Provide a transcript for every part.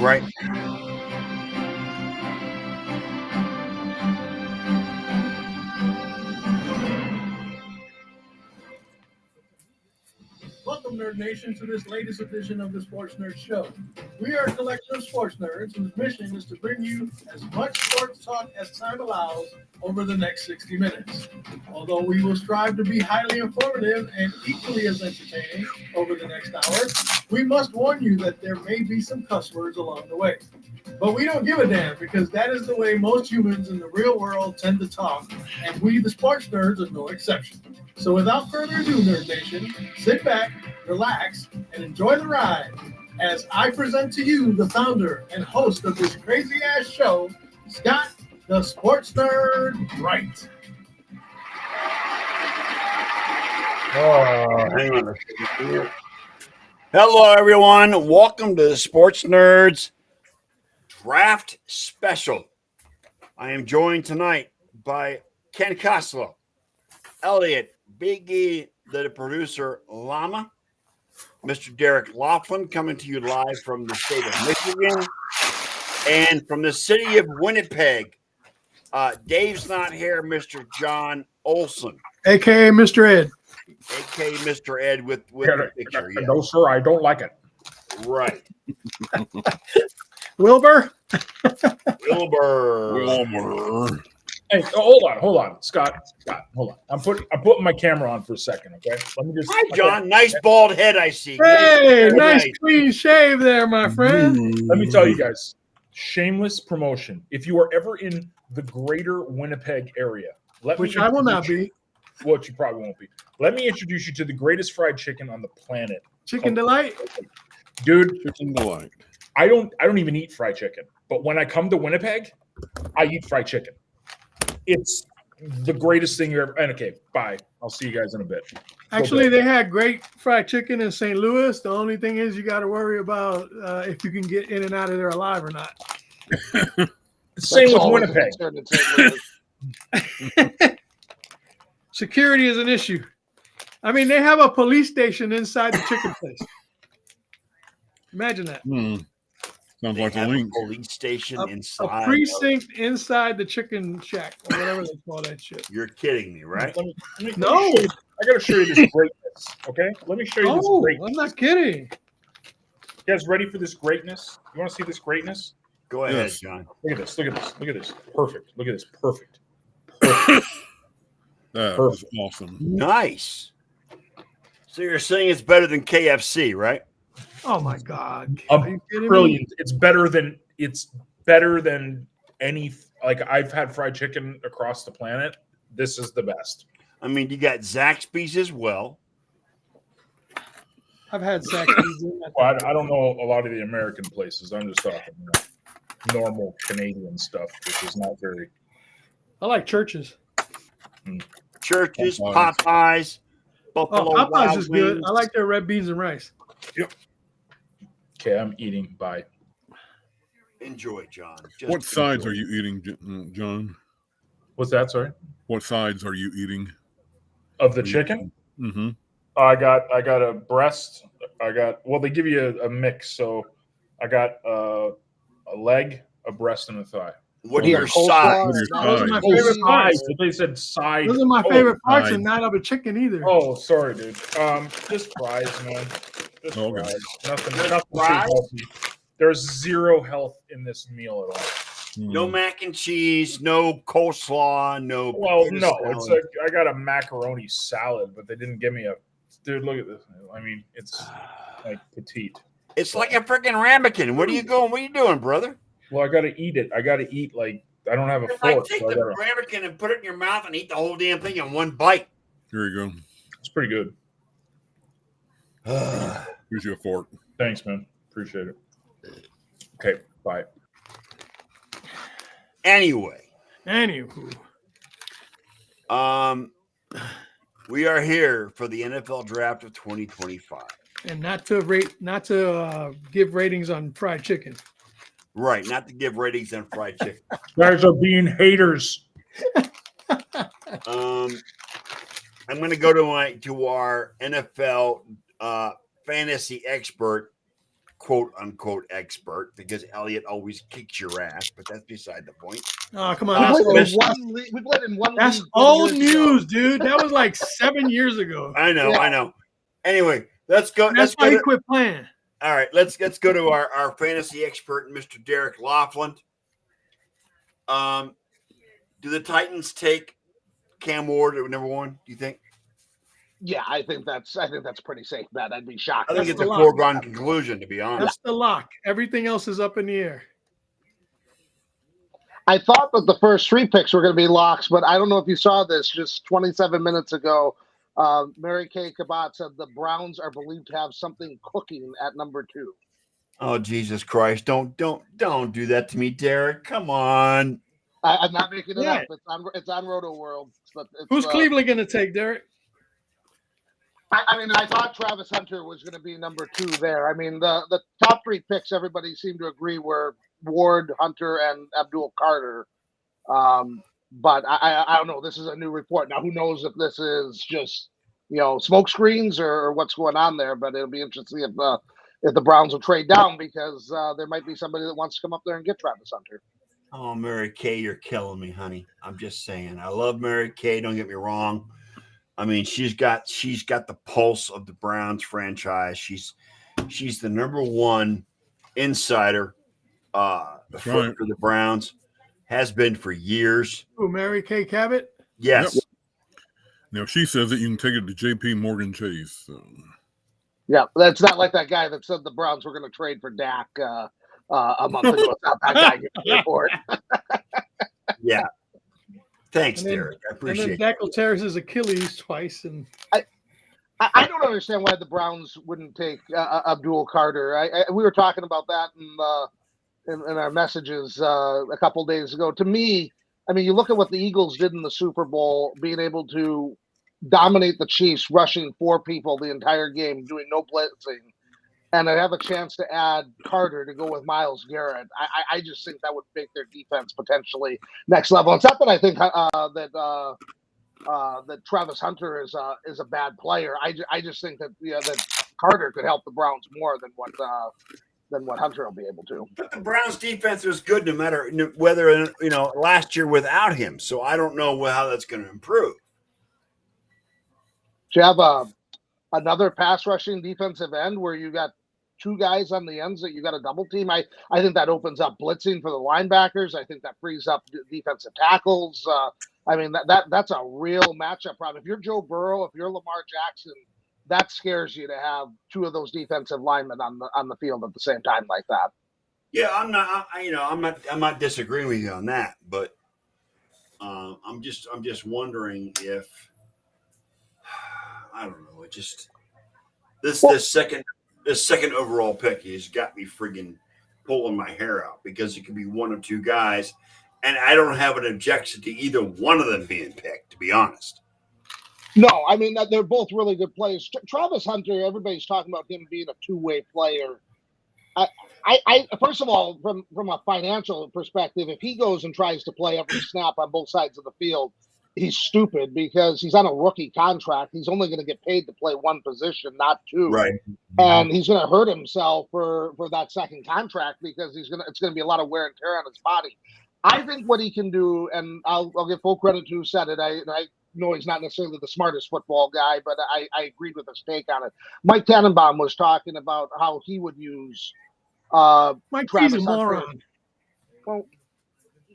right? Welcome, Nerd Nation, to this latest edition of the Sports Nerd Show. We are a collection of sports nerds whose mission is to bring you as much sports talk as time allows over the next 60 minutes. Although we will strive to be highly informative and equally as entertaining over the next hour, we must warn you that there may be some cuss words along the way. But we don't give a damn, because that is the way most humans in the real world tend to talk, and we, the sports nerds, are no exception. So without further ado, Nerd Nation, sit back, relax, and enjoy the ride as I present to you the founder and host of this crazy-ass show, Scott, the Sports Nerd Wright. Hang on a second here. Hello, everyone. Welcome to the Sports Nerds Draft Special. I am joined tonight by Ken Costello, Elliot, Big E, the producer, Llama, Mr. Derek Laughlin, coming to you live from the state of Michigan, and from the city of Winnipeg. Dave's not here, Mr. John Olson, A.K.A. Mr. Ed. a.k.a. Mr. Ed with the picture. Yeah. No, sir, I don't like it. Right. Wilbur? Wilbur. Hey, hold on, Scott, hold on. I'm putting my camera on for a second, okay? Let me just. Hi, John. Nice bald head, I see. Hey, nice clean shave there, my friend. Let me tell you guys, shameless promotion. If you are ever in the greater Winnipeg area, Which I will not be. What you probably won't be. Let me introduce you to the greatest fried chicken on the planet. Chicken Delight? Dude, Chicken Delight. I don't even eat fried chicken. But when I come to Winnipeg, I eat fried chicken. It's the greatest thing you ever. And okay, bye. I'll see you guys in a bit. Actually, they had great fried chicken in St. Louis. The only thing is you got to worry about if you can get in and out of there alive or not. Same with Winnipeg. Security is an issue. I mean, they have a police station inside the chicken place. Imagine that. Sounds They like a have link. police station A inside. precinct inside the chicken shack or whatever they call that shit. You're kidding me, right? Let me No. show you- I got to show you this greatness. Okay, let me show you this Oh, greatness. I'm not kidding. You guys ready for this greatness? You want to see this greatness? Go ahead, Yes. John. Look at this. Look at this. Look at this. Perfect. Look at this. Perfect. That Perfect. is awesome. Nice. So you're saying it's better than KFC, right? Oh my God. A Are you kidding me? brilliant. It's better than any. Like, I've had fried chicken across the planet. This is the best. I mean, you got Zaxby's as well. I've had Zaxby's. Well, I don't know a lot of the American places. I'm just talking normal Canadian stuff, which is not very. I like Churches. Churches, Popeyes. Popeyes, Buffalo Oh, Popeyes Wild is good. Wings. I like their red beans and rice. Okay, I'm eating. Bye. Enjoy, John. Just What sides enjoy. are you eating, John? What's that? Sorry. What sides are you eating? Of the chicken? Mm-hmm. I got a breast. They give you a mix. So I got a leg, a breast, and a thigh. What are Yeah, your coleslaw sides? is not- Those are my Oh, favorite parts. sides. They said side. Those are my Oh, favorite parts side. and not of a chicken either. Oh, sorry, dude. Just fries, man. Just Okay. fries. Nothing Just too fries? healthy. There's zero health in this meal at all. No mac and cheese, no coleslaw, no. Well, potato no, it's salad. I got a macaroni salad, but they didn't give me a. Dude, look at this. I mean, it's like petite. It's like a freaking ramekin. What are you going? What are you doing, brother? Well, I got to eat it. I got to eat like I don't have a If I fork. take So I the gotta, ramekin and put it in your mouth and eat the whole damn thing in one bite. Here you go. it's pretty good. Here's your fork. Thanks, man. Appreciate it. Okay, bye. Anyway, Anywho. we are here for the NFL Draft of 2025. And not to give ratings on fried chicken. Right, not to give ratings on fried chicken. Guys are being haters. I'm going to go to our NFL fantasy expert, quote unquote expert because Elliot always kicks your ass, but that's beside the point. Oh, come on. We played in one That's league 20 old years ago. news, dude. That was like 7 years ago. I know, Yeah. I know. Anyway, let's go. That's Let's why go he to, quit playing. all right, let's go to our fantasy expert, Mr. Derek Laughlin. Do the Titans take Cam Ward at number one? Do you think? Yeah, I think that's pretty safe bet. I'd be shocked. I think That's it's a a lot. foregone conclusion, to be honest. That's the lock. Everything else is up in the air. I thought that the first 3 picks were going to be locks, but I don't know if you saw this just 27 minutes ago. Mary Kay Kabat said the Browns are believed to have something cooking at number 2. Oh, Jesus Christ! Don't do that to me, Derek. Come on. I'm not making it Yeah. up. It's on Roto World. But it's, Who's Cleveland going to take, Derek? I mean, I thought Travis Hunter was going to be number 2 there. I mean, the top 3 picks, everybody seemed to agree were Ward, Hunter, and Abdul Carter. But I don't know. This is a new report. Now, who knows if this is just, smoke screens or what's going on there. But it'll be interesting to see if the Browns will trade down because there might be somebody that wants to come up there and get Travis Hunter. Oh, Mary Kay, you're killing me, honey. I'm just saying. I love Mary Kay. Don't get me wrong. I mean, she's got the pulse of the Browns franchise. She's the number 1 insider for the Browns. Has been for years. Who, Mary Kay Cabot? Yes. Yep. Now, if she says it, you can take it to J.P. Morgan Chase. So. Yeah, that's not like that guy that said the Browns were going to trade for Dak a month ago. It's not that guy getting the report. Yeah. Thanks, And then- Derek. I And appreciate then it. Deckle tears his Achilles twice. And I don't understand why the Browns wouldn't take Abdul Carter. We were talking about that in our messages a couple days ago. To me, I mean, you look at what the Eagles did in the Super Bowl, being able to dominate the Chiefs, rushing 4 people the entire game, doing no blitzing, and I have a chance to add Carter to go with Myles Garrett. I just think that would make their defense potentially next level. It's not that I think that Travis Hunter is a bad player. I just think that that Carter could help the Browns more than what Hunter will be able to. But the Browns defense was good no matter whether last year without him. So I don't know how that's going to improve. Do you have another pass rushing defensive end where you got 2 guys on the ends that you got a double team? I think that opens up blitzing for the linebackers. I think that frees up defensive tackles. I mean, that's a real matchup problem. If you're Joe Burrow, if you're Lamar Jackson, that scares you to have 2 of those defensive linemen on the field at the same time like that. Yeah, I'm not disagreeing with you on that, but I'm just wondering if I don't know. It just this second overall pick has got me friggin' pulling my hair out because it could be 1 or 2 guys, and I don't have an objection to either one of them being picked, to be honest. No, I mean, they're both really good players. Travis Hunter, everybody's talking about him being a 2-way player. I first of all, from a financial perspective, if he goes and tries to play every snap on both sides of the field, he's stupid because he's on a rookie contract. He's only going to get paid to play 1 position, not 2. Right. And he's going to hurt himself for that second contract because it's going to be a lot of wear and tear on his body. I think what he can do, and I'll give full credit to who said it. I know he's not necessarily the smartest football guy, but I agreed with his take on it. Mike Tannenbaum was talking about how he would use Mike Travis T's a Hunter. moron. Well,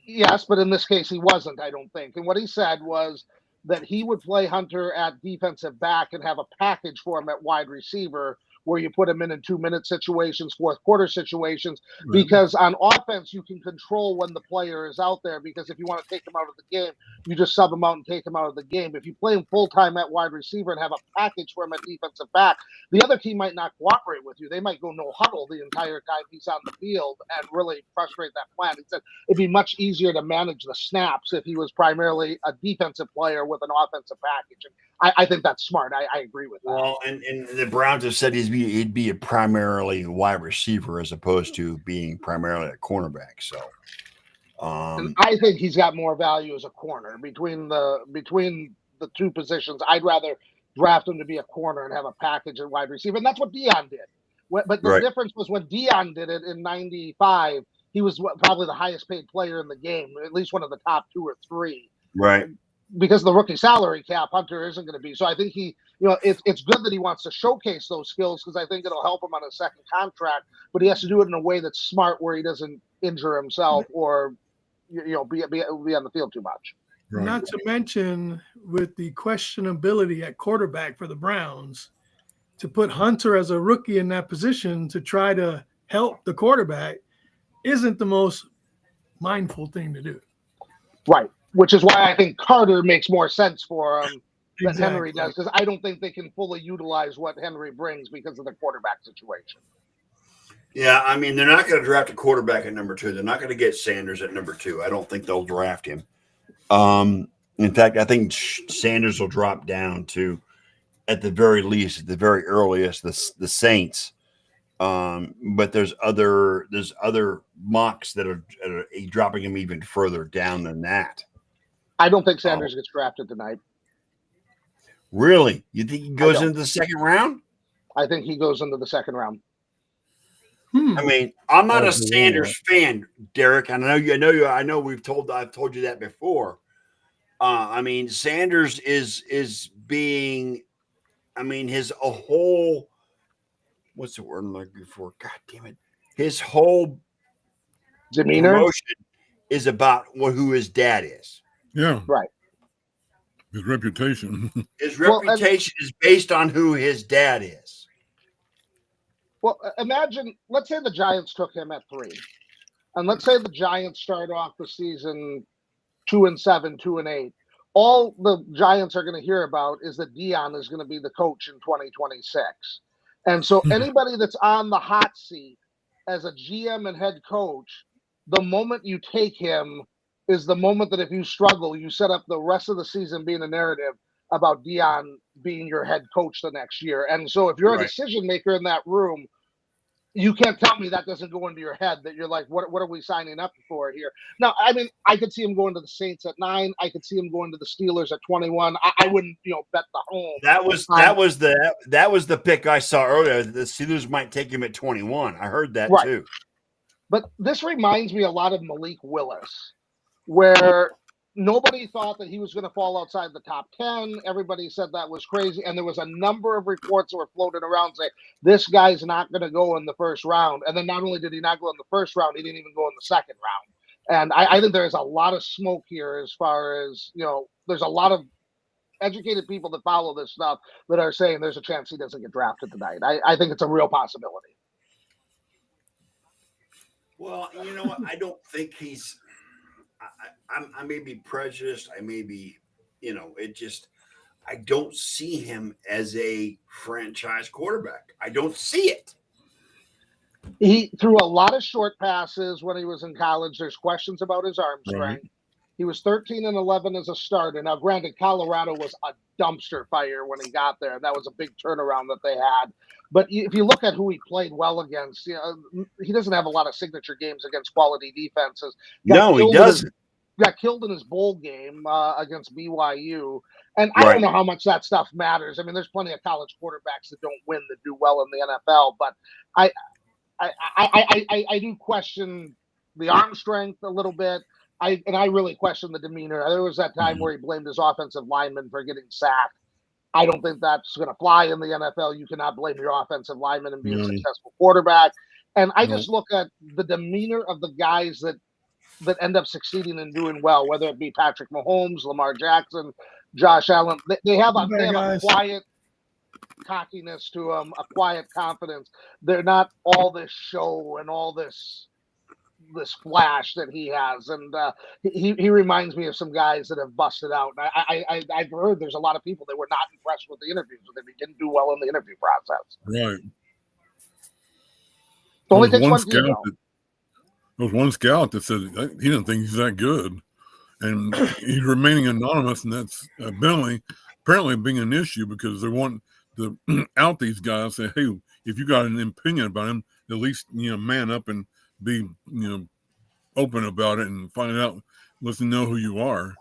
yes, but in this case, he wasn't, I don't think. And what he said was that he would play Hunter at defensive back and have a package for him at wide receiver where you put him in 2-minute situations, fourth quarter situations, because on offense, you can control when the player is out there, because if you want to take him out of the game, you just sub him out and take him out of the game. If you play him full-time at wide receiver and have a package for him at defensive back, the other team might not cooperate with you. They might go no huddle the entire time he's on the field and really frustrate that plan. He said it'd be much easier to manage the snaps if he was primarily a defensive player with an offensive package. And I think that's smart. I agree with that. Well, and the Browns have said he'd be a primarily wide receiver as opposed to being primarily a cornerback. So, and I think he's got more value as a corner between the 2 positions. I'd rather draft him to be a corner and have a package at wide receiver, and that's what Deion did. But the Right. difference was when Dion did it in '95, he was probably the highest paid player in the game, at least one of the top 2 or 3. Right. Because of the rookie salary cap, Hunter isn't going to be. So I think it's good that he wants to showcase those skills because I think it'll help him on a second contract. But he has to do it in a way that's smart, where he doesn't injure himself or be on the field too much. Right. Not to mention with the questionability at quarterback for the Browns, to put Hunter as a rookie in that position to try to help the quarterback isn't the most mindful thing to do. Right. Which is why I think Carter makes more sense for him than Exactly. Henry does, because I don't think they can fully utilize what Henry brings because of the quarterback situation. Yeah, I mean, they're not going to draft a quarterback at number 2. They're not going to get Sanders at number 2. I don't think they'll draft him. In fact, I think Sanders will drop down to, at the very least, at the very earliest, the Saints. But there's other mocks that are dropping him even further down than that. I don't think Sanders gets drafted tonight. Really? You think he goes into the second round? I think he goes into the second round. I mean, I'm not a Sanders fan, Derek. I know I've told you that before. I mean, Sanders is being, I mean, his whole, what's the word I'm looking for? God damn it. His whole Demeanor promotion is about who his dad is. Yeah. Right. His reputation. His reputation is based on who his dad is. Well, imagine, let's say the Giants took him at 3. And let's say the Giants start off the season 2-7, 2-8. All the Giants are going to hear about is that Dion is going to be the coach in 2026. And so anybody that's on the hot seat as a GM and head coach, the moment you take him is the moment that if you struggle, you set up the rest of the season being a narrative about Dion being your head coach the next year. And so if you're a decision maker in that room, you can't tell me that doesn't go into your head, that you're like, what are we signing up for here? Now, I mean, I could see him going to the Saints at 9. I could see him going to the Steelers at 21. I wouldn't, bet the home. That was the pick I saw earlier. The Steelers might take him at 21. I heard that too. But this reminds me a lot of Malik Willis, where nobody thought that he was going to fall outside the top 10. Everybody said that was crazy. And there was a number of reports that were floated around saying, this guy's not going to go in the first round. And then not only did he not go in the first round, he didn't even go in the second round. And I think there's a lot of smoke here as far as, there's a lot of educated people that follow this stuff that are saying there's a chance he doesn't get drafted tonight. I think it's a real possibility. Well, you know what? I don't think he's – I may be prejudiced. I may be, I don't see him as a franchise quarterback. I don't see it. He threw a lot of short passes when he was in college. There's questions about his arm strength. Right. He was 13-11 as a starter. Now, granted, Colorado was a dumpster fire when he got there. That was a big turnaround that they had. But if you look at who he played well against, he doesn't have a lot of signature games against quality defenses. No, he doesn't. Got killed in his bowl game against BYU. And I don't know how much that stuff matters. I mean, there's plenty of college quarterbacks that don't win that do well in the NFL. But I do question the arm strength a little bit. I really question the demeanor. There was that time where he blamed his offensive lineman for getting sacked. I don't think that's going to fly in the NFL. You cannot blame your offensive lineman and be a successful quarterback. And I just look at the demeanor of the guys that end up succeeding and doing well, whether it be Patrick Mahomes, Lamar Jackson, Josh Allen. They have a quiet cockiness to them, a quiet confidence. They're not all this show and all this flash that he has. And he reminds me of some guys that have busted out. And I've heard there's a lot of people that were not impressed with the interviews with him. He didn't do well in the interview process. Right. It only takes one team. There was one scout that said he didn't think he's that good. And he's remaining anonymous, and that's apparently being an issue because they want to out these guys, say, hey, if you got an opinion about him, at least, man up and be, open about it and find out, let them know who you are.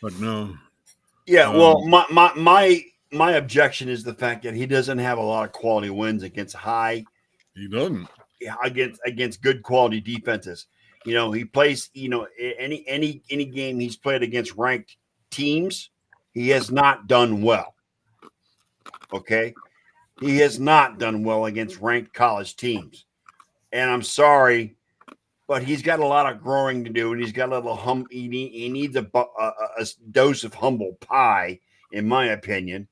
But no. Yeah, well, my objection is the fact that he doesn't have a lot of quality wins against high He doesn't. against good quality defenses. He plays. Any game he's played against ranked teams, he has not done well. Okay, he has not done well against ranked college teams, and I'm sorry, but he's got a lot of growing to do, and he's got a little he needs a dose of humble pie, in my opinion,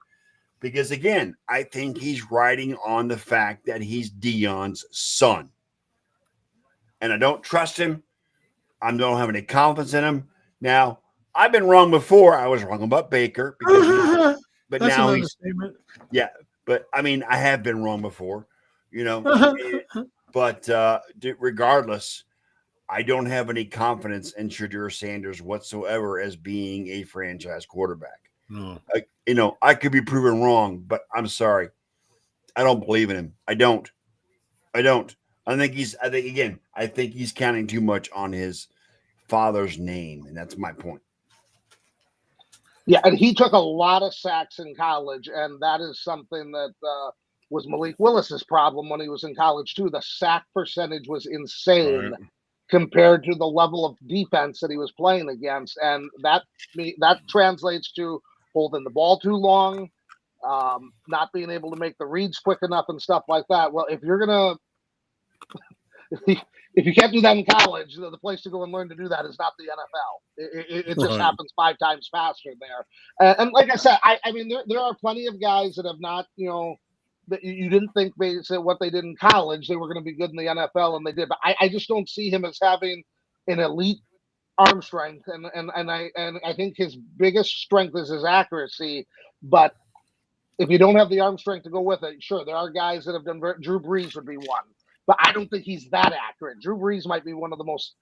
because again, I think he's riding on the fact that he's Deion's son, and I don't trust him. I don't have any confidence in him. Now, I've been wrong before. I was wrong about Baker, but That's now an he's understatement. But I mean, I have been wrong before, But regardless, I don't have any confidence in Shedeur Sanders whatsoever as being a franchise quarterback. No. I could be proven wrong, but I'm sorry. I don't believe in him. I don't. I think he's counting too much on his father's name, and that's my point. Yeah, and he took a lot of sacks in college, and that is something that was Malik Willis's problem when he was in college too. The sack percentage was insane compared to the level of defense that he was playing against, and that translates to holding the ball too long, not being able to make the reads quick enough, and stuff like that. Well, if you're gonna if you can't do that in college, the place to go and learn to do that is not the NFL. It just happens 5 times faster there. And like I said, I mean, there are plenty of guys that have not, that you didn't think based on what they did in college, they were going to be good in the NFL, and they did. But I just don't see him as having an elite arm strength. And I think his biggest strength is his accuracy. But if you don't have the arm strength to go with it, sure, there are guys that have done. Drew Brees would be one. But I don't think he's that accurate. Drew Brees might be one of the most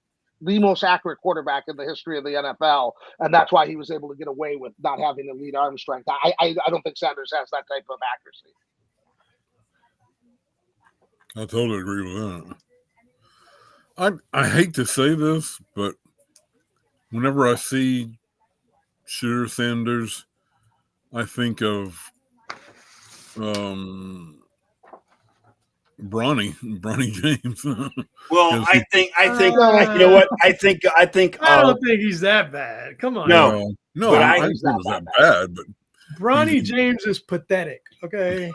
accurate quarterback in the history of the NFL, and that's why he was able to get away with not having elite arm strength. I don't think Sanders has that type of accuracy. I totally agree with that. I hate to say this, but whenever I see Shedeur Sanders, I think of Bronny James. Well, I think you know what? I think I don't think he's that bad. Come on. No, but I think it was that bad. But Bronny James is pathetic. Okay.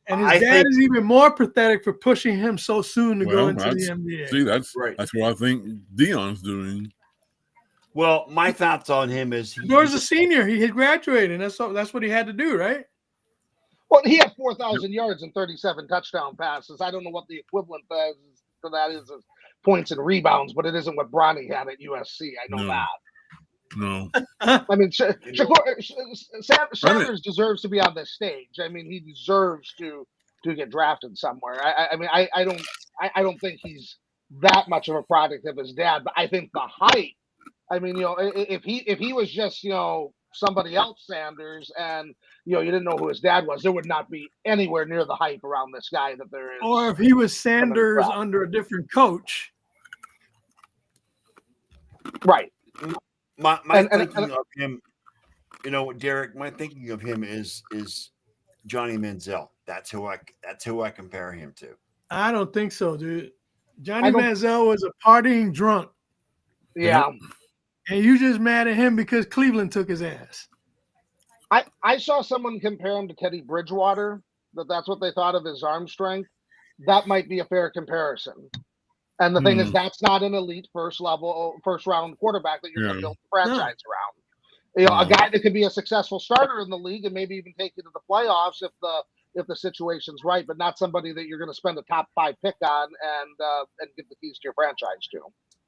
And his dad is even more pathetic for pushing him so soon to go into the NBA. See, that's right. That's what I think Deion's doing. Well, my thoughts on him is he was a senior. He had graduated. That's what he had to do, right? Well, he had 4,000 yards and 37 touchdown passes. I don't know what the equivalent to that is as points and rebounds, but it isn't what Bronny had at USC. I know that. No. I mean, Sanders deserves to be on this stage. I mean, he deserves to get drafted somewhere. I don't think he's that much of a product of his dad, but I think the height. I mean, if he was just somebody else, Sanders, and you didn't know who his dad was, there would not be anywhere near the hype around this guy that there is. Or if he was Sanders under a different coach, right? My thinking of him, Derek. My thinking of him is Johnny Manziel. That's who I compare him to. I don't think so, dude. Johnny Manziel was a partying drunk. Yeah. And you just mad at him because Cleveland took his ass. I saw someone compare him to Teddy Bridgewater, that's what they thought of his arm strength. That might be a fair comparison. And the thing is, that's not an elite first round quarterback that you're going to build a franchise around. A guy that could be a successful starter in the league and maybe even take you to the playoffs if the situation's right, but not somebody that you're going to spend a top 5 pick on and give the keys to your franchise to.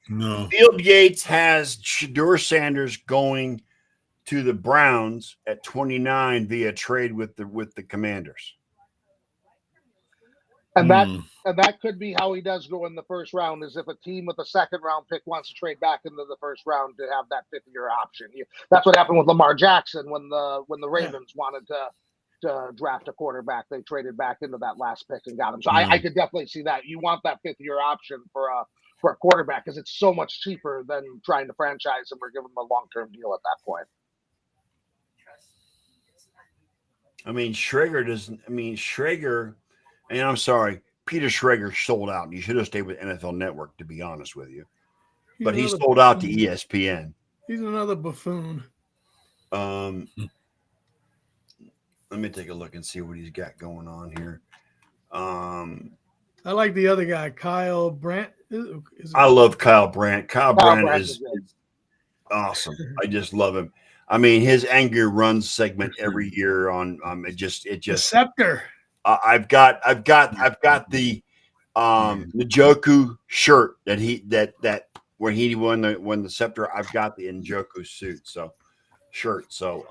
No. Field Yates has Shedeur Sanders going to the Browns at 29 via trade with the Commanders. And that could be how he does go in the first round, is if a team with a second round pick wants to trade back into the first round to have that 5th-year option. That's what happened with Lamar Jackson when the Ravens wanted to draft a quarterback. They traded back into that last pick and got him. So I could definitely see that. You want that 5th-year option for a quarterback because it's so much cheaper than trying to franchise him or give him a long-term deal at that point. I mean, Schrager, and I'm sorry, Peter Schrager sold out. You should have stayed with NFL Network, to be honest with you. But he another sold out to buffoon. ESPN. He's another buffoon. Let me take a look and see what he's got going on here. I like the other guy, Kyle Brandt. I love Kyle Brandt. Kyle Brandt Brandt is is good. awesome. I just love him. I mean, his Angry Runs segment every year on it just the Scepter. I've got the Njoku shirt that when he won the Scepter. I've got the Njoku suit shirt. So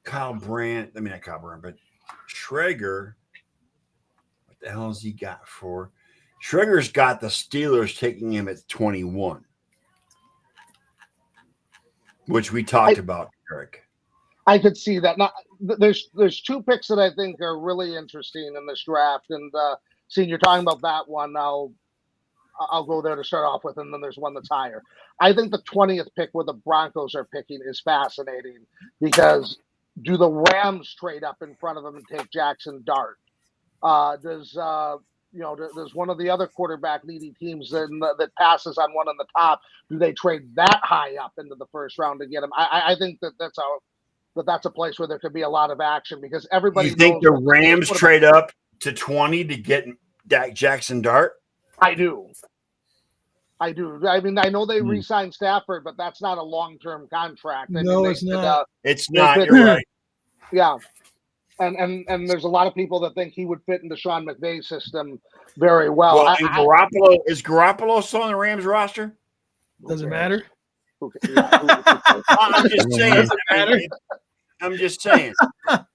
Kyle Brandt, I mean not Kyle Brandt, but Schrager. What the hell has he got for? Schrager's got the Steelers taking him at 21, which we talked about, Eric. I could see that. Now, there's two picks that I think are really interesting in this draft, and seeing you're talking about that one, I'll go there to start off with, and then there's one that's higher. I think the 20th pick where the Broncos are picking is fascinating because do the Rams trade up in front of them and take Jackson Dart? Does one of the other quarterback needy teams that passes on one on the top, do they trade that high up into the first round to get him? I think that's a place where there could be a lot of action because everybody. You think the Rams trade up to 20 to get Jackson Dart? I do. I mean, I know they re-signed Stafford, but that's not a long-term contract. It's not. It's not. You're right. Yeah. And there's a lot of people that think he would fit into Sean McVay's system very well. Well, and Garoppolo is Garoppolo still on the Rams roster? Does it matter? I'm just saying. I'm just saying.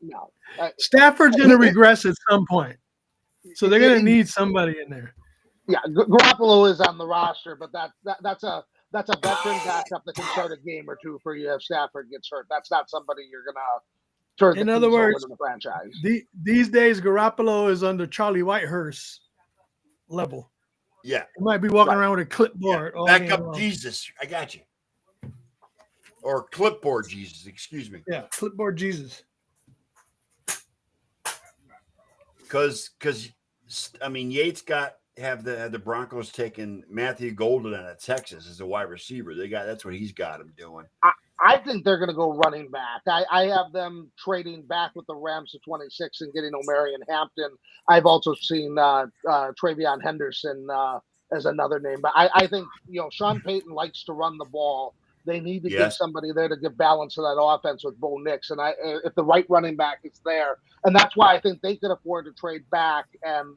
No. Stafford's going to regress at some point, so they're going to need somebody in there. Yeah, Garoppolo is on the roster, but that's a veteran backup that can start a game or two for you if Stafford gets hurt. That's not somebody you're going to turn. In other words, the franchise. These days, Garoppolo is under Charlie Whitehurst level. Yeah, he might be walking around with a clipboard. Yeah. Back up, Jesus. I got you. Or clipboard Jesus. Excuse me. Yeah, clipboard Jesus. Because I mean, Yates have the Broncos taking Matthew Golden out of Texas as a wide receiver. That's what he's got him doing. I think they're going to go running back. I have them trading back with the Rams to 26 and getting Omarion Hampton. I've also seen Travion Henderson as another name. But I think, Sean Payton likes to run the ball. They need to get somebody there to give balance to that offense with Bo Nix. And if the right running back is there, and that's why I think they could afford to trade back and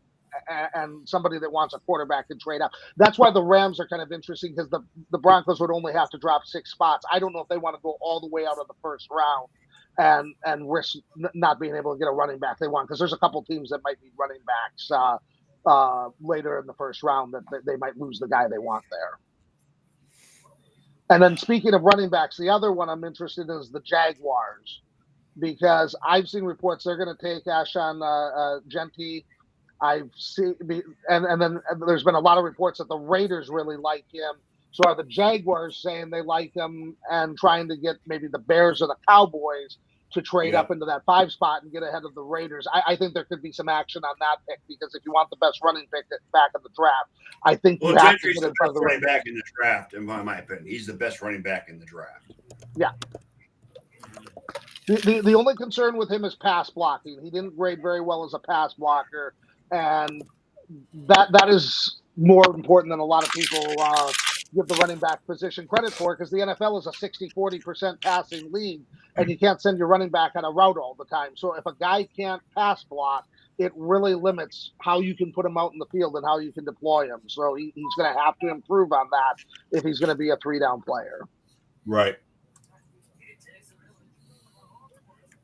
somebody that wants a quarterback can trade up. That's why the Rams are kind of interesting because the Broncos would only have to drop 6 spots. I don't know if they want to go all the way out of the first round and risk not being able to get a running back they want because there's a couple teams that might need running backs later in the first round that they might lose the guy they want there. And then speaking of running backs, the other one I'm interested in is the Jaguars because I've seen reports they're going to take Ashon Genty. I've seen, and then there's been a lot of reports that the Raiders really like him. So are the Jaguars saying they like him and trying to get maybe the Bears or the Cowboys to trade up into that 5 spot and get ahead of the Raiders? I think there could be some action on that pick because if you want the best running pick back in the draft, I think you have to get in front of the running back in the draft. In my opinion, he's the best running back in the draft. Yeah. The only concern with him is pass blocking. He didn't grade very well as a pass blocker. And that is more important than a lot of people give the running back position credit for because the NFL is a 60-40% passing league, and you can't send your running back on a route all the time. So if a guy can't pass block, it really limits how you can put him out in the field and how you can deploy him. So he's going to have to improve on that if he's going to be a 3-down player. Right.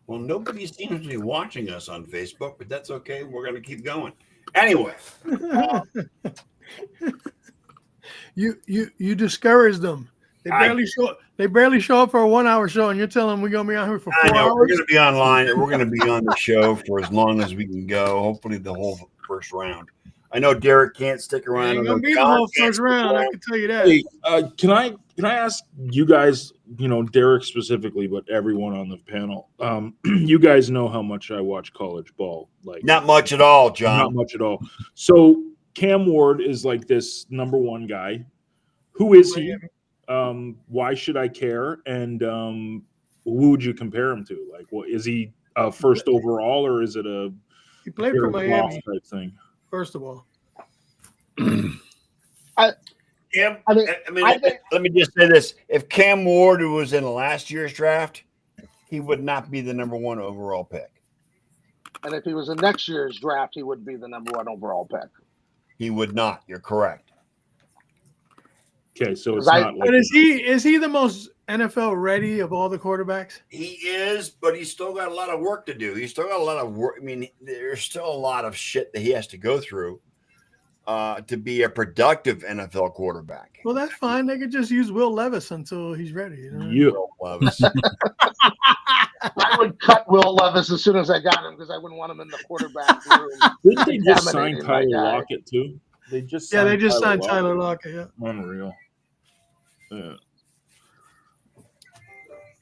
Well, nobody seems to be watching us on Facebook, but that's okay. We're going to keep going. Anyway. You discouraged them. They barely show up for a 1-hour show, and you're telling them we're going to be on here for 4 hours? We're going to be online. We're going to be on the show for as long as we can go, hopefully the whole first round. I know Derek can't stick around. Ain't going to be the whole first round, I can tell you that. Hey, can I ask you guys Derek specifically, but everyone on the panel. You guys know how much I watch college ball. Like Not much at all, not John. much at all. So Cam Ward is like this number one guy. Who is he? Why should I care? And who would you compare him to? Like, what is he first overall, or is it a He played for Jared Goff Miami, type thing? first of all. Cam, I mean, I think- let me just say this: if Cam Ward was in last year's draft, he would not be the number 1 overall pick. And if he was in next year's draft, he would be the number 1 overall pick. He would not. You're correct. Okay, so it's Right. not like But is he the most NFL ready of all the quarterbacks? He is, but he's still got a lot of work to do. He's still got a lot of work. I mean, there's still a lot of shit that he has to go through to be a productive NFL quarterback. Well, that's fine. They could just use Will Levis until he's ready. You know? you. Loves. I would cut Will Levis as soon as I got him because I wouldn't want him in the quarterback room. Didn't they just sign Contaminated my Tyler guy. Lockett too? They just signed Tyler Lockett. Yeah. Unreal. Yeah.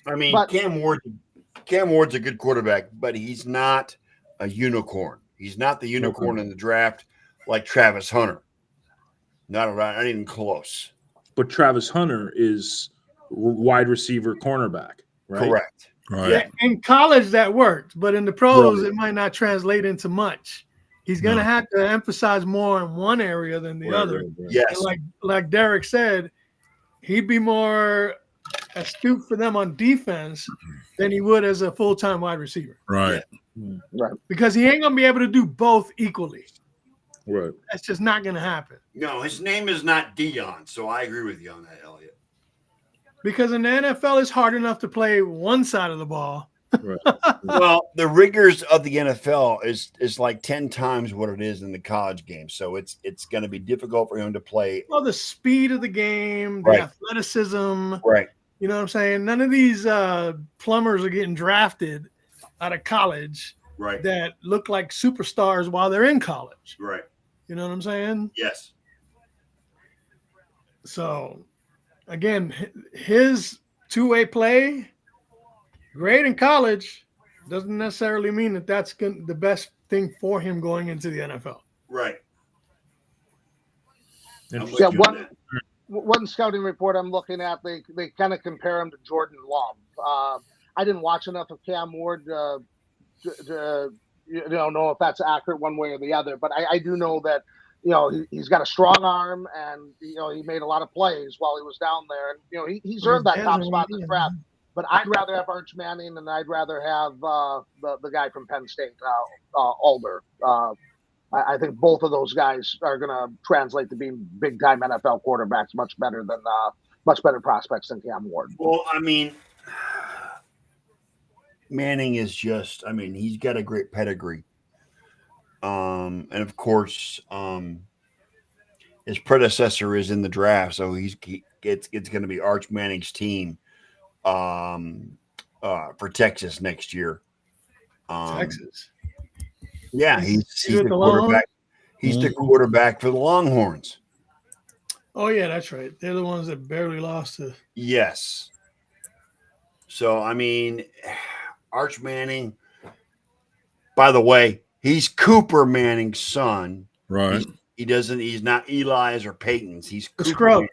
I mean, But- Cam Ward's a good quarterback, but he's not a unicorn. He's not the unicorn in the draft like Travis Hunter. Not even close. But Travis Hunter is wide receiver cornerback, right? Correct. Right. Yeah, in college that worked, but in the pros Right. it might not translate into much. He's gonna No. have to emphasize more in one area than the Right, other. right, right. Yes. And like Derek said, he'd be more astute for them on defense than he would as a full-time wide receiver Right. because he ain't gonna be able to do both equally. Right. That's just not gonna happen No, his name is not Dion, so I agree with you on that, Elliot. because in the NFL it's hard enough to play one side of the ball. Well, the rigors of the NFL is like 10 times what it is in the college game. So it's going to be difficult for him to play. Well, the speed of the game, the Right. athleticism. Right. You know what I'm saying? None of these plumbers are getting drafted out of college Right. that look like superstars while they're in college. Right. You know what I'm saying? Yes. So, again, his two-way play, great in college, doesn't necessarily mean that that's the best thing for him going into the NFL. Right. I'm with Yeah, you on that. one scouting report I'm looking at, they kind of compare him to Jordan Love. I didn't watch enough of Cam Ward to know if that's accurate one way or the other, but I do know that he's got a strong arm and he made a lot of plays while he was down there, and he's earned that top spot in the draft. But I'd rather have Arch Manning and I'd rather have the guy from Penn State, Alder. I think both of those guys are going to translate to being big-time NFL quarterbacks, much better prospects than Cam Ward. Well, I mean, Manning is just, I mean, he's got a great pedigree. And of course, his predecessor is in the draft, so it's going to be Arch Manning's team for Texas next year. Texas. Yeah, he's with the the quarterback. He's the quarterback for the Longhorns. Oh, yeah, that's right. They're the ones that barely lost to. Yes. So, I mean, Arch Manning, by the way, he's Cooper Manning's son. Right. He's not Eli's or Peyton's. He's The Cooper scrub.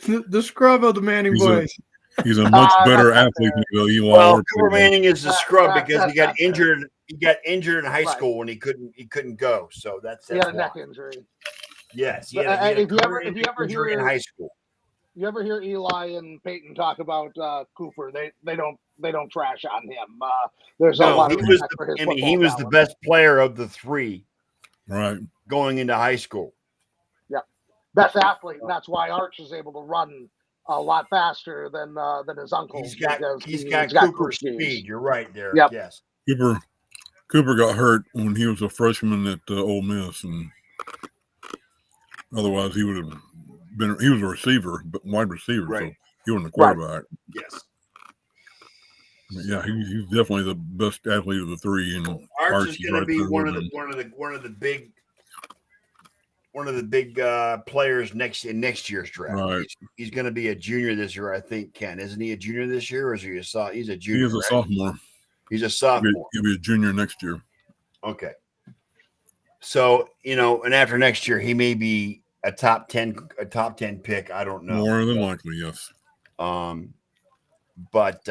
Manning. The scrub of the Manning He's a- boys. He's a much better athlete than Eli Well, or Cooper Manning is the scrub that- because he got that's injured. He got injured in high Right. school when he couldn't go. So that's He had a why. neck injury. Yes, he But, had a if you ever- career if you ever injury in hear- high school. You ever hear Eli and Peyton talk about Cooper? They don't trash on him. There's a No, lot he of was respect for his he football was the talent. best player of the three Right. going into high school. Best athlete. And that's why Arch is able to run a lot faster than his uncle. He's got because he's got got Cooper's speed. speed. You're right there. Yep. Yes. Cooper got hurt when he was a freshman at Ole Miss, and otherwise he would have been. He was a receiver, but wide receiver, Right. so he wasn't a quarterback. Yes. But yeah, he's definitely the best athlete of the three. And Arch is is going right to be there one with of him. the big one of the big players in next year's draft. Right. He's going to be a junior this year, I think. Ken, isn't he a junior this year, or is he a sophomore? He's a He junior. is a right? sophomore. He's a sophomore. He'll be a junior next year. Okay. So, and after next year, he may be a top 10 pick. I don't know. More than likely, yes. But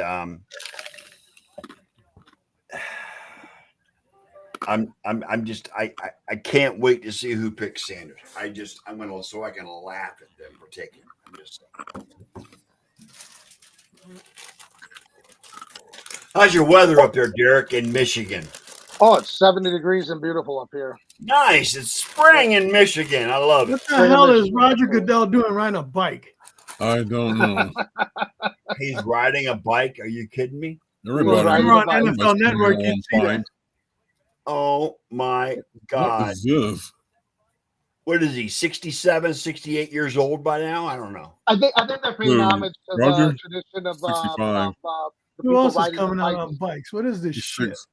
I can't wait to see who picks Sanders. I'm gonna so I can laugh at them for taking him. I'm just How's your weather up there, Derek, in Michigan? Oh, it's 70 degrees and beautiful up here. Nice. It's spring in Michigan. I love it. What the hell is Roger Goodell doing riding a bike? I don't know. He's riding a bike. Are you kidding me? Everybody. Right. You're on NFL Network. You see that. Oh my What God. is this? What is he, 67, 68 years old by now? I don't know. I think they're paying Who, homage to Roger? the tradition of 65. the Who people else is riding the coming out bike. on bikes? What is this He's shit? six.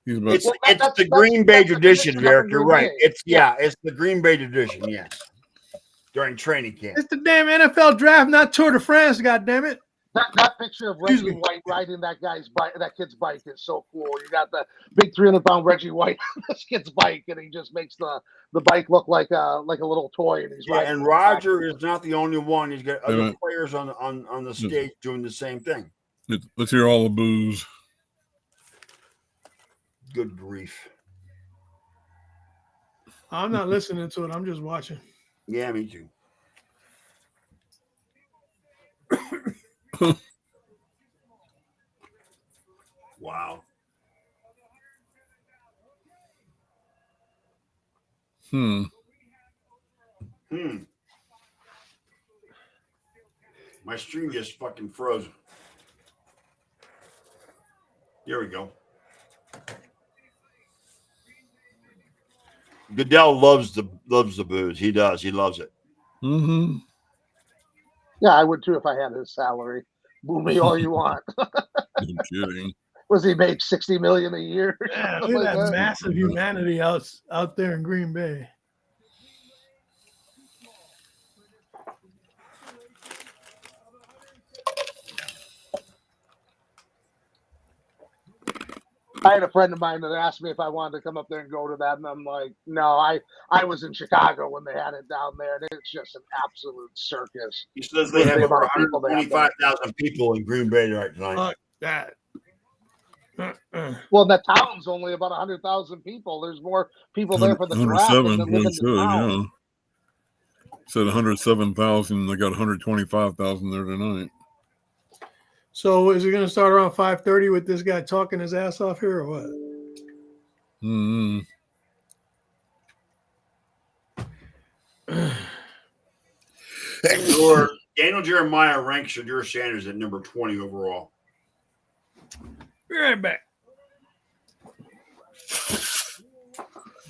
He's about It's Well, it's that's- the that's- Green Bay that's the tradition, tradition Derek. of You're Green right. Bay. It's the Green Bay tradition, yes. During training camp. It's the damn NFL draft, not Tour de France. God damn it! That picture of Excuse Reggie me. White riding that kid's bike is so cool. You got the big 300-pound Reggie White on this kid's bike, and he just makes the bike look like a little toy. And he's Yeah, riding and it back. Roger is not the only one. He's got other Yeah. players on the stage doing the same thing. Let's hear all the booze. Good grief. I'm not listening to it. I'm just watching. Yeah, me too. Wow. Hmm. My stream just fucking froze. Here we go. Goodell loves the booze. He does. He loves it. Mm-hmm. Yeah, I would too if I had his salary. Boo me all you want. No kidding. Was he made $60 million a year? or Yeah, something look at like that that? massive humanity out there in Green Bay. I had a friend of mine that asked me if I wanted to come up there and go to that, and I'm like, no, I was in Chicago when they had it down there, and it's just an absolute circus. He says they have The over amount of people they have there. 125,000 people in Green Bay right tonight. Fuck that. Uh-uh. Well, the town's only about 100,000 people. There's more people there for the draft than 107 live in what the it said, town. yeah. Said 107,000. They got 125,000 there tonight. So is it going to start around 5:30 with this guy talking his ass off here, or what? Mm-hmm. Daniel Jeremiah ranks Shadur Sanders at number 20 overall. Be right back.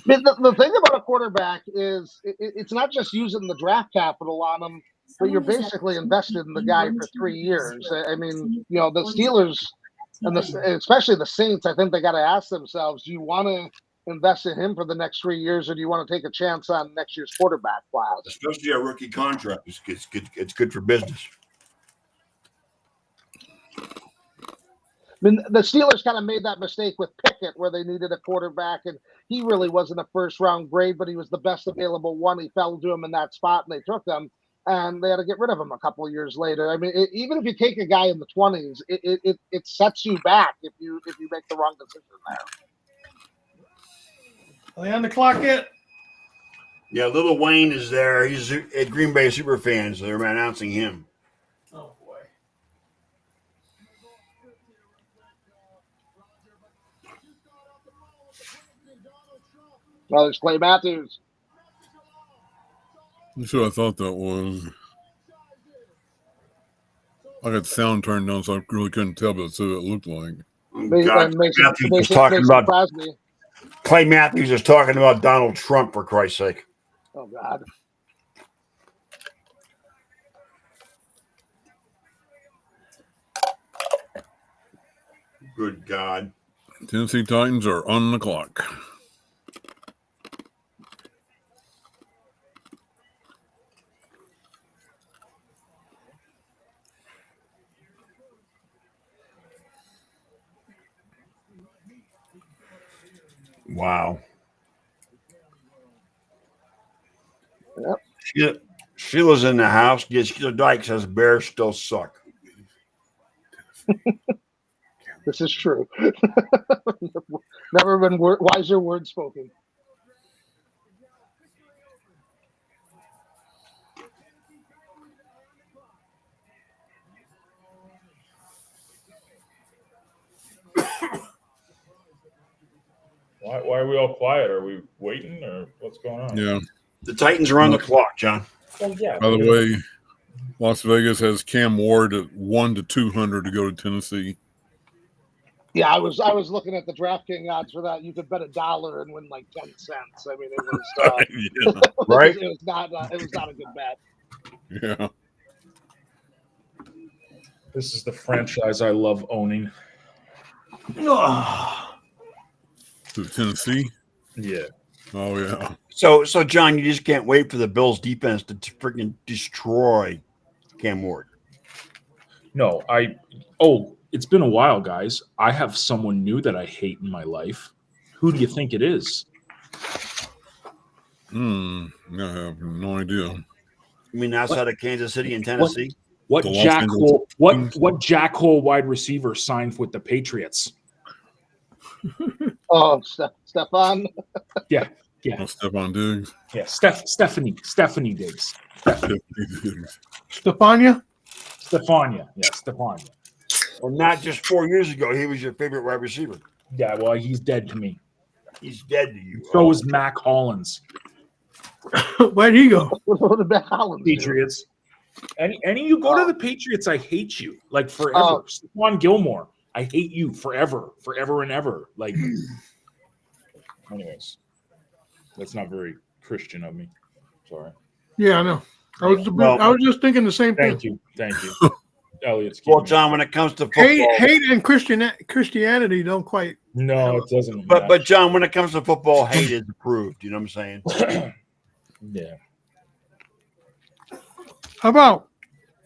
The thing about a quarterback is it's not just using the draft capital on them, but you're basically invested in the guy for 3 years. I mean, the Steelers and especially the Saints, I think they got to ask themselves, do you want to invest in him for the next 3 years, or do you want to take a chance on next year's quarterback class? Especially a rookie contract. It's good for business. I mean, the Steelers kind of made that mistake with Pickett where they needed a quarterback, and he really wasn't a first-round grade, but he was the best available one. He fell to him in that spot, and they took him, and they had to get rid of him a couple of years later. I mean, even if you take a guy in the 20s, it sets you back if you make the wrong decision there. Are they on the clock yet? Yeah, Little Wayne is there. He's a Green Bay super fan, so they're announcing him. Oh boy. Well, there's Clay Matthews. That's what I thought that was. I got sound turned down, so I really couldn't tell, but that's what it looked like. Oh, God, Matthews was talking about Crosby. Clay Matthews is talking about Donald Trump, for Christ's sake. Oh, God. Good God. Tennessee Titans are on the clock. Wow. Yep. Sheila's in the house. Sheila Dyke says Bears still suck. This is true. Never been wiser words spoken. Why are we all quiet? Are we waiting or what's going on? Yeah. The Titans are on the clock, John. Oh, yeah. By the way, Las Vegas has Cam Ward at 1 to 200 to go to Tennessee. Yeah, I was looking at the DraftKings odds for that. You could bet $1 and win like 10 cents. I mean, it was Yeah. Right? It was not a good bet. Yeah. This is the franchise I love owning. To Tennessee. Yeah. Oh yeah. So John, you just can't wait for the Bills defense to freaking destroy Cam Ward. No, it's been a while, guys. I have someone new that I hate in my life. Who do you think it is? I have no idea. I mean, outside of Kansas City and Tennessee. What The Los Angeles what jackhole wide receiver signed with the Patriots? Oh, Stefan. Yeah. Oh, Stephon Diggs. Yeah, Stephanie Diggs. Stefania? Stephania. Yeah, Stephania. Well, not just 4 years ago, he was your favorite wide receiver. Yeah, well, he's dead to me. He's dead to you. So is Mac Hollins. Where'd he go? What about Hollins? Patriots. Any you go to the Patriots, I hate you. Like forever. Oh. Stephon Gilmore. I hate you forever and ever. Like anyways. That's not very Christian of me. Sorry. Yeah, I know. I was just thinking the same thing. Thank you. Elliot's Well, keeping me. John, when it comes to football, Hate and Christianity don't quite. No, it doesn't. but John, when it comes to football, hate is approved. You know what I'm saying? Yeah. How about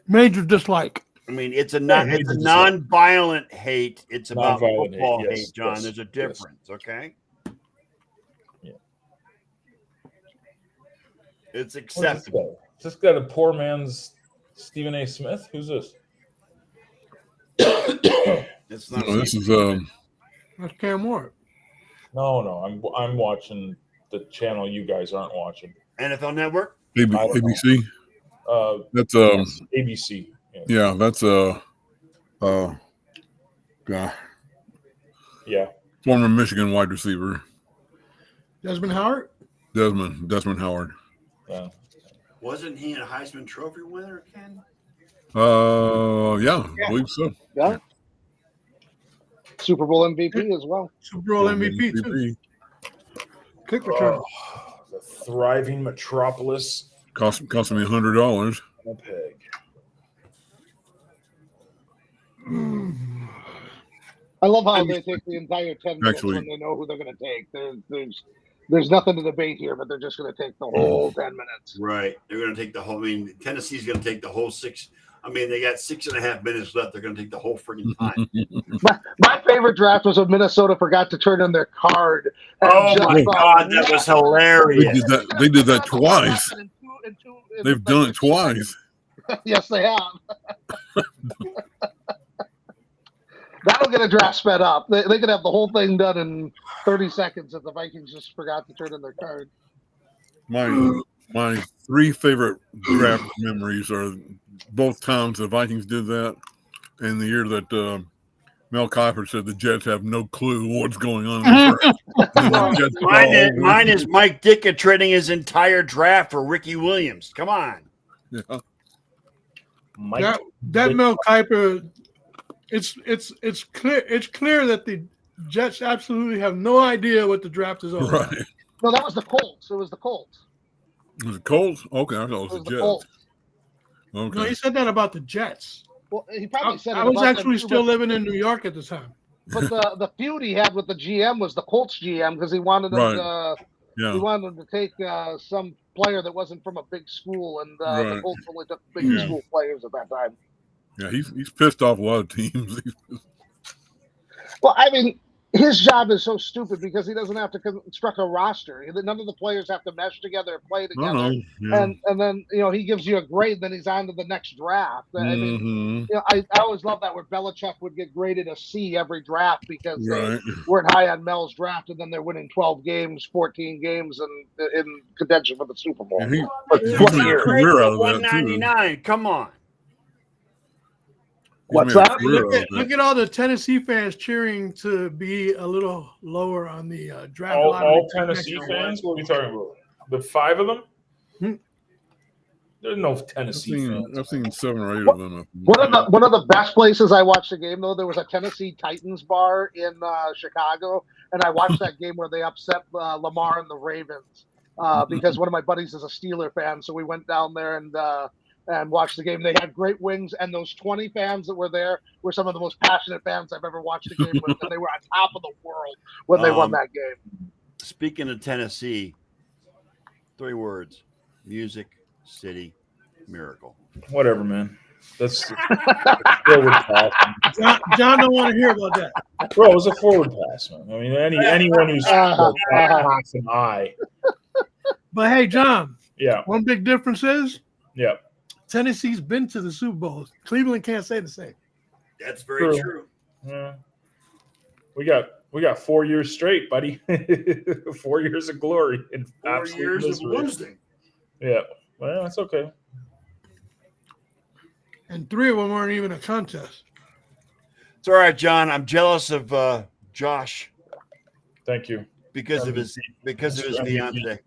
major dislike? I mean, it's a Yeah, non-violent hate. It's about Non-violent football hate, hate, yes, John. yes, There's a difference, okay? Yeah. It's What's this acceptable. guy? Is this guy the poor man's Stephen A. Smith? Who's this? It's not. No, this is That's Cam Ward. No. I'm watching the channel you guys aren't watching. NFL Network. I don't know. ABC. That's ABC. Yeah. yeah, that's guy, Yeah. former Michigan wide receiver, Desmond Howard? Desmond Howard. Yeah. Wasn't he a Heisman Trophy winner, Ken? Yeah, I believe so. Yeah. Super Bowl MVP as well. Super Bowl MVP too. Kick return. The thriving metropolis. Cost me $100. A pig. I love how they take the entire 10 minutes Actually- when they know who they're going to take. There's nothing to debate here, but they're just going to take the whole 10 minutes. Right. They're going to take the whole. I mean, Tennessee's going to take the whole 6. I mean, they got 6.5 minutes left. They're going to take the whole freaking time. My favorite draft was when Minnesota forgot to turn in their card. Oh my God, that was hilarious. They did that twice. They've done it twice. Yes, they have. That'll get a draft sped up. They could have the whole thing done in 30 seconds if the Vikings just forgot to turn in their card. My 3 favorite draft memories are both times the Vikings did that, and the year that Mel Kiper said the Jets have no clue what's going on. Mine is Mike Ditka trading his entire draft for Ricky Williams. Come on. Yeah. That Mel Kiper, it's clear that the Jets absolutely have no idea what the draft is all about. Right. No, that was the Colts. It was the Colts. Was it Colts? Okay, I thought it It was was the the Jets. Colts. Okay. No, he said that about the Jets. Well, he probably said it I was about them actually too, still but- living in New York at the time. But the feud he had with the GM was the Colts GM because he wanted him Right. he Yeah. wanted him to take some player that wasn't from a big school, and the Right. Colts only took big Yeah. school players at that time. Yeah, he's pissed off a lot of teams. Well, I mean, his job is so stupid because he doesn't have to construct a roster. None of the players have to mesh together and play together. No, yeah. And then he gives you a grade, then he's on to the next draft. I mean, I always love that where Belichick would get graded a C every draft because they weren't high on Mel's draft, and then they're winning 12 games, 14 games, and in contention for the Super Bowl. And he He's made a great career for out of that too. 199. Come on. What's He made a that? career out of Look at all the Tennessee fans cheering to be a little lower on the draft lottery. All Tennessee fans? What are we talking about? The 5 of them? Hmm. There's no Tennessee fans. I've seen 7 or 8 of them. One of the best places I watched the game, though, there was a Tennessee Titans bar in Chicago, and I watched that game where they upset Lamar and the Ravens because one of my buddies is a Steeler fan, so we went down there and watched the game. They had great wings, and those 20 fans that were there were some of the most passionate fans I've ever watched a game with, and they were on top of the world when they won that game. Speaking of Tennessee, 3 words: music, city, miracle. Whatever, man. That's forward pass. John don't want to hear about that. Bro, it was a forward pass, man. I mean, anyone who's half an eye. But hey, John, Yeah, one big difference is yeah. Tennessee's been to the Super Bowl. Cleveland can't say the same. That's very True. true. Yeah. We got 4 years straight, buddy. 4 years of glory in 4 absolute years of misery. losing. Yeah, well, that's okay. And 3 of them weren't even a contest. It's all right, John. I'm jealous of Josh Thank you. because of his fiance.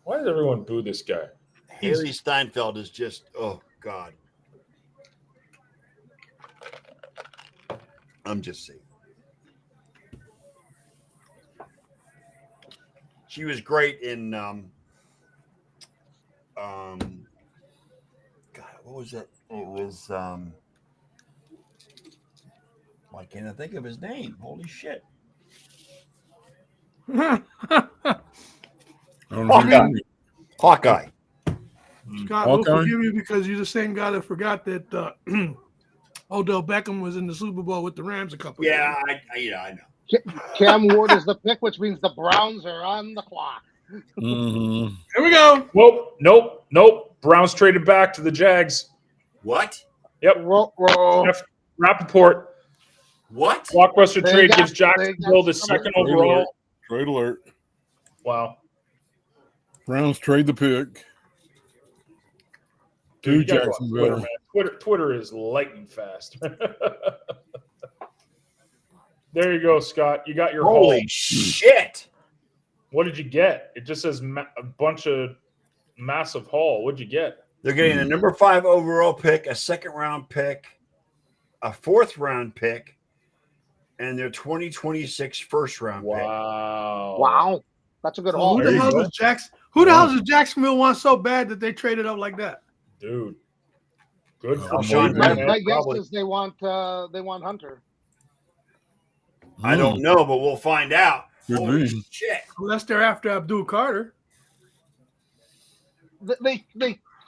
Why does everyone boo this guy? Haley Steinfeld is just, oh God. I'm just saying. She was great in God, what was that? It was why can't I think of his name? Holy shit. I don't know who Hawkeye. he is. Hawkeye. Scott, we'll Hawkeye? forgive you because you're the same guy that forgot that Odell Beckham was in the Super Bowl with the Rams a couple Yeah, years. I know. Cam Ward is the pick, which means the Browns are on the clock. Mhm. Here we go. Nope. Browns traded back to the Jags. What? Yep. Whoa. Jeff Rappaport. What? Blockbuster They trade got- gives they Jacksonville got the somebody- second overall. Trade alert. Wow. Browns trade the pick. Dude, you To gotta go on Jacksonville. Twitter, man. Twitter is lightning fast. There you go, Scott. You got your Holy haul. shit. What did you get? It just says a bunch of massive haul. What'd you get? They're getting a number 5 overall pick, a 2nd round pick, a 4th round pick, and their 2026 first round pick. Wow. That's a good So haul. who There the you hell go. does Jacksonville want so bad that they traded up like that? Dude. Good Oh, for Sean Moody, My, Payton. man. my guess Probably. is they want Hunter. I don't know, but we'll find out. Could Holy be. shit. Unless they're after Abdul Carter. They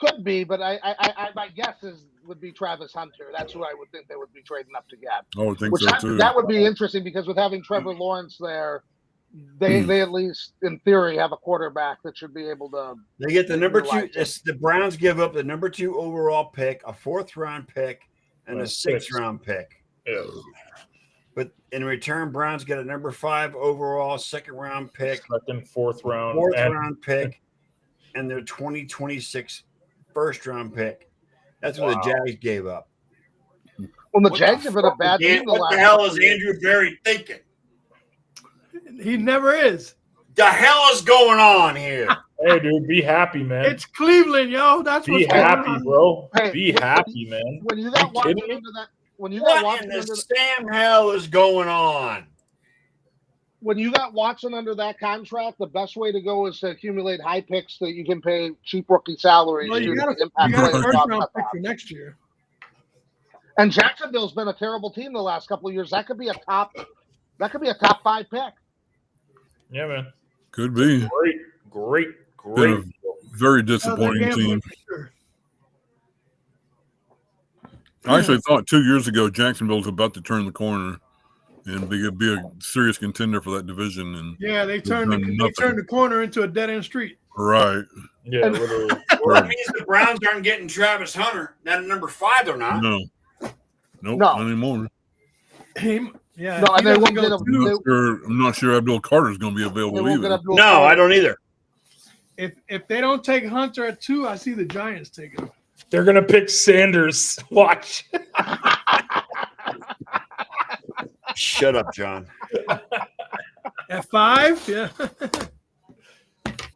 could be, but I my guess would be Travis Hunter. That's who I would think they would be trading up to get. I would think Which so too. that would be interesting because with having Trevor Lawrence there, they at least in theory have a quarterback that should be able to. They get the number 2. Utilize it. The Browns give up the number 2 overall pick, a 4th round pick, and a That's 6th six. round pick. Yeah. But in return, Browns get a number 5 overall, 2nd round pick, Second, 4th round. 4th and round pick, and their 2026 first round pick. That's what the Jags gave up. When the What Jags the have been a fuck bad is team Dan- the What last the hell couple is years. Andrew Berry thinking? He never is. The hell is going on here? Hey, dude, be happy, man. It's Cleveland, yo. That's Be what's going happy, on. bro. Hey, Be when- happy, man. When you You got Watson kidding me? under that, when you got What in Watson the under Sam hell is going on? when you got Watson under that contract, the best way to go is to accumulate high picks that you can pay cheap rookie salaries Well, to you got impact a players first off round that pick top. for next year. And Jacksonville's been a terrible team the last couple of years. That could be a top 5 pick. Yeah, man. Could be. Great. Been a very They're disappointing gambling team. for sure. I actually thought 2 years ago Jacksonville was about to turn the corner. and be a serious contender for that division. And Yeah, they done turned nothing. the corner into a dead end street. right, Yeah, literally. Well, that means the Browns aren't getting Travis Hunter. Now, number 5, they're not. no, nope, No. not anymore. Yeah, No, he and they doesn't won't go get a- two. I'm not sure Abdul Carter's going to be They available won't get either. Abdul No, Carter. I don't either. If they don't take Hunter at 2, I see the Giants taking him. They're gonna pick Sanders. Watch. Shut up, John. At 5, yeah.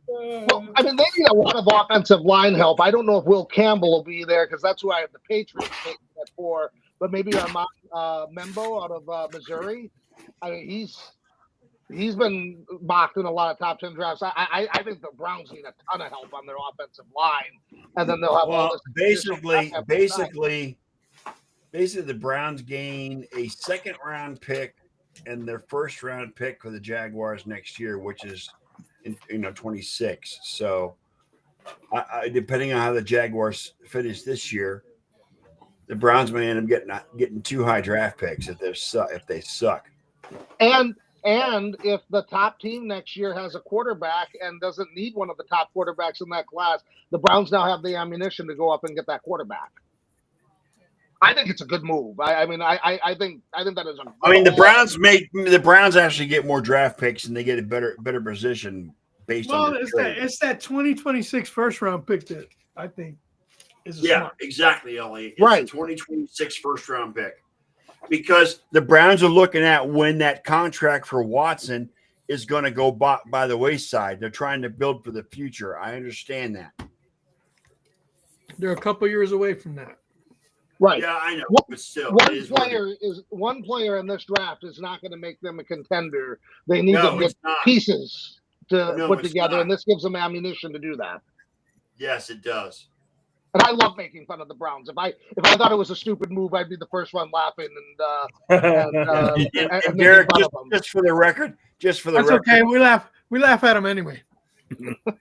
Well, I mean, they need a lot of offensive line help. I don't know if Will Campbell will be there because that's who I have the Patriots taking at 4. But maybe Armand Membo out of Missouri. I mean, he's been mocked in a lot of top 10 drafts. I think the Browns need a ton of help on their offensive line, and then they'll have all Well, this. basically, the Browns gain a second-round pick and their first-round pick for the Jaguars next year, which is 26. So, I depending on how the Jaguars finish this year, the Browns may end up getting 2 high draft picks if they suck. And if the top team next year has a quarterback and doesn't need one of the top quarterbacks in that class, the Browns now have the ammunition to go up and get that quarterback. I think it's a good move. I think that is a. I mean, the Browns actually get more draft picks and they get a better position based on. It's that 2026 first round pick that I think is smart. Exactly, Ellie. It's Right. the 2026 first round pick. Because the Browns are looking at when that contract for Watson is going to go by the wayside. They're trying to build for the future. I understand that. They're a couple years away from that. Right. Yeah, I know. But still, One player in this draft is not going to make them a contender. They need No, to get it's not. pieces to No, put it's together, not. and this gives them ammunition to do that. Yes, it does. And I love making fun of the Browns. If I thought it was a stupid move, I'd be the first one laughing and And making Derek, fun of them. just for the record, That's okay. We laugh at them anyway.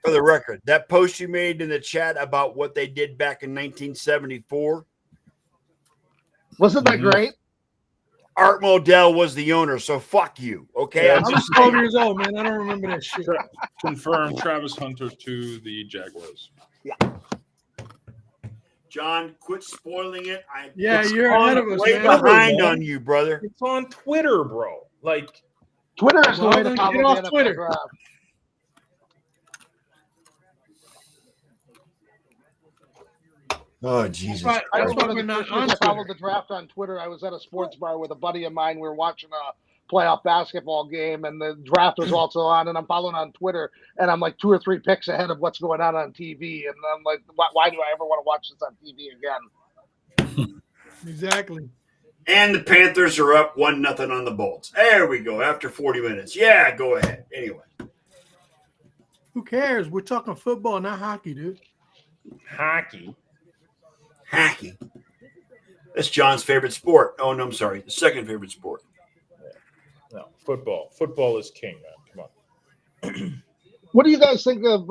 for the record, that post you made in the chat about what they did back in 1974, Wasn't that Mhm. great? Art Modell was the owner, so fuck you. Okay, Yeah, I'm I'm just 12 years old, man. I don't remember that shit. Confirm Travis Hunter to the Jaguars. John, quit spoiling it. Yeah, it's you're ahead of us, way man. behind on you, brother. It's on Twitter, bro. Like, Twitter is the Well, way then to follow get the off NFL Twitter. draft. Oh Jesus! Right. I That's why remember we're the not first year on I followed Twitter. the draft on Twitter. I was at a sports bar with a buddy of mine. We were watching a playoff basketball game, and the draft was also on. And I'm following on Twitter, and I'm like 2 or 3 picks ahead of what's going on TV. And I'm like, why do I ever want to watch this on TV again? Exactly. And the Panthers are up 1-0 on the Bolts. There we go. After 40 minutes. Yeah, go ahead. Anyway, Who cares? We're talking football, not hockey, dude. hockey. hockey. That's John's favorite sport. Oh no, I'm sorry. The second favorite sport. No, football. Football is king, man. Come on. What do you guys think of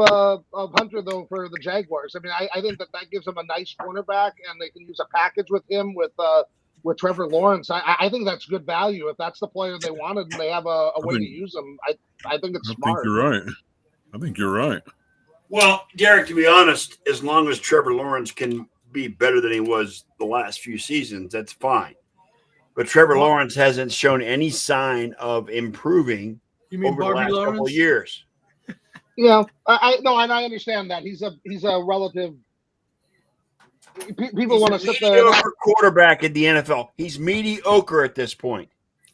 Hunter though for the Jaguars? I mean, I think that gives them a nice cornerback, and they can use a package with him with Trevor Lawrence. I think that's good value if that's the player they wanted, and they have a way to use them. I think it's I smart. think you're right. I think you're right. Well, Derek, to be honest, as long as Trevor Lawrence can be better than he was the last few seasons, that's fine. But Trevor Lawrence hasn't shown any sign of improving You mean over the Barbie last couple Lawrence? of years. Yeah, I no, and I understand that he's a relative. People want to He's a sit there. And mediocre quarterback in the NFL. He's mediocre at this point.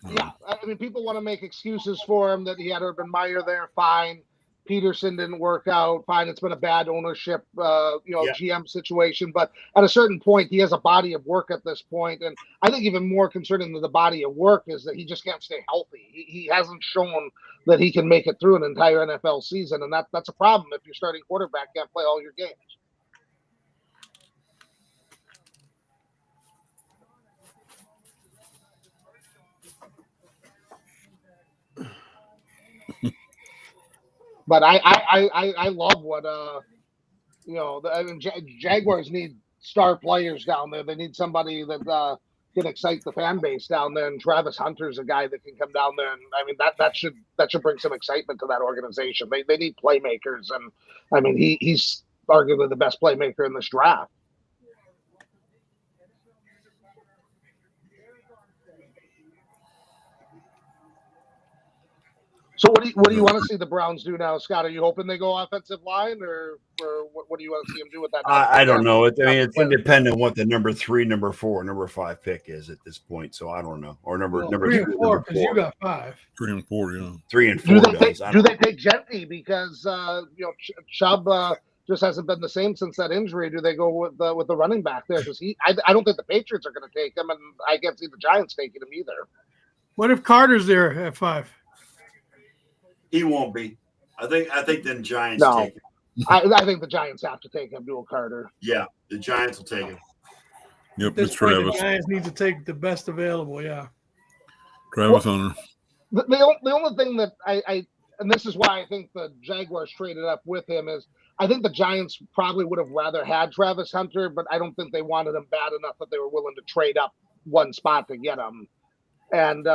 yeah, I mean, people want to make excuses for him that he had Urban Meyer there. Fine, Peterson didn't work out. Fine, it's been a bad ownership, GM situation. But at a certain point, he has a body of work at this point, and I think even more concerning than the body of work is that he just can't stay healthy. He hasn't shown that he can make it through an entire NFL season, and that's a problem if your starting quarterback can't play all your games. But I love what Jaguars need star players down there. They need somebody that excite the fan base down there. And Travis Hunter's a guy that can come down there, and I mean that should bring some excitement to that organization. They need playmakers, and I mean he's arguably the best playmaker in this draft. So what do you want to see the Browns do now, Scott? Are you hoping they go offensive line, or what do you want to see them do with that? I don't know. I mean, it's independent on what the number 3, number 4, number 5 pick is at this point. So I don't know. Or number 3 2, and 4, because you got 5. 3 and 4, yeah. 3 and 4 do they take Gentry because Chubb just hasn't been the same since that injury? Do they go with the running back there? Because I don't think the Patriots are going to take him, and I can't see the Giants taking him either. What if Carter's there at 5? He won't be. I think the Giants No. take him. I think the Giants have to take Abdul Carter. Yeah, the Giants will take him. Yep, At this it's point, the Travis. Giants need to take the best available. Yeah. Travis Hunter. The only thing that I and this is why I think the Jaguars traded up with him is I think the Giants probably would have rather had Travis Hunter, but I don't think they wanted him bad enough that they were willing to trade up one spot to get him. And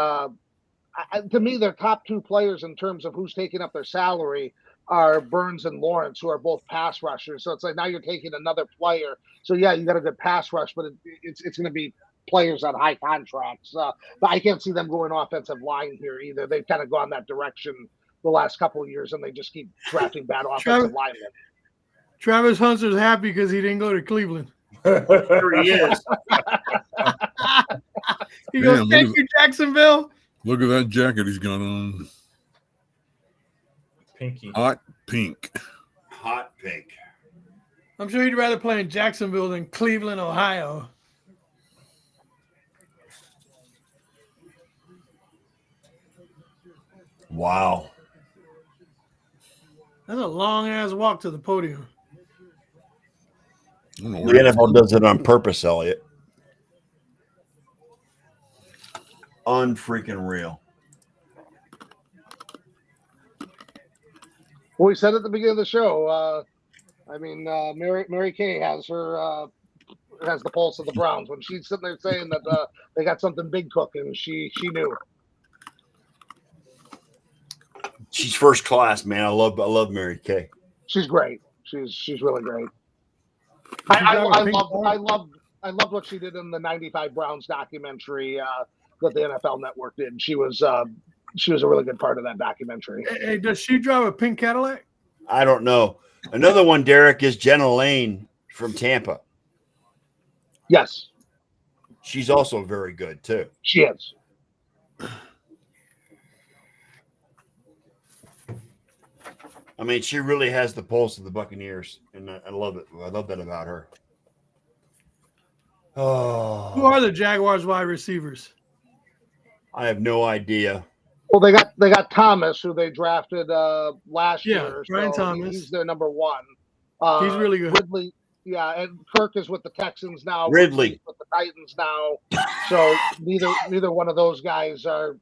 to me, their top 2 players in terms of who's taking up their salary are Burns and Lawrence, who are both pass rushers. So it's like now you're taking another player. So yeah, you got a good pass rush, but it's going to be players on high contracts. But I can't see them going offensive line here either. They've kind of gone that direction the last couple of years, and they just keep drafting bad offensive linemen. Travis Hunter's happy because he didn't go to Cleveland. There he is. He goes, "Thank you, Jacksonville." Look at that jacket he's got on. Pinky. Hot pink. Hot pink. I'm sure he'd rather play in Jacksonville than Cleveland, Ohio. Wow. That's a long ass walk to the podium. I don't know The where NFL does it on purpose, Elliot. Unfreaking real. Well, we said at the beginning of the show. Mary Kay has her has the pulse of the Browns. When she's sitting there saying that they got something big cooking, she knew. She's first class, man. I love Mary Kay. She's great. She's really great. I loved what she did in the '95 Browns documentary that the NFL Network did. She was a really good part of that documentary. Hey, does she drive a pink Cadillac? I don't know. Another one, Derek, is Jenna Lane from Tampa. Yes, She's also very good too. she is. I mean, she really has the pulse of the Buccaneers, and I love it. I love that about her. Oh, Who are the Jaguars wide receivers? I have no idea. Well, they got Thomas, who they drafted last year. Brian so Thomas. He's their number 1. He's really good. Ridley, yeah, and Kirk is with the Texans now. Ridley. with the Titans now. So neither one of those guys are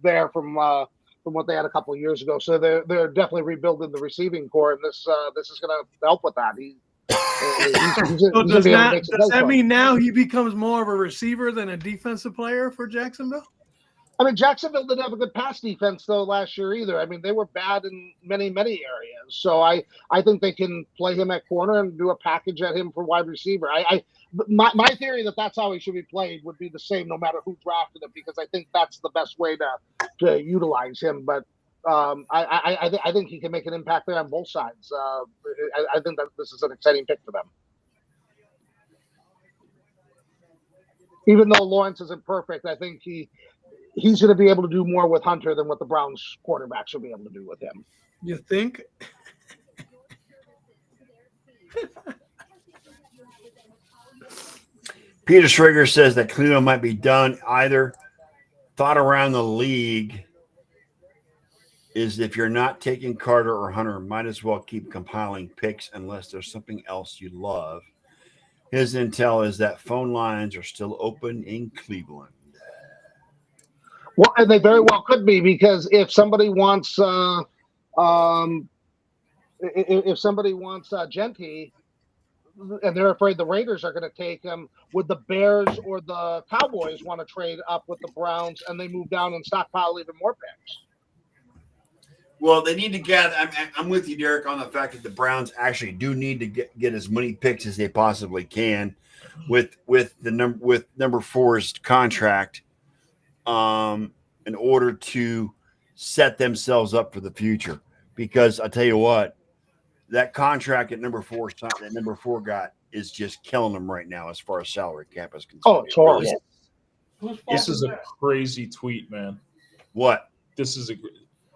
there from what they had a couple of years ago. So they're definitely rebuilding the receiving core, and this is going to help with that. So does that mean now he becomes more of a receiver than a defensive player for Jacksonville? I mean, Jacksonville didn't have a good pass defense though last year either. I mean, they were bad in many areas. So I think they can play him at corner and do a package at him for wide receiver. My theory that's how he should be played would be the same no matter who drafted him, because I think that's the best way to utilize him. But I think he can make an impact there on both sides. I think that this is an exciting pick for them. Even though Lawrence isn't perfect, I think he's going to be able to do more with Hunter than what the Browns quarterbacks will be able to do with him. You think? Peter Schrager says that Cleveland might be done. Either thought around the league is if you're not taking Carter or Hunter, might as well keep compiling picks unless there's something else you love. His intel is that phone lines are still open in Cleveland. Well, and they very well could be, because if somebody wants Genty, and they're afraid the Raiders are going to take him. Would the Bears or the Cowboys want to trade up with the Browns and they move down and stockpile even more picks? Well, they need to get. I'm with you, Derek, on the fact that the Browns actually do need to get as many picks as they possibly can, with number 4's contract, in order to set themselves up for the future. Because I tell you what, that contract at number 4 got is just killing them right now as far as salary cap is concerned. Oh, it's horrible. This is a crazy tweet, man. What? This is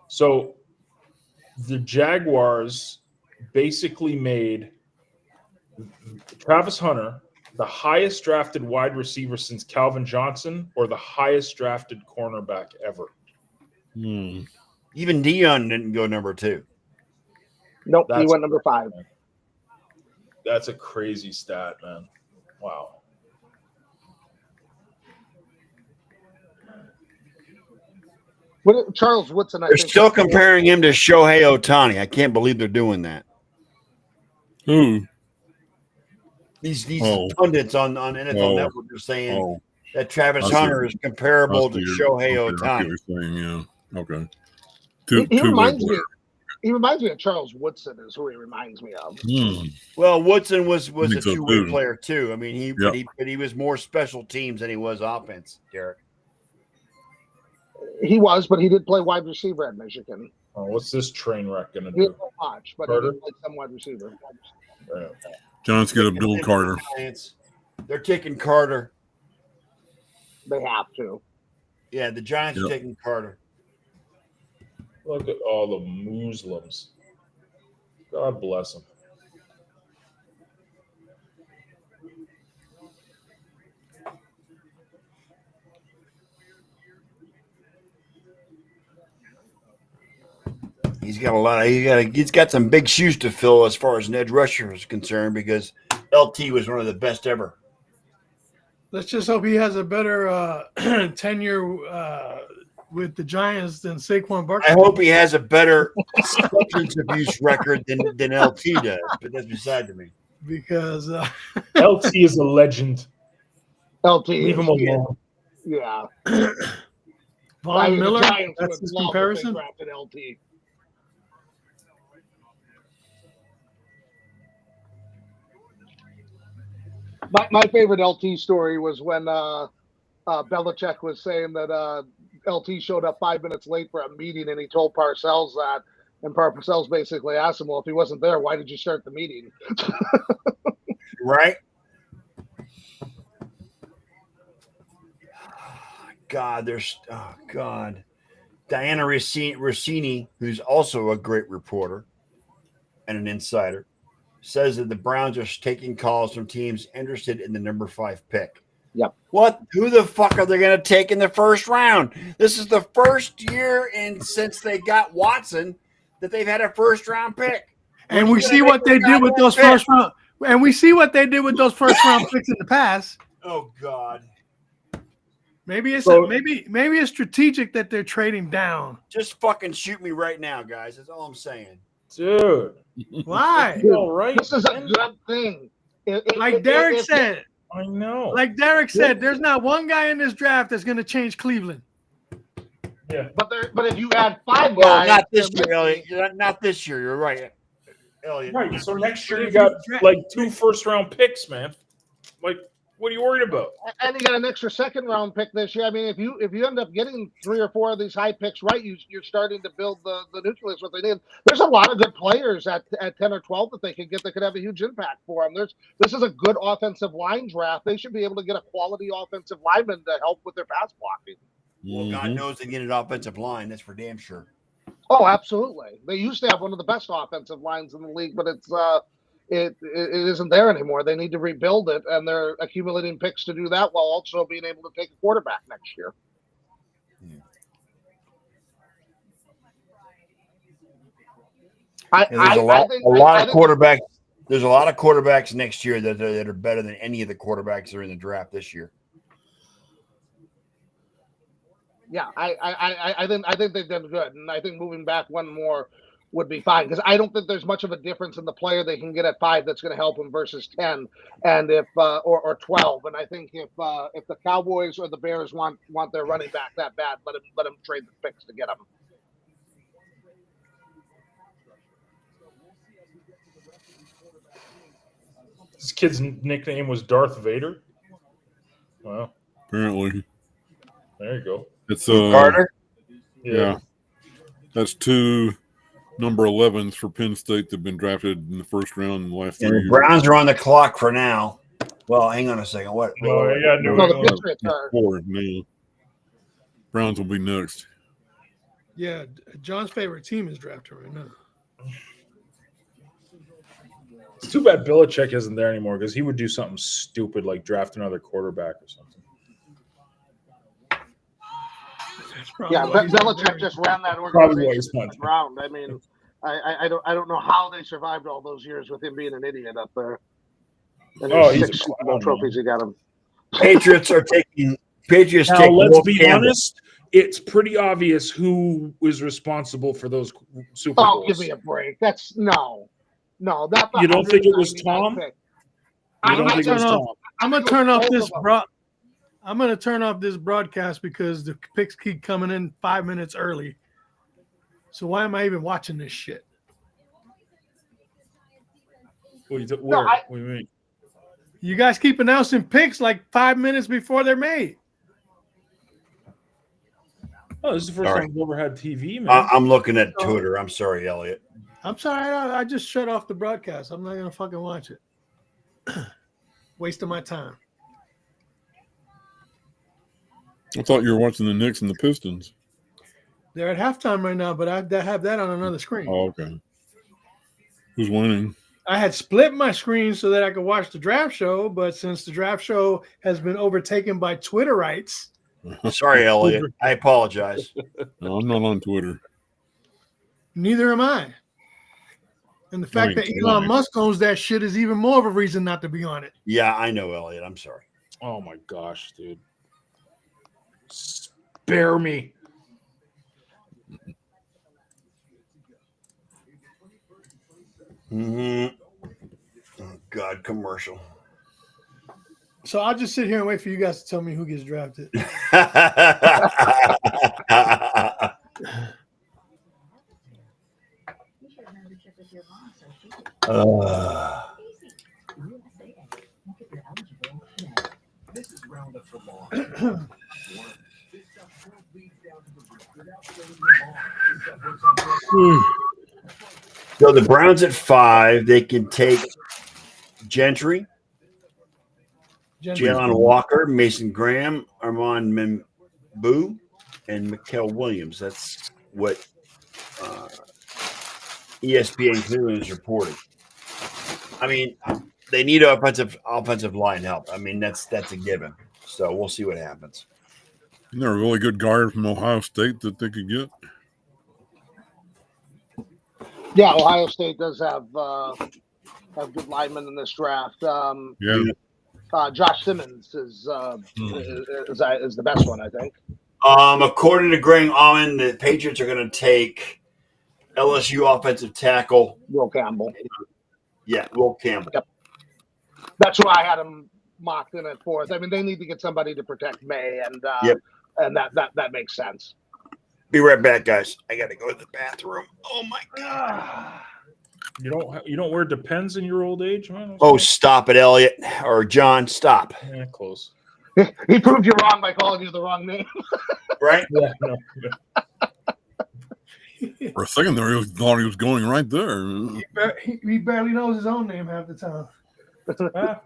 so the Jaguars basically made Travis Hunter the highest drafted wide receiver since Calvin Johnson, or the highest drafted cornerback ever. Even Dion didn't go number 2. Nope, he That's- went number 5. That's a crazy stat, man. Wow. Charles Woodson, I They're think, still comparing him to Shohei Ohtani. I can't believe they're doing that. Who? These Oh. pundits on NFL Oh. Network are saying Oh, that Travis I see. Hunter is comparable I to see Shohei okay, I see what Ohtani. you're saying, yeah. Okay. He Two reminds way me. He reminds me of Charles Woodson. Is who he reminds me of. player. Well, Woodson was a think so, two-way too. player too. I mean, Yeah. but he was more special teams than he was offense, Derek. He was, but he did play wide receiver at Michigan. Oh, what's this train wreck gonna He do? didn't play much, but he Carter? did play some wide receiver. Yeah. Giants get Abdul Carter. Giants, they're taking Carter. They have to. Yeah, the Giants are Yep. taking Carter. Look at all the Muslims. God bless them. He's got some big shoes to fill as far as an edge rusher is concerned, because LT was one of the best ever. Let's just hope he has a better tenure with the Giants than Saquon Barkley. I hope he has a better substance abuse record than LT does, but that's beside to me. Because LT is a legend. LT. Leave him alone. Yeah. Von The Miller, Giants that's would his love if they comparison. drafted LT. My favorite LT story was when Belichick was saying that LT showed up 5 minutes late for a meeting, and he told Parcells that, and Parcells basically asked him, "Well, if he wasn't there, why did you start the meeting?" Right? God, Diana Rossini, who's also a great reporter and an insider, says that the Browns are taking calls from teams interested in the number 5 pick. Yep. What? Who the fuck are they going to take in the first round? This is the first year since they got Watson that they've had a first round pick. And we see what they did with those first round. And we see what they did with those first round picks in the past. Oh God! Maybe it's So- maybe it's strategic that they're trading down. Just fucking shoot me right now, guys. That's all I'm saying. Dude. Why? All right. This is a good thing. Like Derek said, I know. there's not one guy in this draft that's going to change Cleveland. but if you add 5 Well, guys, not this year, Elliot. Not this year. You're right, Elliot. Right. So next year But you if got you dra- like 2 first-round picks, man. Like, what are you worried about? and you got an extra second round pick this year. I mean, if you end up getting 3 or 4 of these high picks right, you're starting to build the nucleus what they need. There's a lot of good players at 10 or 12 that they can get that could have a huge impact for them. This is a good offensive line draft. They should be able to get a quality offensive lineman to help with their pass blocking. Well, God knows they get an offensive line. That's for damn sure. Oh, absolutely. They used to have one of the best offensive lines in the league, but it isn't there anymore. They need to rebuild it, and they're accumulating picks to do that while also being able to take a quarterback next year. And there's a lot of quarterbacks. There's a lot of quarterbacks next year that are better than any of the quarterbacks that are in the draft this year. Yeah, I think they've done good, and I think moving back one more would be fine, because I don't think there's much of a difference in the player they can get at 5 that's going to help him versus 10, and if or 12. And I think if the Cowboys or the Bears want their running back that bad, let him trade the picks to get him. This kid's nickname was Darth Vader. Wow, Apparently, there you go. it's Carter. yeah. That's 2 number 11s for Penn State that have been drafted in the first round in the last 3 And the years. Browns are on the clock for now. Well, hang on a second. What? No, yeah, no, No, the no. Patriots are. 4 now. Browns will be next. Yeah, John's favorite team is drafted right now. It's too bad Belichick isn't there anymore because he would do something stupid like draft another quarterback or something. That's probably Yeah, why he's not Belichick there. just ran that Probably why organization he's not to the ground. I mean, I don't know how they survived all those years with him being an idiot up there. And Oh, his he's 6 a Super Bowl clown, trophies he got him. Patriots are taking. Patriots Now, take let's Wolf be Campbell. honest. It's pretty obvious who was responsible for those Super Oh, Bowls. give me a break. That's no. That You don't think it was 199 Tom? pick. You don't I think it was turn Tom? off- I'm gonna turn off Both this of them. bro. I'm gonna turn off this broadcast because the picks keep coming in 5 minutes early. So why am I even watching this shit? Where? I- What do you mean? You guys keep announcing picks like 5 minutes before they're made. Oh, this is the first Sorry. time we've ever had TV, man. I'm looking at Twitter. I'm sorry, Elliot. I'm sorry, I just shut off the broadcast. I'm not gonna fucking watch it. Wasting my time. I thought you were watching the Knicks and the Pistons. They're at halftime right now, but I have that on another screen. Oh, okay. Who's winning? I had split my screen so that I could watch the draft show, but since the draft show has been overtaken by Twitterites, Sorry, Elliot. I apologize. No, I'm not on Twitter. neither am I. And the fact ain't that kidding. Elon Musk owns that shit is even more of a reason not to be on it. Yeah, I know, Elliot. I'm sorry. Oh my gosh, dude. Spare me. Oh, God, commercial. So I'll just sit here and wait for you guys to tell me who gets drafted. So the Browns at 5, they can take Gentry, Jalen Walker, Mason Graham, Armand Membu, and Mikael Williams. That's what ESPN Cleveland is reporting. I mean, they need offensive line help. I mean, that's a given. So we'll see what happens. Isn't there a really good guard from Ohio State that they could get? Yeah, Ohio State does have good linemen in this draft. Yeah. Josh Simmons is the best one, I think. According to Greg Allen, the Patriots are going to take LSU offensive tackle. Will Campbell. Yeah, Will Campbell. Yep. That's who I had him mocked in at 4th. I mean, they need to get somebody to protect May, and Yep. and that makes sense. Be right back, guys. I got to go to the bathroom. Oh my God. You don't wear Depends in your old age, man? Oh, stop it, Elliot or John. Stop. Yeah, close. He proved you wrong by calling you the wrong name. Right? Yeah, no. For a second there, I thought he was going right there. He barely knows his own name half the time. Ah,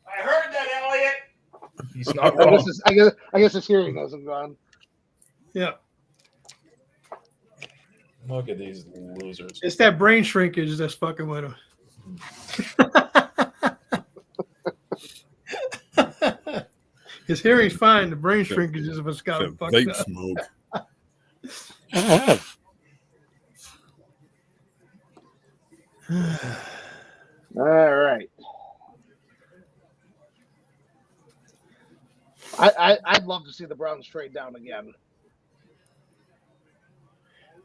I heard that, Elliot. he's not I wrong. guess his hearing hasn't gone. Yeah. Look at these losers. It's that brain shrinkage that's fucking with him. His hearing's fine. The brain shrinkage is what's got him That fucked vape up. smoke. All right. I'd love to see the Browns trade down again.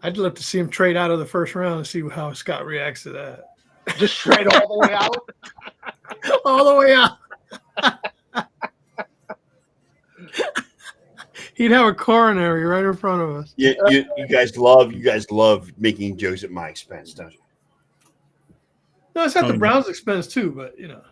I'd love to see him trade out of the first round and see how Scott reacts to that. Just straight all the way out. All the way out. He'd have a coronary right in front of us. You guys love making jokes at my expense, don't you? No, it's at the Browns' expense too, but you know,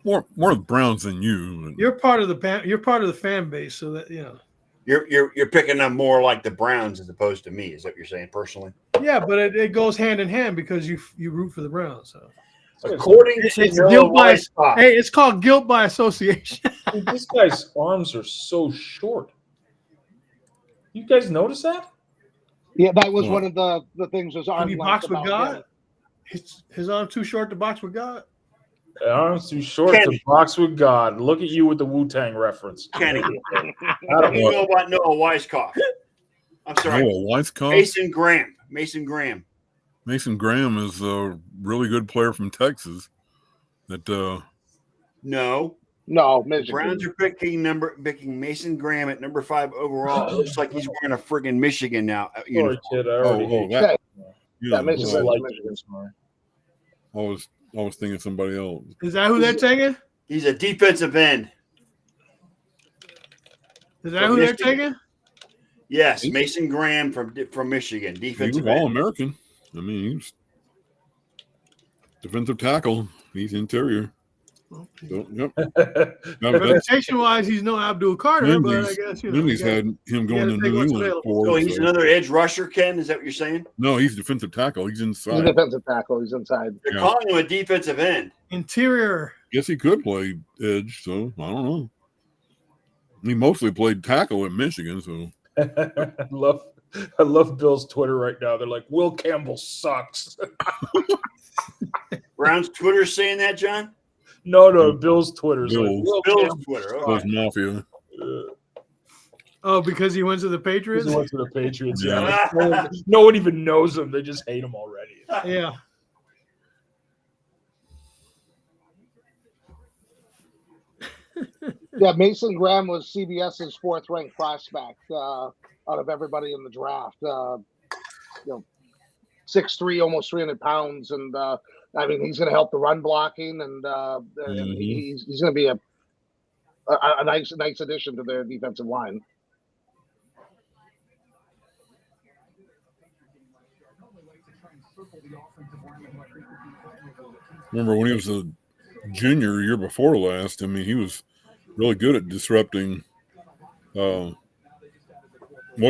More the Browns than you. you're part of the fan base, so that you know. You're picking up more like the Browns as opposed to me. Is that what you're saying personally? Yeah, but it goes hand in hand because you root for the Browns. So According to it's Noah guilt by Weisskopf, hey, it's called guilt by association. Dude, this guy's arms are so short. You guys notice that? Yeah, that was one of the things. Was Can arm he length box with about God? His arm too short to box with God. Arms too short Kenny. to box with God. Look at you with the Wu-Tang reference. Kenny. I What don't do you know about Noah Weisskopf? I'm sorry, Noah Weisskopf. Mason Graham. Mason Graham. Mason Graham is a really good player from Texas. That No, No, the Michigan. Browns are picking Mason Graham at number 5 overall. It looks like he's wearing a friggin' Michigan now. Sorry, kid. I already hate that. Yeah, Mason you. Graham. Like Michigan. I was thinking somebody else. Is that who they're taking? He's a defensive end. Is that who they're taking? Yes, Mason Graham from Michigan, He was defensive all end. American. I mean, he's defensive tackle. He's interior. So, yep. Reputation wise, he's no Abdul Carter, but I guess you know. Wendy's had him going to take New what's England available. for. So he's another edge rusher, Ken. Is that what you're saying? No, he's defensive tackle. He's He's a inside. defensive tackle. He's inside. They're Yeah. calling him a defensive end. Interior. Guess he could play edge. So I don't know. He mostly played tackle at Michigan. So I love Bill's Twitter right now. They're like, Will Campbell sucks. Brown's Twitter saying that, John? No, Bill's Twitter's like, Bill's. Will Bill's Campbell Twitter. those mafia. Oh, because he went to the Patriots? He went to the Patriots. Yeah. Yeah. No one even knows him. They just hate him already. Yeah. Yeah, Mason Graham was CBS's 4th ranked prospect out of everybody in the draft. 6'3", almost 300 pounds, and I mean he's going to help the run blocking, and he's going to be a nice addition to their defensive line. Remember when he was a junior year before last? I mean, he was really good at disrupting. What's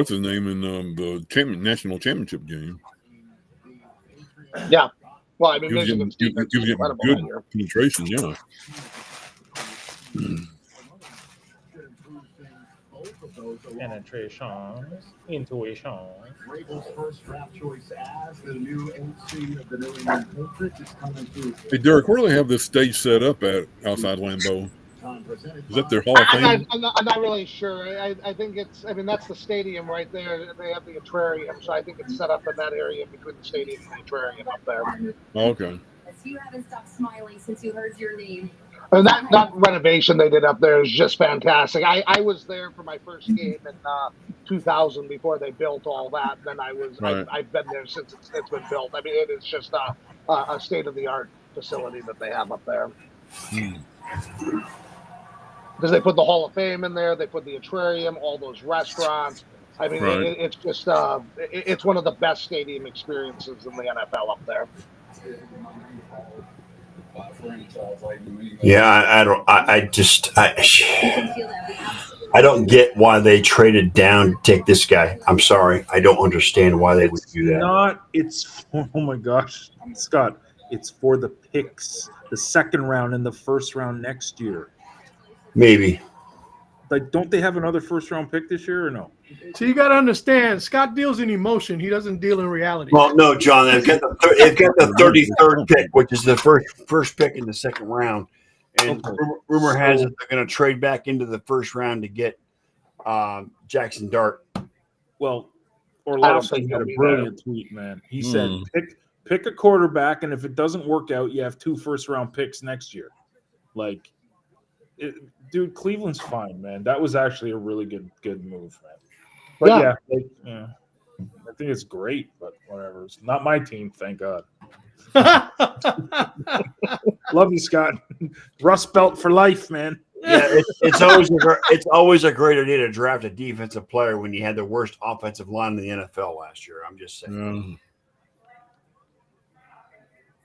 his name in the national championship game? Yeah. Well, I mean, He was Michigan's getting defense is incredible that good year. penetration. Yeah. Penetrations, intuition. Vrabel's first draft choice as the new OC of the New England Patriots is coming through. Hey, Derek, where do they have this stage set up at outside Lambeau? Is that their Hall of Fame? I'm not really sure. I think it's. I mean, that's the stadium right there. They have the atrium, so I think it's set up in that area between the stadium and the atrium up there. Oh, okay. You haven't stopped smiling since you heard your name. And that renovation they did up there is just fantastic. I was there for my first game in 2000 before they built all that. Then Right. I've been there since it's been built. I mean, it is just a state of the art facility that they have up there. Because they put the Hall of Fame in there, they put the atrium, all those restaurants. I mean, Right. it's just it's one of the best stadium experiences in the NFL up there. Yeah, I don't get why they traded down to take this guy. I'm sorry. I don't understand why they would do that. Oh my gosh, Scott, it's for the picks, the second round and the first round next year. Maybe. Like, don't they have another first round pick this year or no? So you got to understand, Scott deals in emotion. He doesn't deal in reality. Well, no, John. They've got the 33rd pick, which is the first pick in the second round, and rumor has it they're going to trade back into the first round to get Jackson Dart. Well, I don't Orlovsky think had a he'll be brilliant tweet, man. He said, pick a quarterback, and if it doesn't work out, you have 2 first round picks next year. Like, dude, Cleveland's fine, man. That was actually a really good move, man. But yeah. I think it's great, but whatever. It's not my team, thank God. Love you, Scott. Rust belt for life, man. Yeah, it's always a great idea to draft a defensive player when you had the worst offensive line in the NFL last year. I'm just saying.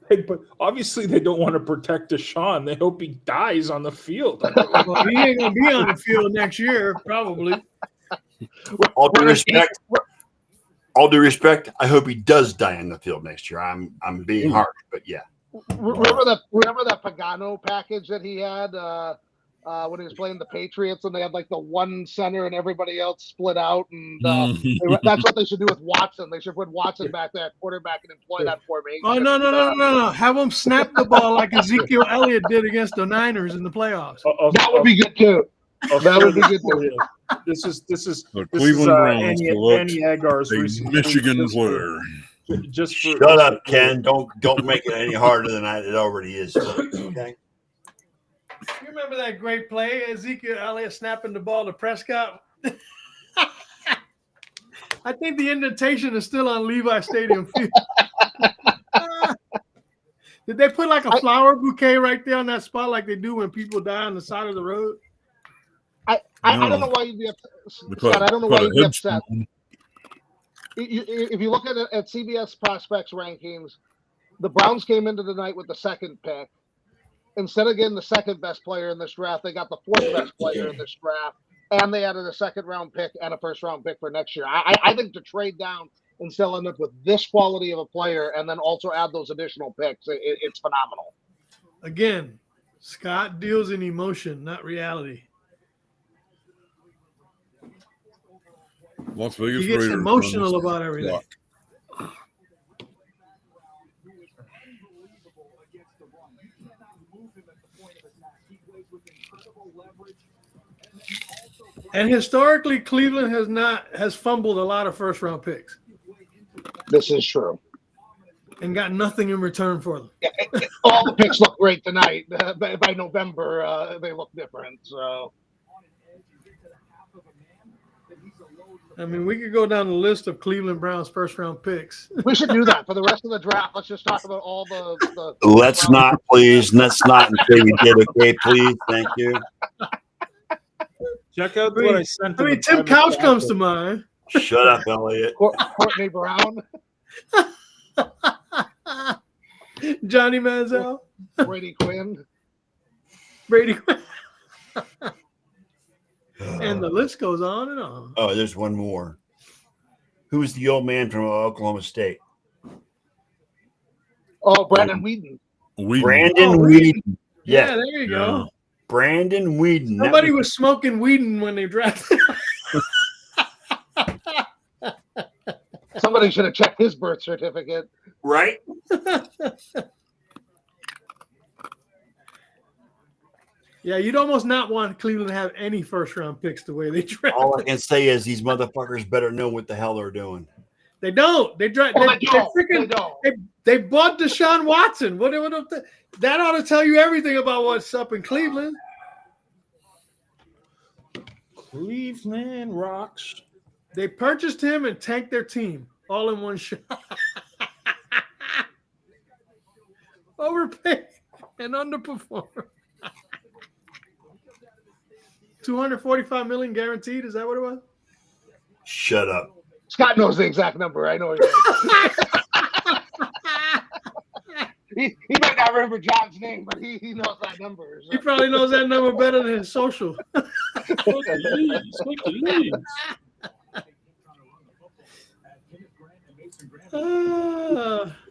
Hey, but obviously they don't want to protect Deshaun. They hope he dies on the field. Well, he ain't gonna be on the field next year, probably. All due respect, I hope he does die on the field next year. I'm being harsh, but yeah. Remember that Pagano package that he had when he was playing the Patriots, and they had like the one center and everybody else split out, and that's what they should do with Watson. They should put Watson back there at quarterback and employ that formation. Oh no! Have him snap the ball like Ezekiel Elliott did against the Niners in the playoffs. That would be good too. That would be good too. This is The Cleveland Browns Annie Agar's a recent Michigan tweet player. just for Shut up, Ken. Don't make it any harder than it already is. Okay. You remember that great play, Ezekiel Elliott snapping the ball to Prescott? I think the indentation is still on Levi Stadium field. Did they put like a flower bouquet right there on that spot like they do when people die on the side of the road? I don't know why you'd be upset. Scott, I don't know why you'd be upset. If you look at it at CBS prospects rankings, the Browns came into the night with the second pick. Instead of getting the second best player in this draft, they got the fourth best player in this draft, and they added a second round pick and a first round pick for next year. I think to trade down and still end up with this quality of a player and then also add those additional picks, it's phenomenal. Again, Scott deals in emotion, not reality. Las Vegas He gets Raiders emotional about everything. Luck. And historically, Cleveland has fumbled a lot of first round picks This is true. and got nothing in return for them. Yeah, all the picks look great tonight. By November, they look different. So, I mean, we could go down the list of Cleveland Browns first round picks. we should do that for the rest of the draft. Let's just talk about all the Let's not, please. Let's not until we did. Okay, please. Thank you. check out what I sent. I mean, Tim Couch comes to mind. Shut up, Elliot. Courtney Brown, Johnny Manziel, Brady Quinn. Brady Quinn. And the list goes on and on. Oh, there's one more. Who's the old man from Oklahoma State? Oh, Brandon Whedon. Brandon Oh, Whedon. Yeah, Yeah, there you go. Brandon Whedon. Somebody was smoking Whedon when they drafted him. Somebody should have checked his birth certificate. right. Yeah, you'd almost not want Cleveland to have any first round picks the way they draft. All I can say is these motherfuckers better know what the hell they're doing. They don't. They draft. Oh, They bought Deshaun Watson. What that ought to tell you everything about what's up in Cleveland. Cleveland rocks. They purchased him and tanked their team all in one shot. Overpaid and underperformed. $245 million guaranteed. Is that what it was? Shut up. Scott knows the exact number. I know he might not remember John's name, but he knows that number. So. He probably knows that number better than his social.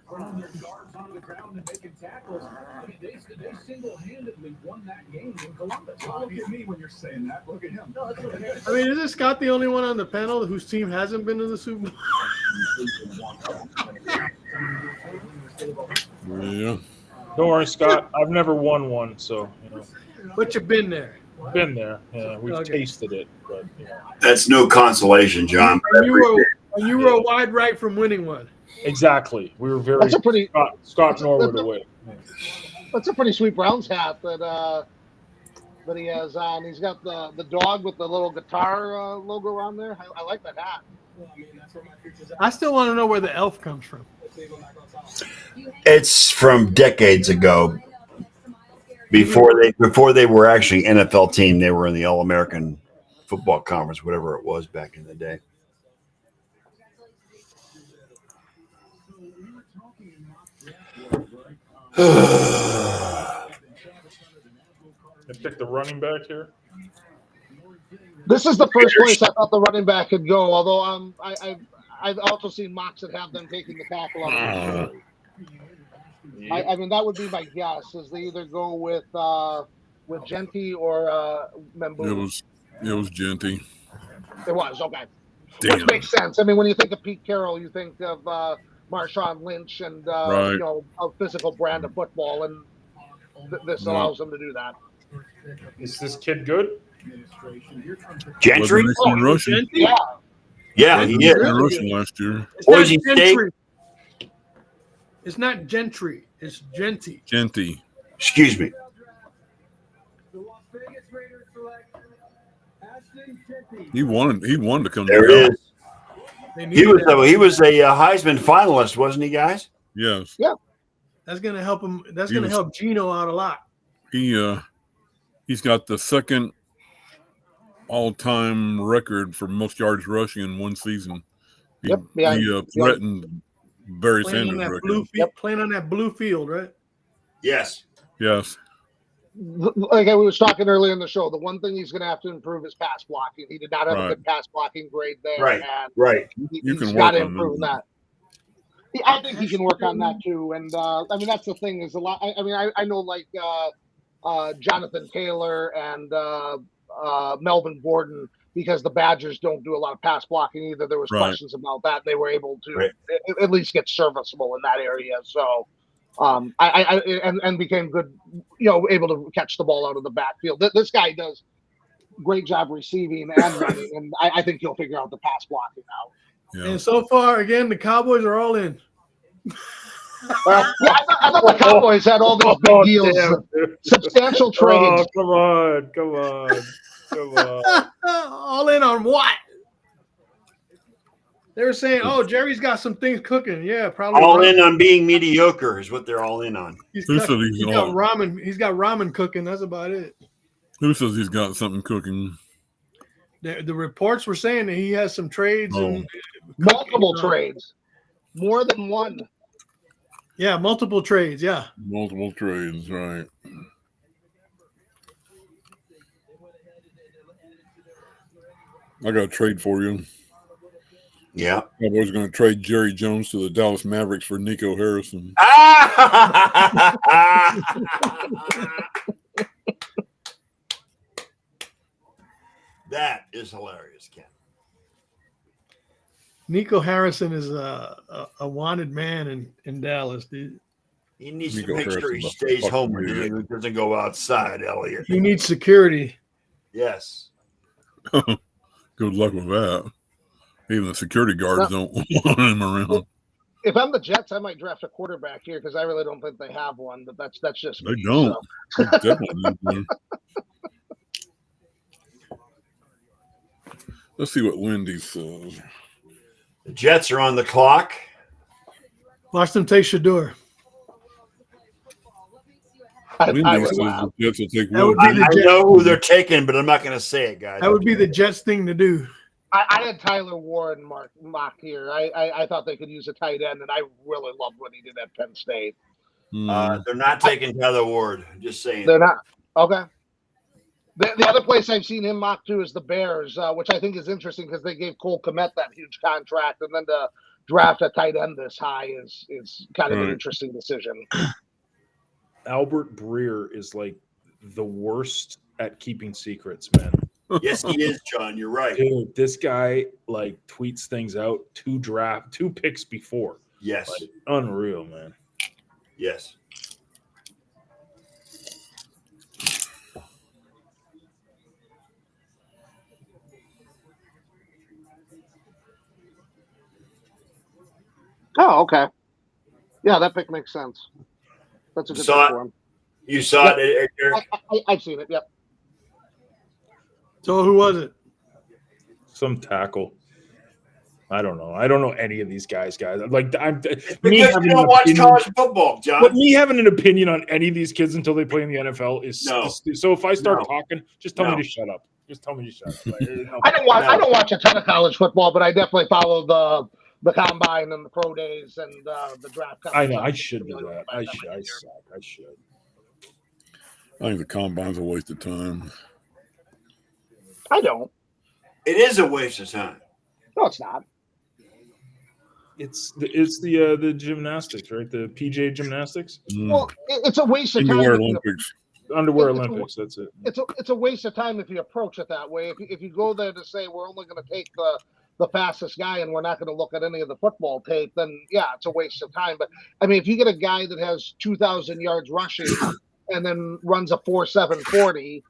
On their guards on the ground and making tackles. I mean, they single-handedly won that game in Columbus. Don't look at me when you're saying that. Look at him. No, that's okay. I mean, isn't Scott the only one on the panel whose team hasn't been to the Super Bowl? Yeah. Don't worry, Scott. I've never won one, so you know. But you've been there. Been there. Yeah, we've Okay. tasted it, but you know. That's no consolation, John. And you were a wide right from winning one. Exactly. We were very That's a pretty Scott Norwood away. That's a pretty sweet Browns hat that he has on. He's got the dog with the little guitar logo on there. I like that hat. I still want to know where the elf comes from. It's from decades ago. Before they were actually NFL team, they were in the All American Football Conference, whatever it was back in the day. I picked the running back here. This is the first place I thought the running back could go. Although I've also seen mocks that have them taking the tackle on. I mean, that would be my guess. Is they either go with Genty or Membu. It was Genty. It was okay. Damn. Which makes sense. I mean, when you think of Pete Carroll, you think of Marshawn Lynch and Right. you know, a physical brand of football, and this allows them to do that. Is this kid good? Gentry? Wasn't he rushing? Gentry? Yeah. Yeah, he is. He rushing last year. It's Boise not State. Gentry. It's not Gentry. It's Genty. Genty. Excuse me. He wanted to come There to it is. They He needed was that. he was a Heisman finalist, wasn't he, guys? Yes. That's gonna help him. That's He gonna was- help Gino out a lot. He's got the second all-time record for most yards rushing in one season. He, Yep, yeah, he threatened Barry Playing on Sanders' that record. blue field. Playing on that blue field, right? Yes. Yes. Like I was talking earlier in the show, the one thing he's going to have to improve is pass blocking. He did not have a Right. good pass blocking grade there, Right. and Right. You can he's got to work on improve that. that. I think he can work on that too. And I mean, that's the thing is a lot. I mean, I know like Jonathan Taylor and Melvin Gordon, because the Badgers don't do a lot of pass blocking either. There was Right. questions about that. They were able to Right. at least get serviceable in that area. So I became good, you know, able to catch the ball out of the backfield. This guy does great job receiving and running, and I think he'll figure out the pass blocking out. Yeah. And so far, again, the Cowboys are all in. Yeah, I thought the Cowboys had all these big deals, substantial trades. Oh, come on, come on, come on. All in on what? They were saying, "Oh, Jerry's got some things cooking." Yeah, probably. All ramen. in on being mediocre is what they're all in on. Who said he's He's got all- ramen. He's got ramen cooking. That's about it. Who says he's got something cooking? The reports were saying that he has some trades and Multiple trades, more than one. yeah, multiple trades. Yeah, Multiple trades, right? I got a trade for you. Yeah. Cowboys going to trade Jerry Jones to the Dallas Mavericks for Nico Harrison. That is hilarious, Ken. Nico Harrison is a wanted man in Dallas, dude. He needs Nico to make sure he Harrison, stays fuck home and you. doesn't go outside, Elliot. He needs security. Yes. Good luck with that. Even the security guards don't want him around. If I'm the Jets, I might draft a quarterback here because I really don't think they have one. But that's just They me, don't. so. They definitely need one. Let's see what Lindy says. The Jets are on the clock. Watch them take Shador. I Lindy would says laugh. the Jets will take That would one. be the I Jets. know who they're taking, but I'm not going to say it, guys. That would be the Jets thing to do. I had Tyler Warren mock here. I thought they could use a tight end, and I really loved what he did at Penn State. They're not taking Tyler Ward. Just saying. They're not okay. The other place I've seen him mock to is the Bears, which I think is interesting because they gave Cole Kmet that huge contract, and then to draft a tight end this high is kind of an Right. interesting decision. Albert Breer is like the worst at keeping secrets, man. Yes, he is, John. You're right. Dude, this guy like tweets things out two picks before. Yes. Like, unreal, man. Yes. Oh, okay. Yeah, that pick makes sense. That's a good Saw pick it? for him. You saw it, Eric? I've seen it. Yep. So who was it? Some tackle. I don't know. I don't know any of these guys. Like I'm It's me because having you don't an watch opinion- college football, John. But me having an opinion on any of these kids until they play in the NFL is No. so. If I start No. talking, just tell No. me to shut up. Just tell me to shut up. Like, no. I don't watch a ton of college football, but I definitely follow the combine and the pro days and the draft. I know. coverage. I should do that. I should. I suck. I should. I think the combine's a waste of time. I don't. It is a waste of time. No, it's not. It's the gymnastics, right? The PJ gymnastics, Well, it's a waste of time. Underwear if you- Olympics. underwear It's a- Olympics. That's it. It's a waste of time if you approach it that way. If you go there to say we're only going to take the fastest guy and we're not going to look at any of the football tape, then yeah, it's a waste of time. But I mean, if you get a guy that has 2,000 yards rushing and then runs a 4.740,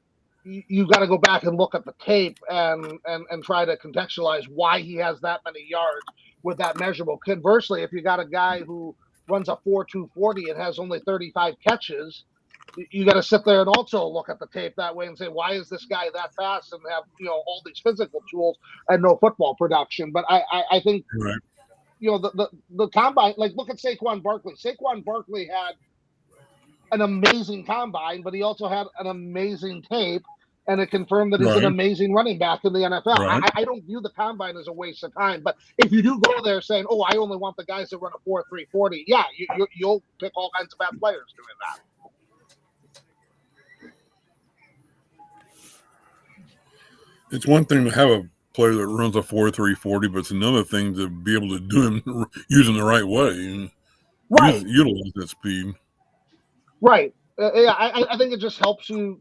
you got to go back and look at the tape and try to contextualize why he has that many yards with that measurable. Conversely, if you got a guy who runs a 4.240 and has only 35 catches, you got to sit there and also look at the tape that way and say, why is this guy that fast and have all these physical tools and no football production? But I think Right. the combine, like look at Saquon Barkley. Saquon Barkley had an amazing combine, but he also had an amazing tape, and it confirmed that he's Right. an amazing running back in the NFL. Right. I don't view the combine as a waste of time, but if you do go there saying, "Oh, I only want the guys that run a 4.340," yeah, you'll pick all kinds of bad players doing that. It's one thing to have a player that runs a 4.340, but it's another thing to be able to do him using the right way and Right. utilize that speed. Right. Yeah, I think it just helps you.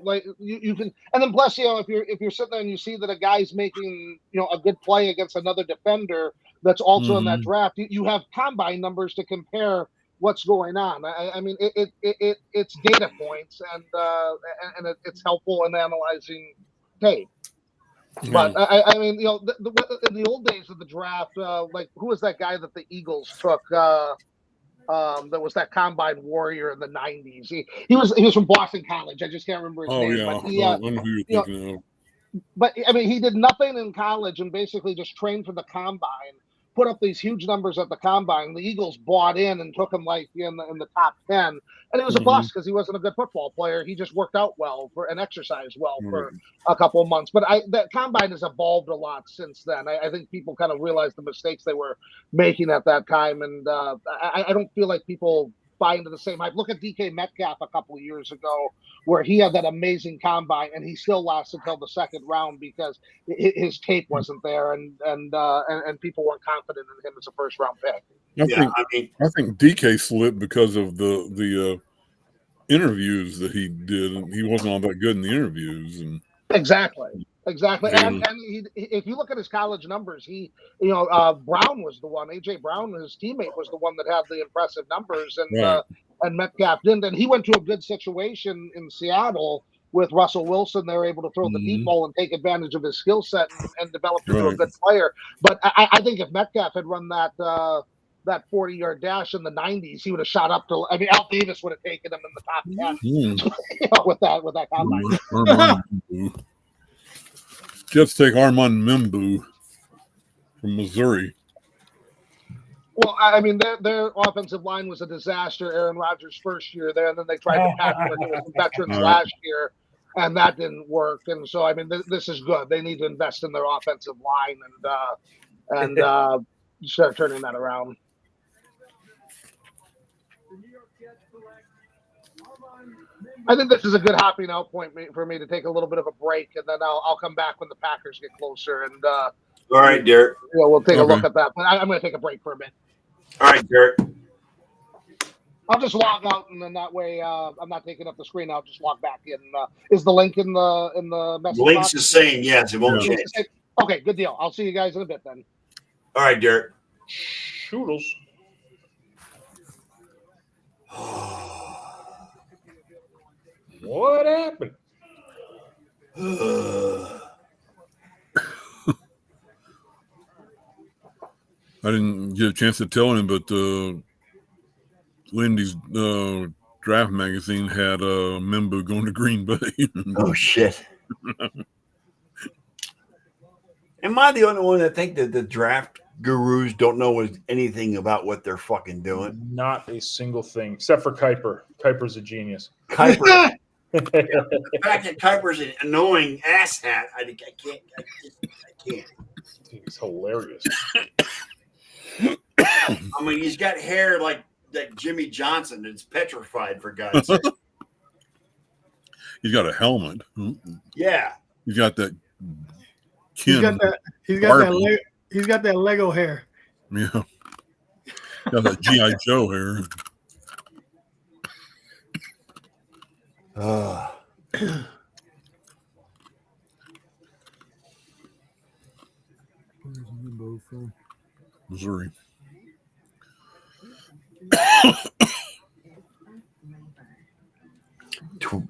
Like you can, and then plus, if you're sitting there and you see that a guy's making a good play against another defender that's also in that draft, you have combine numbers to compare what's going on. I mean, it's data points and it's helpful in analyzing tape. But I mean, in the old days of the draft, like who was that guy that the Eagles took? That was that combine warrior in the 90s. He was from Boston College. I just can't remember his Oh, name. yeah. But he, I know who you're thinking of. but I mean, he did nothing in college and basically just trained for the combine, put up these huge numbers at the combine. The Eagles bought in and took him like in the top 10, and it was a bust because he wasn't a good football player. He just worked out well and exercised well for a couple of months. But that combine has evolved a lot since then. I think people kind of realized the mistakes they were making at that time, and I don't feel like people buy into the same hype. Look at DK Metcalf a couple of years ago, where he had that amazing combine, and he still lasted until the second round because his tape wasn't there, and people weren't confident in him as a first round pick. I think DK slipped because of the interviews that he did, and he wasn't all that good in the interviews. And Exactly. Yeah. And if you look at his college numbers, Brown was the one. AJ Brown, his teammate, was the one that had the impressive numbers, and Metcalf didn't. And he went to a good situation in Seattle with Russell Wilson. They were able to throw the deep ball and take advantage of his skill set and develop into a good player. But I think if Metcalf had run that 40-yard dash in the 90s, he would have shot up to. I mean, Al Davis would have taken him in the top 10 with that combine. Armand Membu. Jets take Armand Membu from Missouri. Well, I mean, their offensive line was a disaster. Aaron Rodgers' first year there, and then they tried to patch it with some veterans last year, and that didn't work. And so, I mean, this is good. They need to invest in their offensive line and start turning that around. I think this is a good hopping out point for me to take a little bit of a break, and then I'll come back when the Packers get closer. And all right, Derek. We'll take a look at that. But I'm going to take a break for a bit. All right, Derek. I'll just log out, and then that way I'm not taking up the screen. I'll just log back in. Is the link in the message The link's box? the same. Yes, it won't change. Okay, good deal. I'll see you guys in a bit then. All right, Derek. Shoodles. What happened? I didn't get a chance to tell him, but Lindy's draft magazine had Membu going to Green Bay. Oh shit! Am I the only one that think that the draft gurus don't know anything about what they're fucking doing? Not a single thing, except for Kuiper. Kuiper's a genius. Kuiper, the fact that Kuiper's an annoying asshat, I can't. He's hilarious. I mean, he's got hair like Jimmy Johnson. It's petrified, for God's sake. He's got a helmet. Yeah. He's got that. He's Kin. got that. He's got that Lego hair. Yeah. Got that GI Joe hair. Missouri.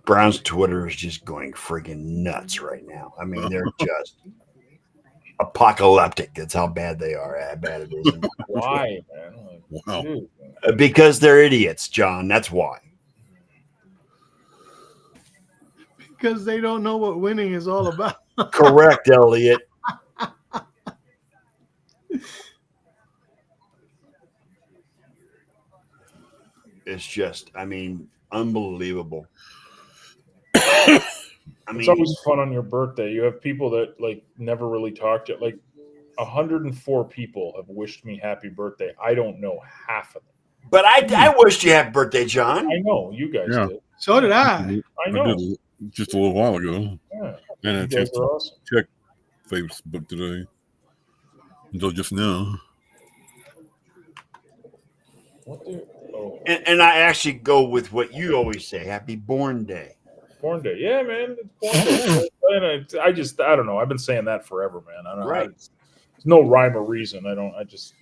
Brown's Twitter is just going freaking nuts right now. I mean, they're just apocalyptic. That's how bad they are. How bad it is. Why, man? Like, Wow. dude. Because they're idiots, John. That's why. Because they don't know what winning is all about. Correct, Elliot. It's just, I mean, unbelievable. I It's mean, always fun on your birthday. You have people that like never really talk to. Like 104 people have wished me happy birthday. I don't know half of them. but I wished you happy birthday, John. I know you guys Yeah. did. So did I. I know. did just a little while ago. Yeah. And I You guys just are awesome. checked Facebook today. Until just now. What the? Oh, And I actually go with what you always say. Happy Born Day. Born Day. Yeah, man. It's Born Day. And I don't know. I've been saying that forever, man. I don't know. Right. There's no rhyme or reason. I just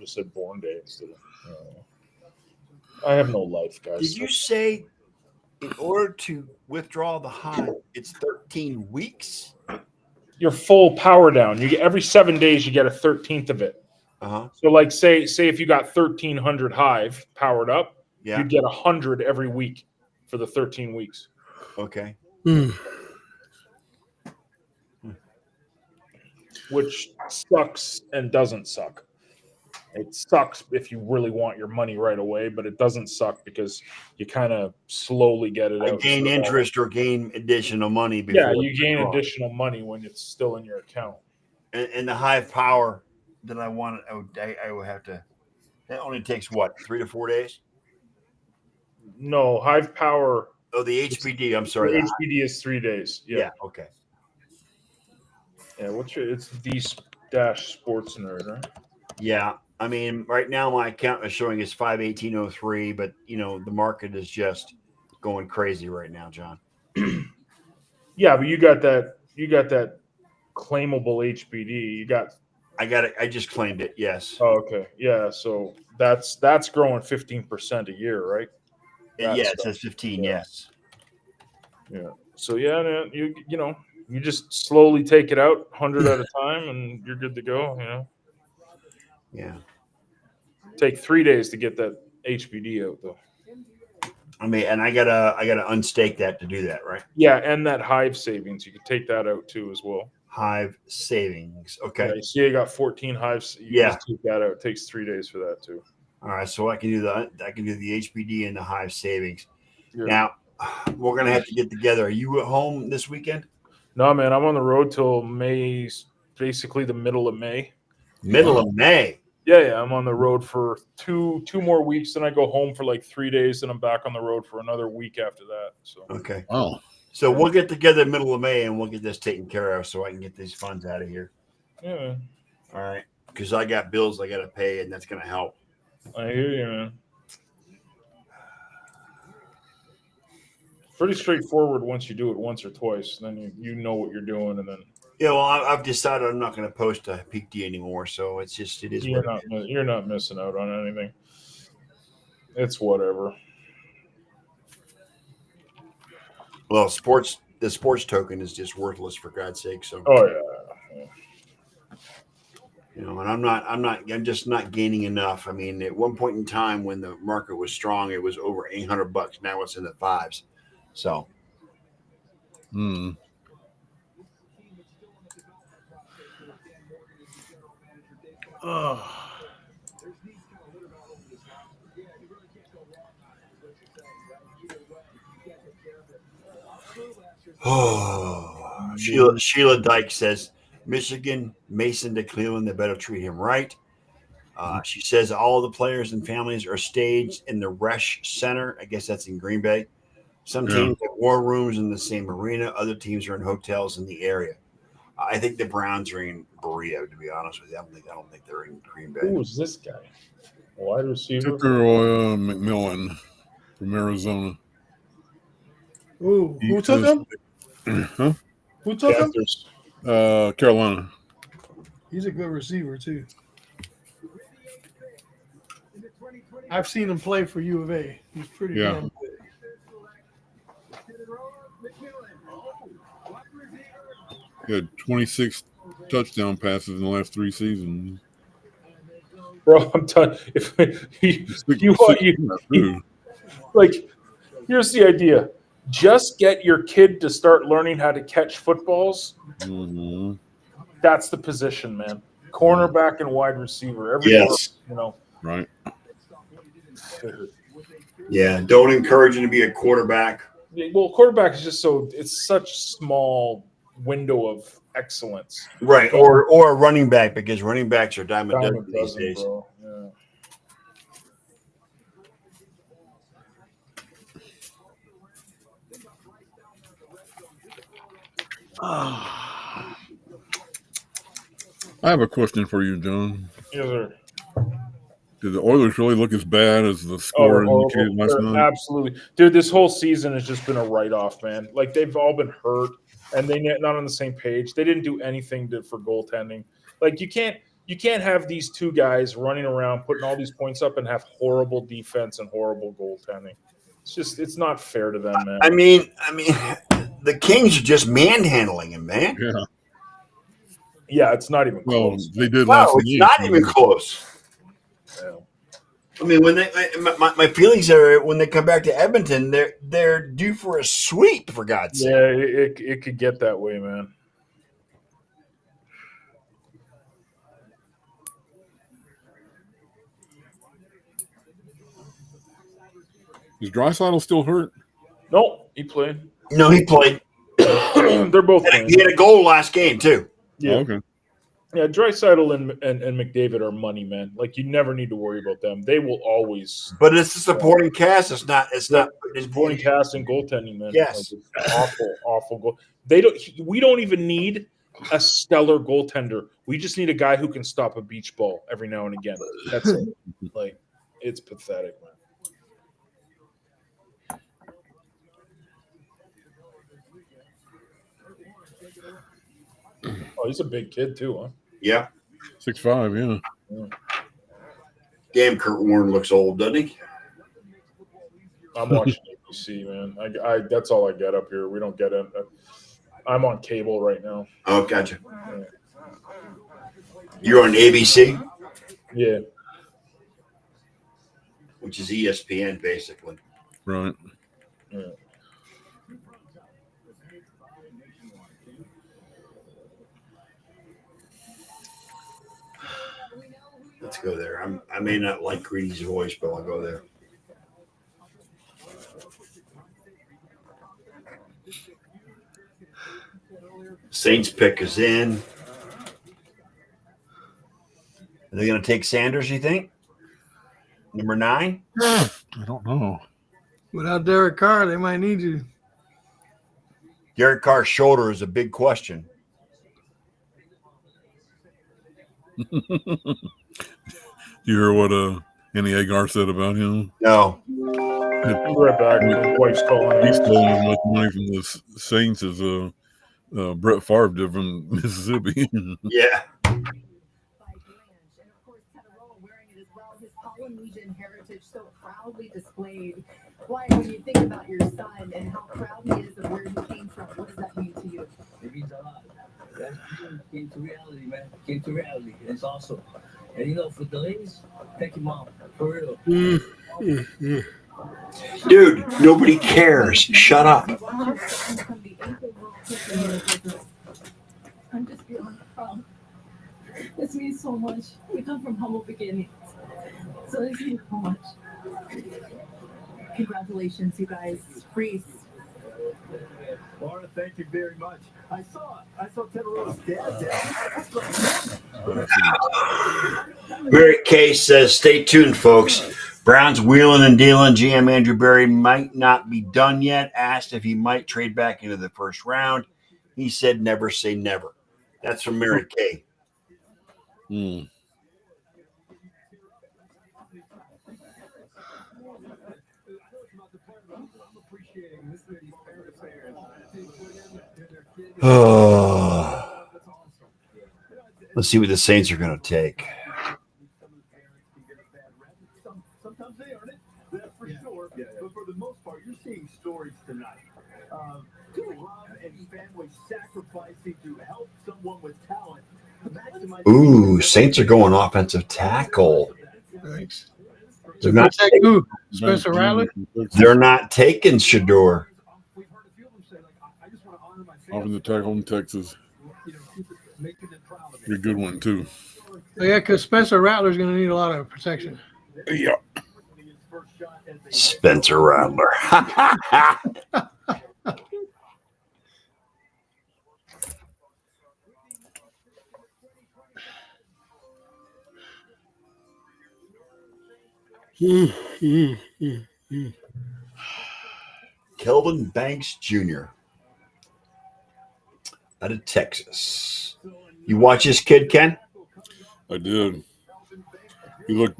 said Born Day instead of. I have no life, guys. Did you say in order to withdraw the hive, it's 13 weeks? Your full power down? You get every 7 days. You get a 13th of it. Uh-huh. So, like, say if you got 1,300 hive powered up, Yeah. you'd get 100 every week for the 13 weeks. Okay. Which sucks and doesn't suck. It sucks if you really want your money right away, but it doesn't suck because you kind of slowly get it I out. gain interest or gain additional money before. Yeah, you gain withdraw. additional money when it's still in your account. And the hive power that I want, I would have to. That only takes what, 3 to 4 days? No, hive power. Oh, the HPD. I'm sorry. The the HPD is 3 days. yeah. Okay. Yeah. It's the-sports nerd, right? Yeah. I mean, right now my account is showing is 51803, but the market is just going crazy right now, John. Yeah, but you got that claimable HBD. I got it. I just claimed it. Yes. Oh, okay. Yeah, so that's growing 15% a year, right? Yeah, That it stuff. says 15. Yeah. Yes. Yeah. So yeah, man, you just slowly take it out 100 at a time and you're good to go, Yeah. Take 3 days to get that HBD out though. I mean, and I gotta unstake that to do that, right? Yeah, and that hive savings, you can take that out too as well. Hive savings. Okay. Yeah, you see, you got 14 hives. You Yeah. just take that out. It takes 3 days for that too. All right. So I can do the HBD and the hive savings. Yeah. Now we're gonna have to get together. Are you at home this weekend? No, man, I'm on the road till May, basically the middle of May. Middle of May. Yeah, I'm on the road for two more weeks. Then I go home for like 3 days. Then I'm back on the road for another week after that. So Okay. Wow. So we'll get together middle of May and we'll get this taken care of so I can get these funds out of here. yeah, man. All right. Because I got bills I got to pay and that's going to help. I hear you, man. Pretty straightforward once you do it once or twice. Then you know what you're doing, and then Yeah. Well, I've decided I'm not going to post a peak D anymore. So it is you're what it is. you're not missing out on anything. It's whatever. Well, the sports token is just worthless for God's sake. So, Oh yeah. and I'm just not gaining enough. I mean, at one point in time when the market was strong, it was over $800. Now it's in the fives. So, Oh. Oh, Sheila Dyke says Michigan, Mason to Cleveland. They better treat him right. She says all the players and families are staged in the Resch Center. I guess that's in Green Bay. Some Yeah. teams have war rooms in the same arena. Other teams are in hotels in the area. I think the Browns are in Berea, to be honest with you. I don't think they're in Green Bay. Who is this guy? Wide receiver. Tucker McMillan from Arizona. Ooh, who took him? Huh? Who took him? Panthers. Carolina. He's a good receiver too. I've seen him play for U of A. He's pretty Yeah. damn good. He had 26 touchdown passes in the last 3 seasons. Bro, I'm telling you, like, here's the idea. Just get your kid to start learning how to catch footballs. Mhm. That's the position, man. Cornerback and wide receiver. Yes. You know. Right. Yeah, don't encourage him to be a quarterback. Well, quarterback is just it's such small window of excellence. Right, or a running back, because running backs are dime a dozen these Doesn't, days. bro. Yeah. I have a question for you, John. Yes, sir. Did the Oilers really look as bad as the score indicated last night? Absolutely, dude. This whole season has just been a write-off, man. Like, they've all been hurt, and they're not on the same page. They didn't do anything for goaltending. Like, you can't have these two guys running around putting all these points up and have horrible defense and horrible goaltending. It's not fair to them, man. I mean, the Kings are just manhandling him, man. Yeah. Yeah, it's not even Well, close. they did last No, it's week. not even close. Yeah. I mean, when my feelings are when they come back to Edmonton, they're due for a sweep, for God's sake. Yeah, it could get that way, man. Is Draisaitl still hurt? Nope, he played. No, he played. They're both playing. He had a goal last game too. Yeah. Oh, okay. Yeah, Draisaitl and McDavid are money, man. Like, you never need to worry about them. They will always But it's the supporting cast. It's not. It's supporting cast and goaltending, man. Yes. Like, it's awful goal. We don't even need a stellar goaltender. We just need a guy who can stop a beach ball every now and again. That's it. Like, it's pathetic, man. Oh, he's a big kid too, huh? Yeah. 6'5", yeah. Damn, Kurt Warren looks old, doesn't he? I'm watching ABC, man. I that's all I get up here. We don't get it. I'm on cable right now. Oh, gotcha. You're on ABC, Yeah. which is ESPN, basically. Right. Yeah. Let's go there. I may not like Greedy's voice, but I'll go there. Saints pick is in. Are they going to take Sanders, you think? Number 9? I don't know. Without Derek Carr, they might need you. Derek Carr's shoulder is a big question. You hear what Andy Agar said about him? No. I'll be right back. My wife's calling. He's stole as much money from the Saints as Brett Favre did from Mississippi. Yeah. by Blanche, and of course Tetteroa wearing it as well. His Polynesian heritage so proudly displayed. Why, when you think about your son and how proud he is of where he came from, what does that mean to you? It means a lot. That came to reality, man. Came to reality. It's awesome. And you know, for the ladies, thank you, Mom. For real. Dude, nobody cares. Shut up. I'm just feeling proud. This means so much. We come from humble beginnings. So this means so much. Congratulations, you guys. Reese. Laura, thank you very much. I saw Tetero's dad down. Barry K says, stay tuned, folks. Browns wheeling and dealing. GM Andrew Berry might not be done yet. Asked if he might trade back into the first round. He said, never say never. That's from Mary Kay. Hmm. Oh. Let's see what the Saints are going to take. Sometimes they earn it, that's for sure. But for the most part, you're seeing stories tonight. Love and family sacrificing to help someone with talent. Ooh, Saints are going offensive tackle. Thanks. They're not Protect who? Spencer Rattler? They're not taking Shador. Offensive tackle in Texas. You're a good one too. Yeah, because Spencer Rattler's going to need a lot of protection. Yeah. Spencer Rattler. Kelvin Banks Jr. out of Texas. You watch this kid, Ken? I did. He looked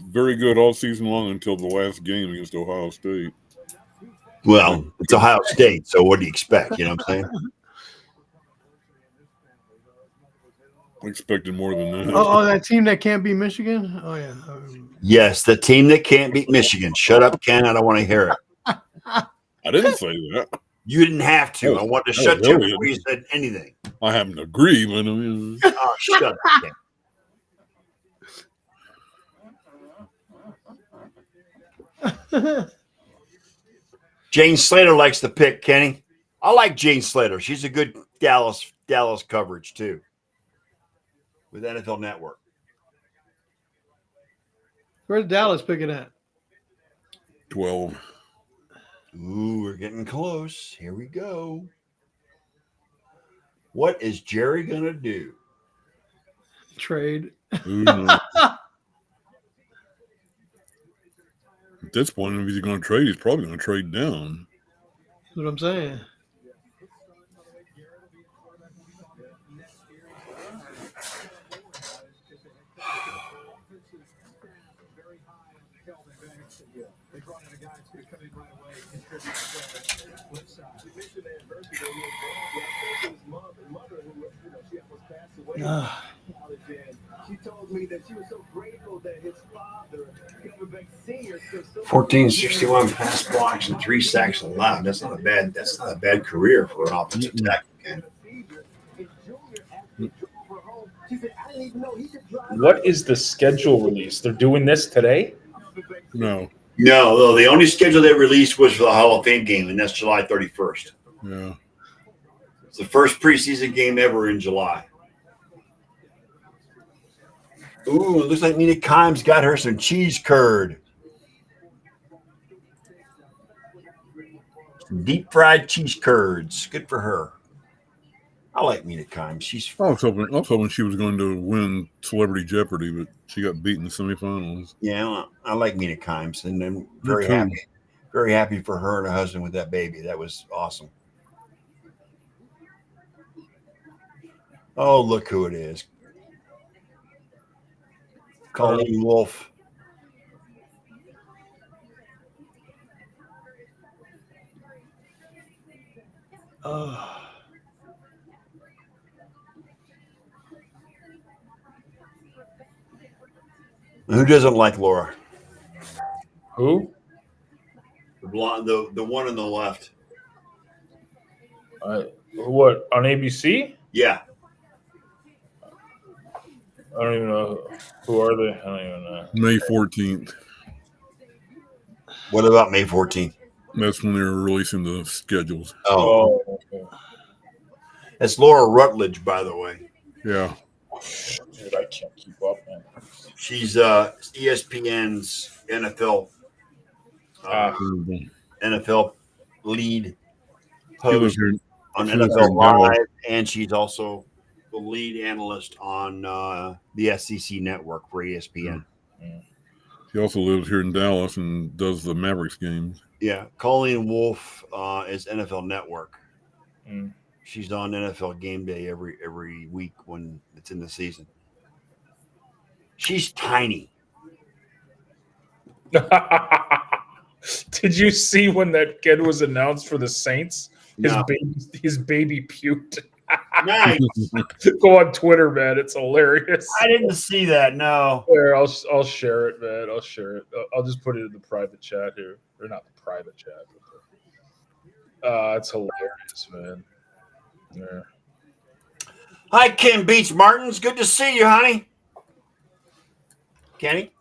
very good all season long until the last game against Ohio State. Well, it's Ohio State, so what do you expect? You know what I'm saying? I expected more than that. Oh, that team that can't beat Michigan? Oh, yeah. Yes, the team that can't beat Michigan. Shut up, Ken. I don't want to hear it. I didn't say that. You didn't have to. I wanted to shut you before you said anything. I happen to agree, but I mean, Oh, shut up, Ken. Jane Slater likes the pick, Kenny. I like Jane Slater. She's a good Dallas coverage too with NFL Network. Where's Dallas picking at? 12. Ooh, we're getting close. Here we go. What is Jerry gonna do? Trade. Who knows? At this point, if he's going to trade, he's probably going to trade down. That's what I'm saying. She told me that she was so grateful that his father, Kelvin Banks Sr., 1461 pass blocks and 3 sacks allowed. That's not a bad career for an offensive tackle. Ken. What is the schedule release? They're doing this today? No. No, the only schedule they released was for the Hall of Fame game, and that's July 31st. Yeah. It's the first preseason game ever in July. Ooh, it looks like Nina Kimes got her some cheese curd. Some deep fried cheese curds. Good for her. I like Nina Kimes. She's I was hoping she was going to win Celebrity Jeopardy, but she got beat in the semifinals. yeah, I like Nina Kimes, and I'm very too. happy for her and her husband with that baby. That was awesome. Oh, look who it is. Colleen Wolf. Who doesn't like Laura? Who? The blonde, the one on the left. What, on ABC? Yeah. I don't even know. Who are they? I don't even know. May 14th. What about May 14th? That's when they were releasing the schedules. Oh, Okay. that's Laura Rutledge, by the way. Yeah. dude. I can't keep up, man. She's ESPN's NFL NFL lead She lives host here. on she lives NFL here in Dallas. Live, and she's also the lead analyst on the SEC network for ESPN. She also lives here in Dallas and does the Mavericks games. Yeah, Colleen Wolfe is NFL Network. Mm. She's on NFL Game Day every week when it's in the season. She's tiny. Did you see when that kid was announced for the Saints? No. His baby puked. Nice. Go on Twitter, man. It's hilarious. I didn't see that. No. There, I'll share it, man. I'll share it. I'll just put it in the private chat here, or not the private chat. It's hilarious, man. Yeah. Hi, Kim Beach Martins. Good to see you, honey. Kenny?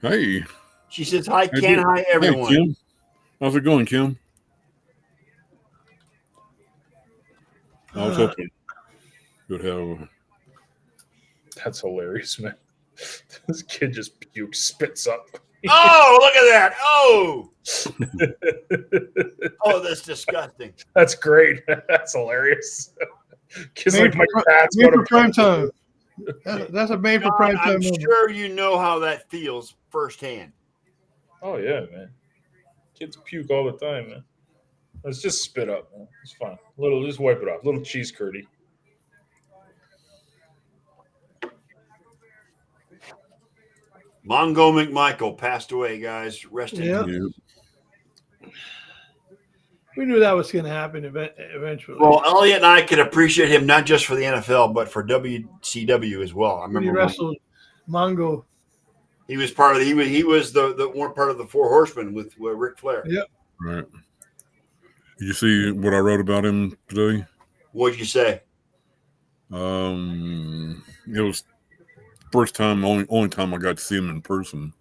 Hey. She says hi, Ken. Hi, Hey, everyone. Kim. How's it going, Kim? I was hoping you'd have. That's hilarious, man. This kid just pukes, spits up. Oh, look at that. Oh. Oh, that's disgusting. That's great. That's hilarious. Kids Made like my for- dad's made going for to prime time. That's a made for John, prime time I'm moment. sure you know how that feels firsthand. Oh yeah, man. Kids puke all the time, man. Let's just spit up, man. It's fine. Just wipe it off. Little cheese curdy. Mongo McMichael passed away, guys. Rest in Yeah. peace. We knew that was going to happen eventually. Well, Elliot and I could appreciate him not just for the NFL, but for WCW as well. I When he remember when wrestled Mongo. he was part of he was the one part of the Four Horsemen with Ric Flair. Yeah. Right. Did you see what I wrote about him today? What'd you say? It was first time, only time I got to see him in person.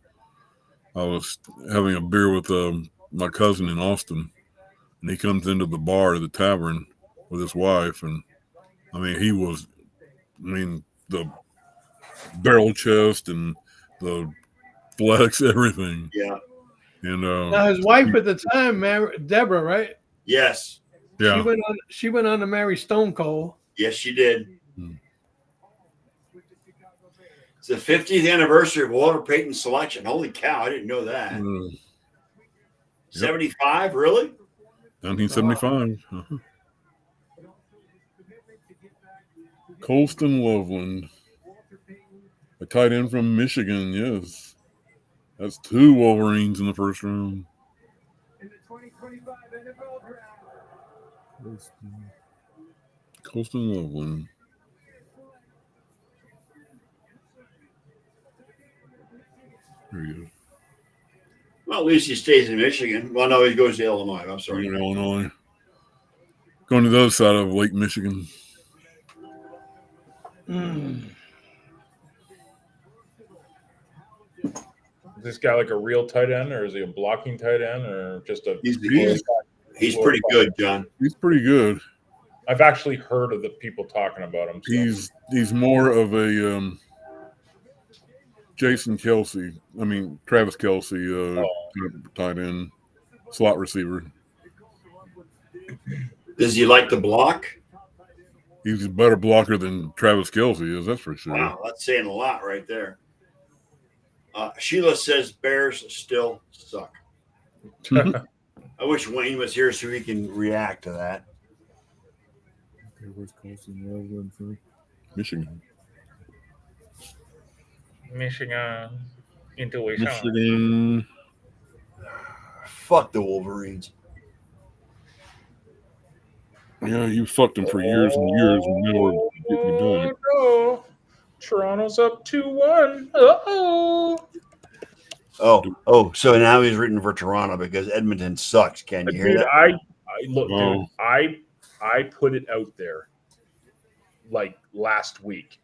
I was having a beer with my cousin in Austin, and he comes into the bar at the tavern with his wife, and I mean, the barrel chest and the flex, everything. Yeah. And Now his wife at the time, Deborah, right? Yes. yeah, She went on to marry Stone Cold. Yes, she did. Hmm. It's the 50th anniversary of Walter Payton's selection. Holy cow, I didn't know that. 75, really? 1975. Uh-huh. Colston Loveland, a tight end from Michigan. Yes, that's 2 Wolverines in the first round. In the 2025 NFL Draft. Colston Loveland. There he is. Well, at least he stays in Michigan. Well, no, he goes to Illinois. I'm sorry. In Illinois. Going to the other side of Lake Michigan. Is this guy like a real tight end, or is he a blocking tight end, or just a? He's pretty good, John. He's pretty good. I've actually heard of the people talking about him. So. He's more of a Jason Kelsey. I mean Travis Kelsey, tight end, slot receiver. Does he like to block? He's a better blocker than Travis Kelsey is, that's for sure. Wow, that's saying a lot right there. Sheila says Bears still suck. I wish Wayne was here so he can react to that. Okay, where's Colston Loveland from? Michigan. Michigan intuition. Michigan. Fuck the Wolverines. Yeah, you fucked them for years and years and never getting it done. No. Toronto's up 2-1. Uh-oh. Oh, so now he's written for Toronto because Edmonton sucks. Can you hear Dude, that? I look, Oh. dude, I put it out there like last week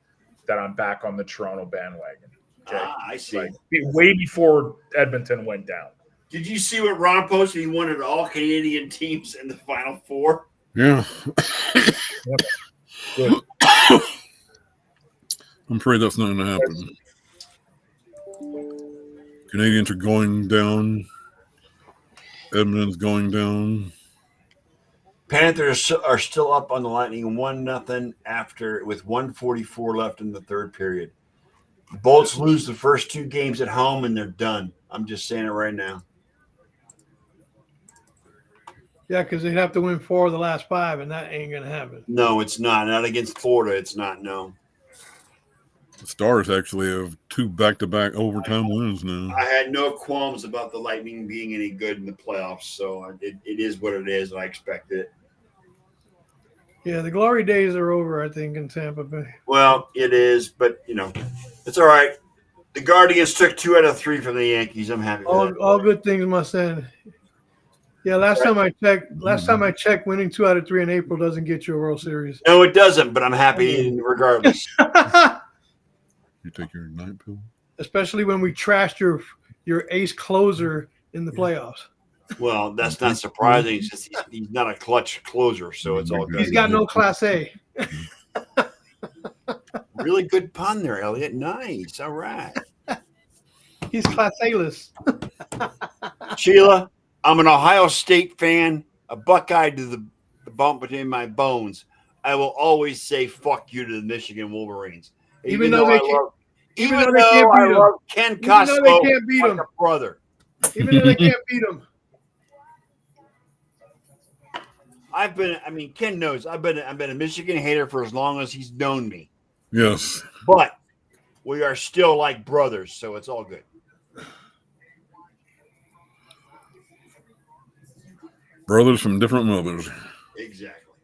that I'm back on the Toronto bandwagon. Okay. I see. Like way before Edmonton went down. Did you see what Ron posted? He wanted all Canadian teams in the Final Four. Yeah. Good. I'm afraid that's not going to happen. Canadians are going down. Edmonton's going down. Panthers are still up on the Lightning 1-0 after with 1:44 left in the third period. The Bolts lose the first 2 games at home and they're done. I'm just saying it right now. Yeah, because they'd have to win 4 of the last 5, and that ain't gonna happen. No, it's not. Not against Florida. It's not. No. The Stars actually have 2 back-to-back overtime wins now. I had no qualms about the Lightning being any good in the playoffs, so it is what it is, and I expect it. Yeah, the glory days are over, I think, in Tampa Bay. Well, it is, but it's all right. The Guardians took 2 out of 3 from the Yankees. I'm happy with that. All good things must end. Yeah, last time I checked, winning 2 out of 3 in April doesn't get you a World Series. No, it doesn't, but I'm happy regardless. You take your night pill? Especially when we trashed your ace closer in the playoffs. Well, that's not surprising. It's just he's not a clutch closer, so it's all good. He's got no Class A. Really good pun there, Elliot. Nice. All right. He's Class A-less. Sheila, I'm an Ohio State fan, a Buckeye to the bump between my bones. I will always say fuck you to the Michigan Wolverines. Even though I love Ken Costco like a brother. Even though they can't beat him. Ken knows I've been a Michigan hater for as long as he's known me. Yes. But we are still like brothers, so it's all good. Brothers from different mothers. Exactly.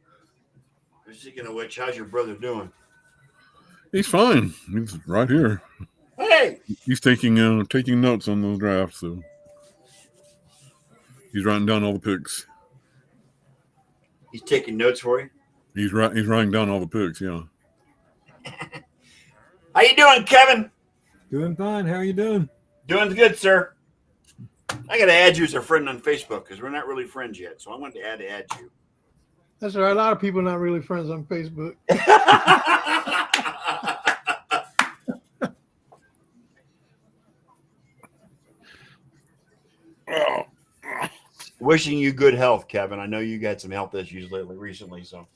Speaking of which, how's your brother doing? He's fine. He's right here. Hey! He's taking notes on those drafts, so he's writing down all the picks. He's taking notes for you? He's writing down all the picks, yeah. How you doing, Kevin? Doing fine. How are you doing? Doing good, sir. I got to add you as a friend on Facebook because we're not really friends yet, so I wanted to add you. That's all right. A lot of people not really friends on Facebook. Wishing you good health, Kevin. I know you got some health issues recently, so.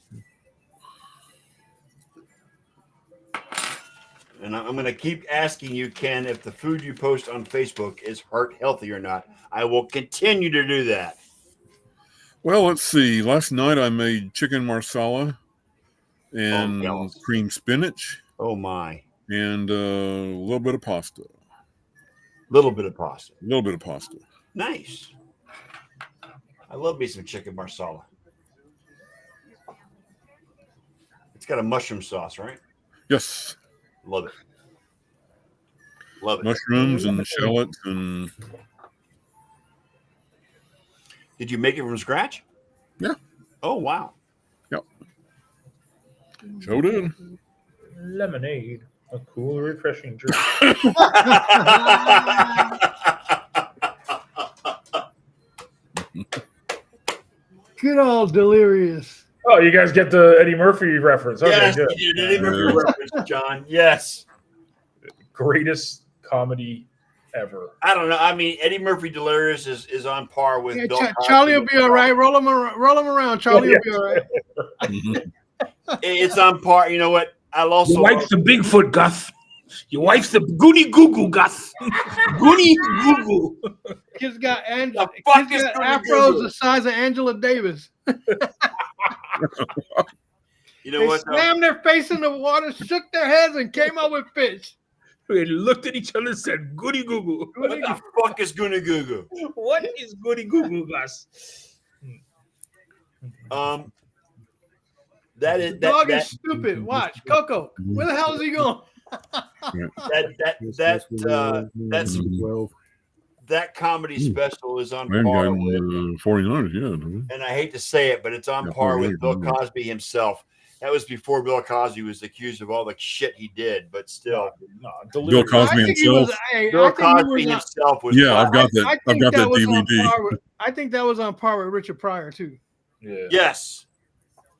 And I'm going to keep asking you, Ken, if the food you post on Facebook is heart healthy or not. I will continue to do that. Well, let's see. Last night I made chicken marsala and cream spinach. Oh, my. And a little bit of pasta. Little bit of pasta. Nice. I love me some chicken marsala. It's got a mushroom sauce, right? Yes. Love it. Mushrooms and shallots and. Did you make it from scratch? Yeah. Oh, wow. Yep. Sure did. Lemonade, a cool, refreshing drink. Good old delirious. Oh, you guys get the Eddie Murphy reference. Okay, yes, good. you did. Eddie Murphy reference, John. Yes. Greatest comedy ever. I don't know. I mean, Eddie Murphy Delirious is on par with Bill Cosby. Charlie will be all right. Roll him around. Charlie will be all right. It's on par. You know what? I'll also. Your wife's the Bigfoot, Gus. Your wife's the Goody Goo Goo, Gus. Goody Goo Goo. Kids got afros the size of Angela Davis. You know they what? Slammed their face in the water, shook their heads, and came out with fish. They looked at each other and said, Goody Goo Goo. What the fuck is Goody Goo Goo? What is Goody Goo Goo, Gus? That dog is stupid. Watch Coco. Where the hell is he going? That comedy special is on par with 49ers, yeah. And I hate to say it, but it's on par with Bill Cosby himself. That was before Bill Cosby was accused of all the shit he did, but still. Bill Cosby himself. Bill Cosby himself was. Yeah, I've got that. I've got that DVD. I think that was on par with Richard Pryor too. Yeah. Yes.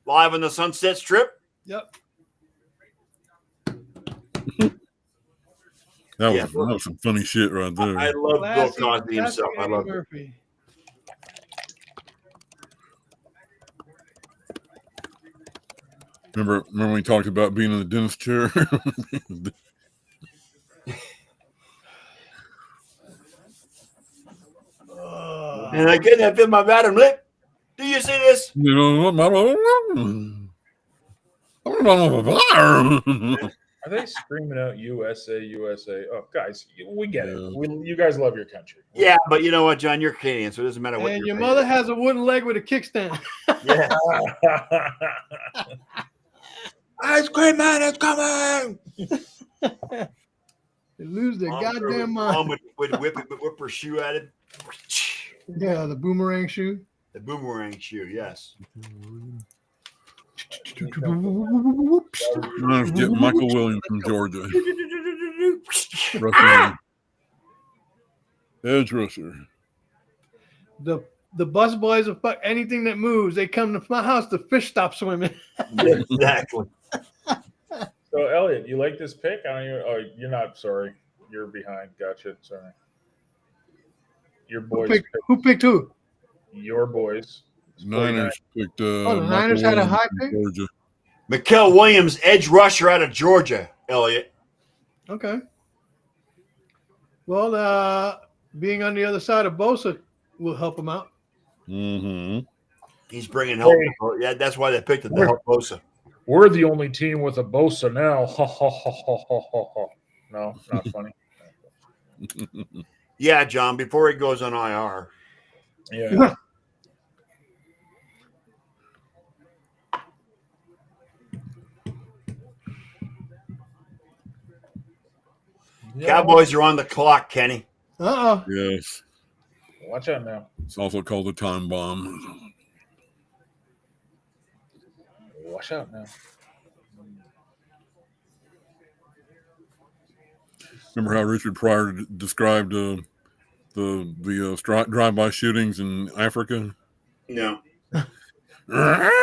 Live on the Sunset Strip. Yep. Yeah. That was some funny shit right there. I love Bill Classy- Cosby himself. classic I Eddie love it. Murphy. Remember when we talked about being in the dentist chair? And I get that in my bottom lip. Do you see this? You know, Are they screaming out USA, USA? Oh, guys, we get it. Yeah. You guys love your country. Yeah, but you know what, John? You're Canadian, so it doesn't matter what. And your your mother has a wooden leg with a kickstand. Yeah. Ice cream man is coming. They lose their goddamn Mom mind. would whip her shoe at it. Yeah, the boomerang shoe. The boomerang shoe, yes. Let's get Michael Williams from Georgia. Rusher. Edge rusher. The bus boys will fuck anything that moves. They come to my house, the fish stop swimming. Exactly. So, Elliot, you like this pick? I don't even, oh, you're not. Sorry, you're behind. Gotcha. Sorry. Your boys. Who picked who? Your boys. Niners picked. Oh, the Niners had a high pick? Georgia. Mikael Williams, edge rusher out of Georgia, Elliot. Okay. Well, being on the other side of Bosa will help him out. Mm-hmm. He's bringing help. Yeah, that's why they picked it. To help Bosa. We're the only team with a Bosa now. Ha ha ha ha ha ha ha. No, not funny. Yeah, John. Before he goes on IR. Yeah. Cowboys are on the clock, Kenny. Uh-oh. Yes. Watch out now. It's also called the time bomb. Watch out now. Remember how Richard Pryor described the drive-by shootings in Africa? No. I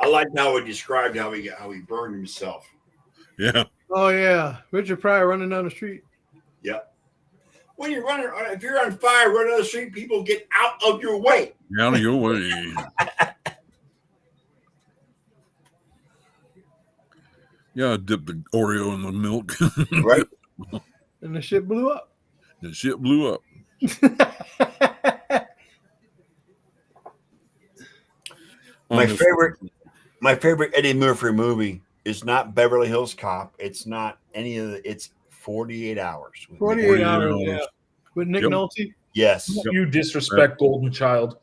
liked how he described how he burned himself. Yeah. Oh, yeah. Richard Pryor running down the street. Yep. When you're running, if you're on fire, running down the street, people get out of your way. Out of your way. Yeah, I dipped the Oreo in the milk. Right. And the shit blew up. The shit blew up. My favorite Eddie Murphy movie is not Beverly Hills Cop. It's not any of the. It's 48 Hours. 48 hours. Yeah. With Nick Yep. Nolte. Yes. You disrespect Golden Child.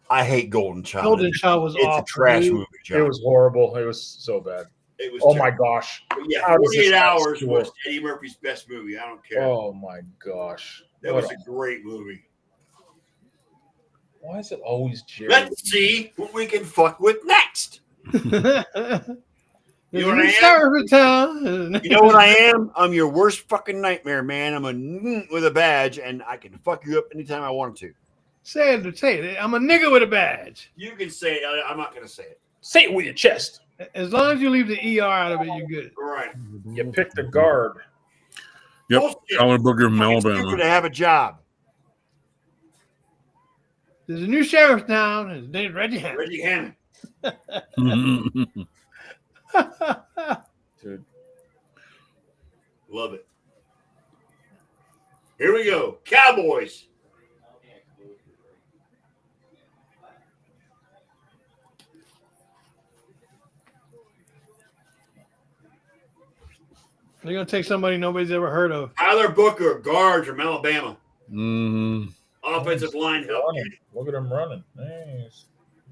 I hate Golden Child. Golden Child was It's awful. a trash dude. movie, John. It was horrible. It was so bad. It was Oh terrible. my gosh. But yeah, How does this 48 not Hours score? was Eddie Murphy's best movie. I don't care. Oh my gosh. That What was a great movie. Why is it always Jerry? Let's see what we can fuck with next. There's You a know new what I am? sheriff in town. You know what I am? I'm your worst fucking nightmare, man. I'm a with a badge, and I can fuck you up anytime I want to. Say it. I'm a nigga with a badge. You can say it. I'm not going to say it. Say it with your chest. As long as you leave the ER out of it, you're good. All right. You picked a guard. Yep. Bullshit. Colin Booker from It's stupid Alabama. to have a job. There's a new sheriff in town. His name's Reggie Hammond. Reggie Hammond. Dude. Love it. Here we go. Cowboys. They're going to take somebody nobody's ever heard of. Tyler Booker, guard from Alabama. Mhm. Offensive line help. Running. Look at him running. Nice.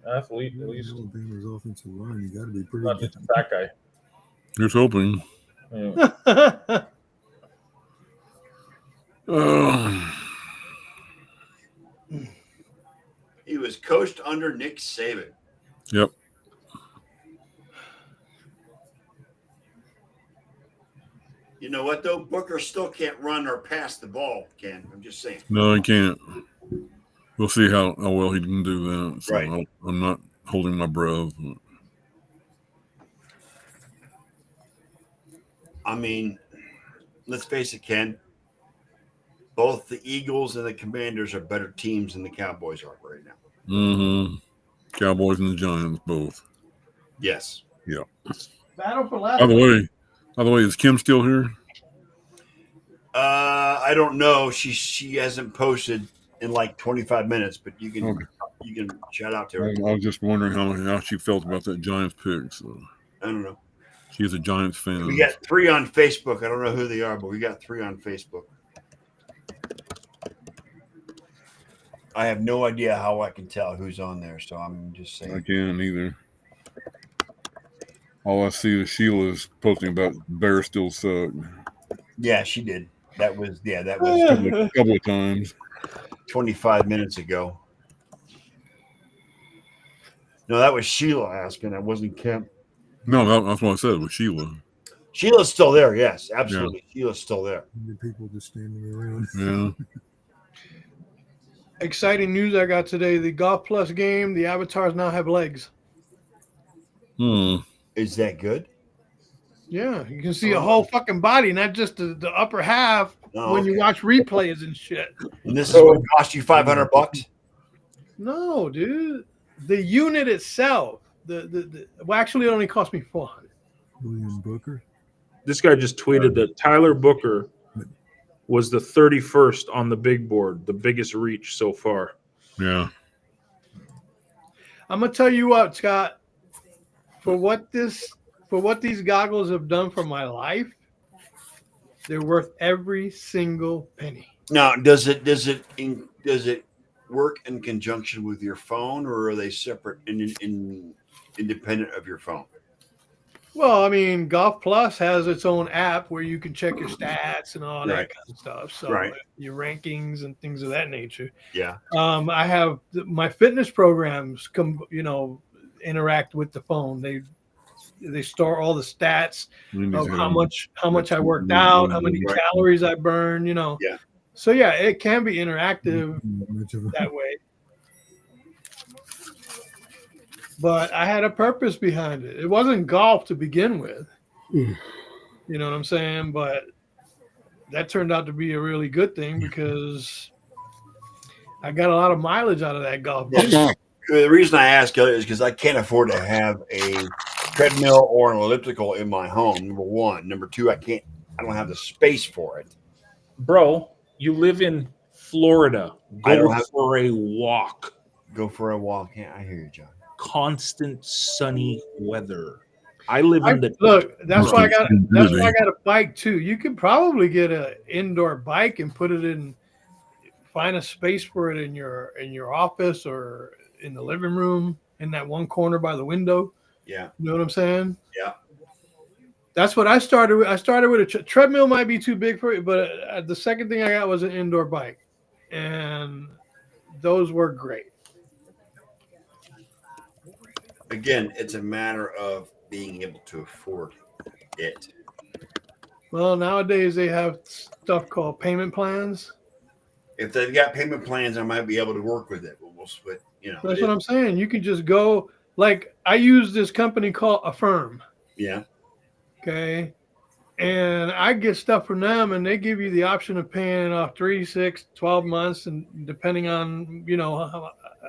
Athlete, at least. Alabama's offensive line, you got to be pretty Not just a fat guy. Here's hoping. Yeah. He was coached under Nick Saban. Yep. You know what, though? Booker still can't run or pass the ball, Ken. I'm just saying. No, he can't. We'll see how well he can do that. So Right. I'm not holding my breath. I mean, let's face it, Ken. Both the Eagles and the Commanders are better teams than the Cowboys are right now. Mm-hmm. Cowboys and the Giants both. Yes. Yeah. Battle for last. By the way, is Kim still here? I don't know. She hasn't posted in like 25 minutes, but you can shout out to her. I was just wondering how she felt about that Giants pick. So I don't know. She's a Giants fan. We got 3 on Facebook. I don't know who they are, but we got 3 on Facebook. I have no idea how I can tell who's on there, so I'm just saying. I can't either. All I see is Sheila's posting about Bears still suck. Yeah, she did. That was a couple of times. 25 minutes ago. No, that was Sheila asking. That wasn't Kim. No, that's what I said with Sheila. Sheila's still there. Yes, absolutely. Yeah. Sheila's still there. The people just standing around. Yeah. Exciting news I got today. The Golf Plus game, the avatars now have legs. Is that good? Yeah, you can see a whole fucking body, not just the upper half when you watch replays and shit. And this is what cost you $500? No, dude. The unit itself, well, actually, it only cost me $400. William Booker. This guy just tweeted that Tyler Booker was the 31st on the big board, the biggest reach so far. Yeah. I'm gonna tell you what, Scott. For what these goggles have done for my life, they're worth every single penny. Now, does it work in conjunction with your phone, or are they separate and independent of your phone? Well, I mean, Golf Plus has its own app where you can check your stats and all that kind of stuff. So your rankings and things of that nature. Yeah. I have my fitness programs interact with the phone. They store all the stats of how much I worked out, how many calories I burned, Yeah. So yeah, it can be interactive that way. But I had a purpose behind it. It wasn't golf to begin with. You know what I'm saying? But that turned out to be a really good thing because I got a lot of mileage out of that golf. The reason I ask is because I can't afford to have a treadmill or an elliptical in my home. Number one. Number two, I don't have the space for it. Bro, you live in Florida. Go for a walk. Go for a walk. Yeah, I hear you, John. Constant sunny weather. I live in the That's why I got a bike too. You could probably get an indoor bike and put it in. Find a space for it in your office or in the living room in that one corner by the window. Yeah. You know what I'm saying? Yeah. That's what I started with. I started with a treadmill might be too big for it, but the second thing I got was an indoor bike, and those were great. Again, it's a matter of being able to afford it. Well, nowadays they have stuff called payment plans. If they've got payment plans, I might be able to work with it. But we'll split, That's what I'm saying. You can just go. Like I use this company called Affirm. Yeah. Okay. And I get stuff from them, and they give you the option of paying it off 3, 6, 12 months, and depending on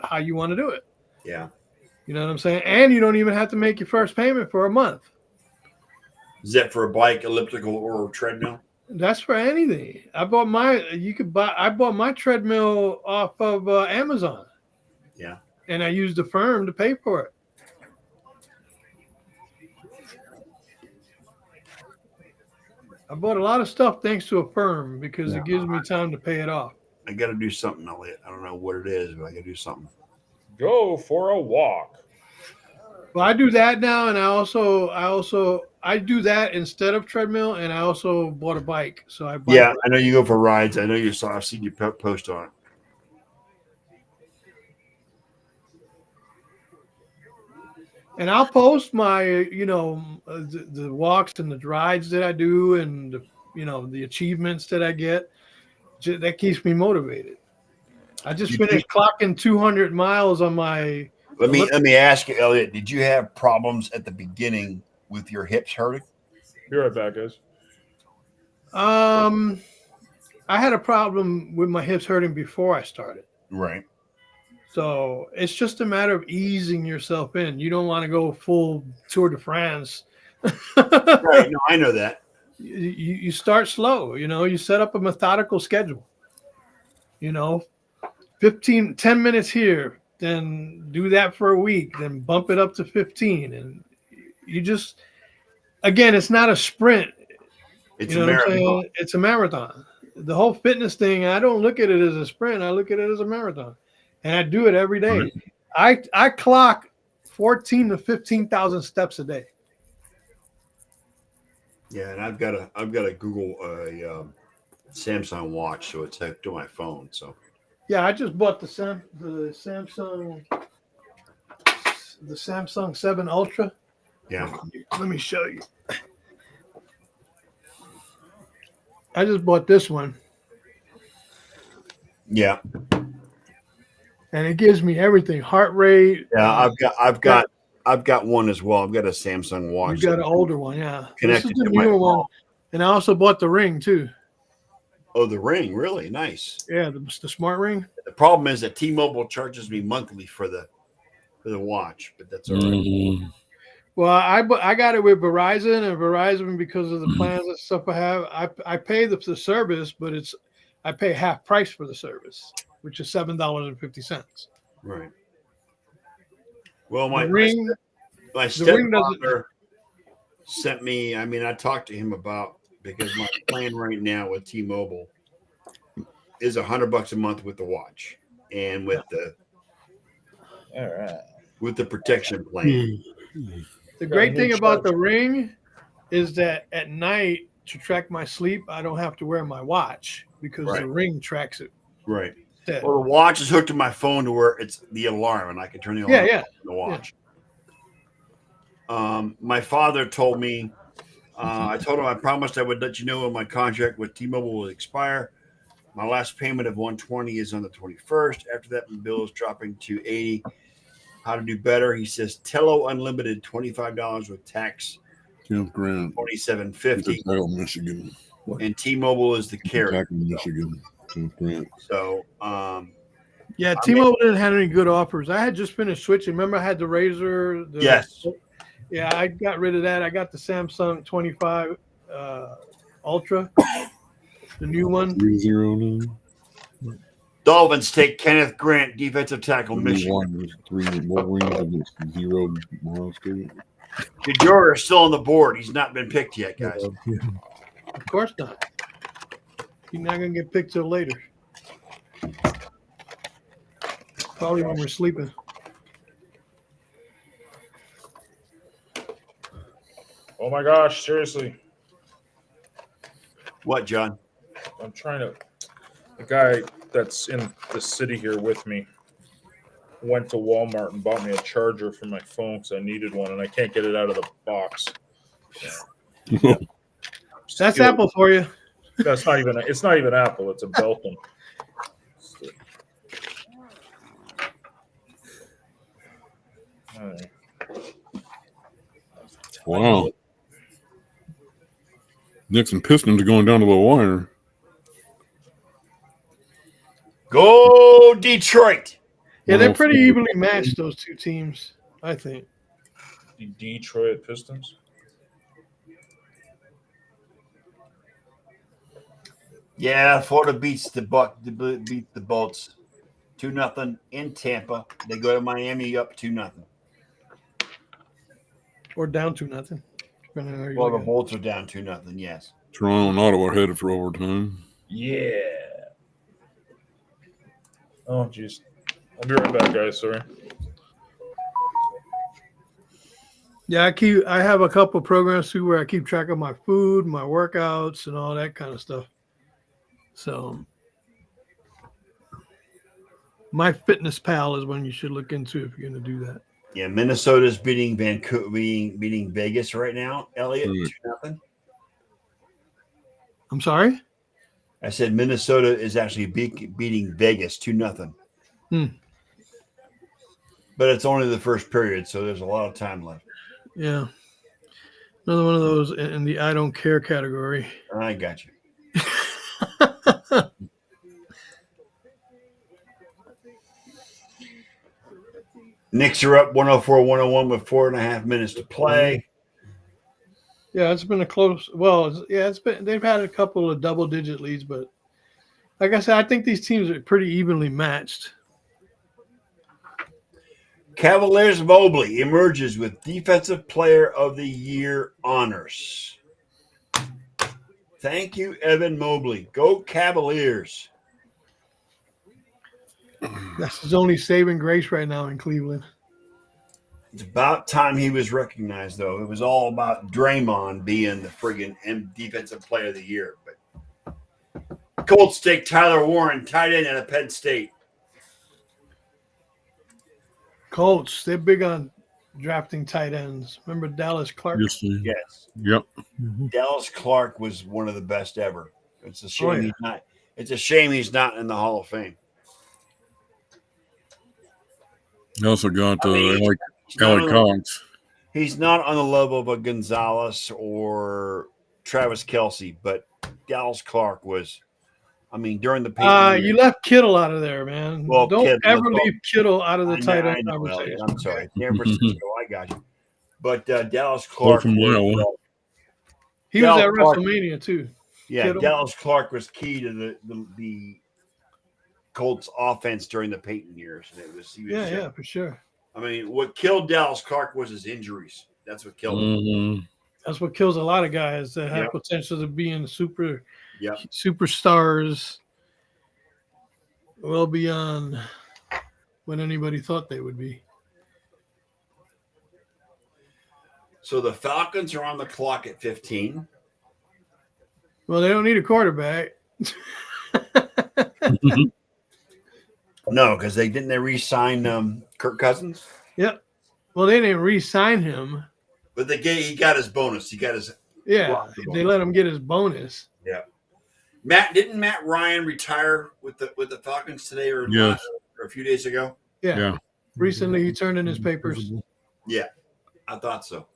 how you want to do it. Yeah. You know what I'm saying? And you don't even have to make your first payment for a month. Is that for a bike, elliptical, or a treadmill? That's for anything. I bought my treadmill off of Amazon. Yeah. And I used Affirm to pay for it. I bought a lot of stuff thanks to Affirm because it gives me time to pay it off. I got to do something, Elliot. I don't know what it is, but I got to do something. Go for a walk. Well, I do that now, and I do that instead of treadmill, and I also bought a bike. So I know you go for rides. I know I've seen you post on it. And I'll post my, the walks and the rides that I do, and the achievements that I get. That keeps me motivated. I just finished clocking 200 miles on my. Let me ask you, Elliot. Did you have problems at the beginning with your hips hurting? Be right back, guys. I had a problem with my hips hurting before I started. Right. So it's just a matter of easing yourself in. You don't want to go full Tour de France. Right. No, I know that. You start slow, you set up a methodical schedule, 10 minutes here, then do that for a week, then bump it up to 15. And you just, again, it's not a sprint. It's You a know what I'm marathon. saying? It's a marathon. The whole fitness thing, I don't look at it as a sprint. I look at it as a marathon. And I do it every day. I clock 14 to 15,000 steps a day. Yeah, and I've got a Google Samsung watch, so it's hooked to my phone. So Yeah, I just bought the Samsung 7 Ultra. yeah. Let me show you. I just bought this one, Yeah. and it gives me everything: heart rate. Yeah, I've got one as well. I've got a Samsung You watch. got an older one, yeah. Connected This is the to my newer one, phone. and I also bought the Ring too. Oh, the Ring, really nice. Yeah, the smart Ring. The problem is that T-Mobile charges me monthly for the watch, but that's all right. Mhm. Well, I got it with Verizon, and Verizon, because of the plans and stuff I have, I pay the service, but I pay half price for the service, which is $7.50. Right. Well, my The Ring, my the Ring doesn't. stepfather sent me. I mean, I talked to him about, because my plan right now with T-Mobile is $100 a month with the watch and with the protection plan. The great thing about the Ring is that at night, to track my sleep, I don't have to wear my watch because the Ring tracks it. Right. Yeah. Well, the watch is hooked to my phone to where it's the alarm, and I can turn the alarm Yeah. on the watch. My father told me, I told him I promised I would let you know when my contract with T-Mobile will expire. My last payment of $120 is on the 21st. After that, my bill is dropping to $80. How to do better? He says Tello Unlimited, $25 with tax, Kenneth Grant, $27.50, Tackle, Michigan. and T-Mobile is the carrier. Tackle, Michigan. Kenneth Grant. So, Yeah, T-Mobile didn't have any good offers. I had just finished switching. Remember, I had the Razor. yes, Yeah, I got rid of that. I got the Samsung 25 Ultra, the new one. 309. Dolphins take Kenneth Grant, defensive tackle, Michigan. 3 more wins against 0 Ohio State. DeJour is still on the board. He's not been picked yet, guys. Of course not. He's not going to get picked till later. Probably when we're sleeping. Oh my gosh, seriously. What, John? I'm trying to. The guy that's in the city here with me went to Walmart and bought me a charger for my phone because I needed one and I can't get it out of the box. That's Apple for you. That's not even. It's not even Apple. It's a Belkin. All right. Wow. Knicks and Pistons are going down to the wire. Go Detroit. Yeah, they're pretty evenly matched, those two teams, I think. The Detroit Pistons. Yeah, Florida beats the Bolts 2-0 in Tampa. They go to Miami up 2-0. Or down 2-0. depending on how you Well, look the at it. Bolts are down 2-0. Yes. Toronto and Ottawa headed for overtime. Yeah. Oh, jeez. I'll be right back, guys. Sorry. Yeah, I have a couple of programs too where I keep track of my food, my workouts, and all that kind of stuff. So My Fitness Pal is one you should look into if you're going to do that. Yeah, Minnesota's beating Vancouver, beating Vegas right now. Elliot, 2-0. I'm sorry? I said Minnesota is actually beating Vegas 2-0. But it's only the first period, so there's a lot of time left. Yeah. Another one of those in the I don't care category. I got you. Knicks are up 104-101 with 4.5 minutes to play. Yeah, it's been a close. Well, it's been. They've had a couple of double-digit leads, but like I said, I think these teams are pretty evenly matched. Cavaliers Mobley emerges with Defensive Player of the Year honors. Thank you, Evan Mobley. Go Cavaliers. That's his only saving grace right now in Cleveland. It's about time he was recognized, though. It was all about Draymond being the friggin' Defensive Player of the Year. But Colts take Tyler Warren, tight end out of Penn State. Colts, they're big on drafting tight ends. Remember Dallas Clark? Yes. Yes. Yep. Dallas Clark was one of the best ever. It's a shame Oh, yeah. he's not. It's a shame he's not in the Hall of Fame. They also got He's not Alec on the- Cox. He's not on the level of a Gonzalez or Travis Kelce, but Dallas Clark was. I mean, during the Peyton You years- left Kittle out of there, man. Well, Don't Kittle- ever leave Kittle out of the I know- tight I end know, conversation. Elliot, I'm sorry, San Francisco. I got you. But Dallas Clark. from Iowa. He was at Dallas Clark- WrestleMania too. Yeah, Kittle. Dallas Clark was key to the Colts offense during the Peyton years. And he was Yeah, for sure. I mean, what killed Dallas Clark was his injuries. That's what killed him. Mhm. That's what kills a lot of guys that have Yep. potential to being Yep. superstars well beyond what anybody thought they would be. So the Falcons are on the clock at 15. Well, they don't need a quarterback. No, because they re-sign Kirk Cousins. Yep. Well, they didn't re-sign him. But he got his bonus. He got his Yeah, they let him get his bonus. Didn't Matt Ryan retire with the Falcons today or Yes. or a few days ago? Yeah. Yeah. Recently, he turned in his papers. Yeah, I thought so.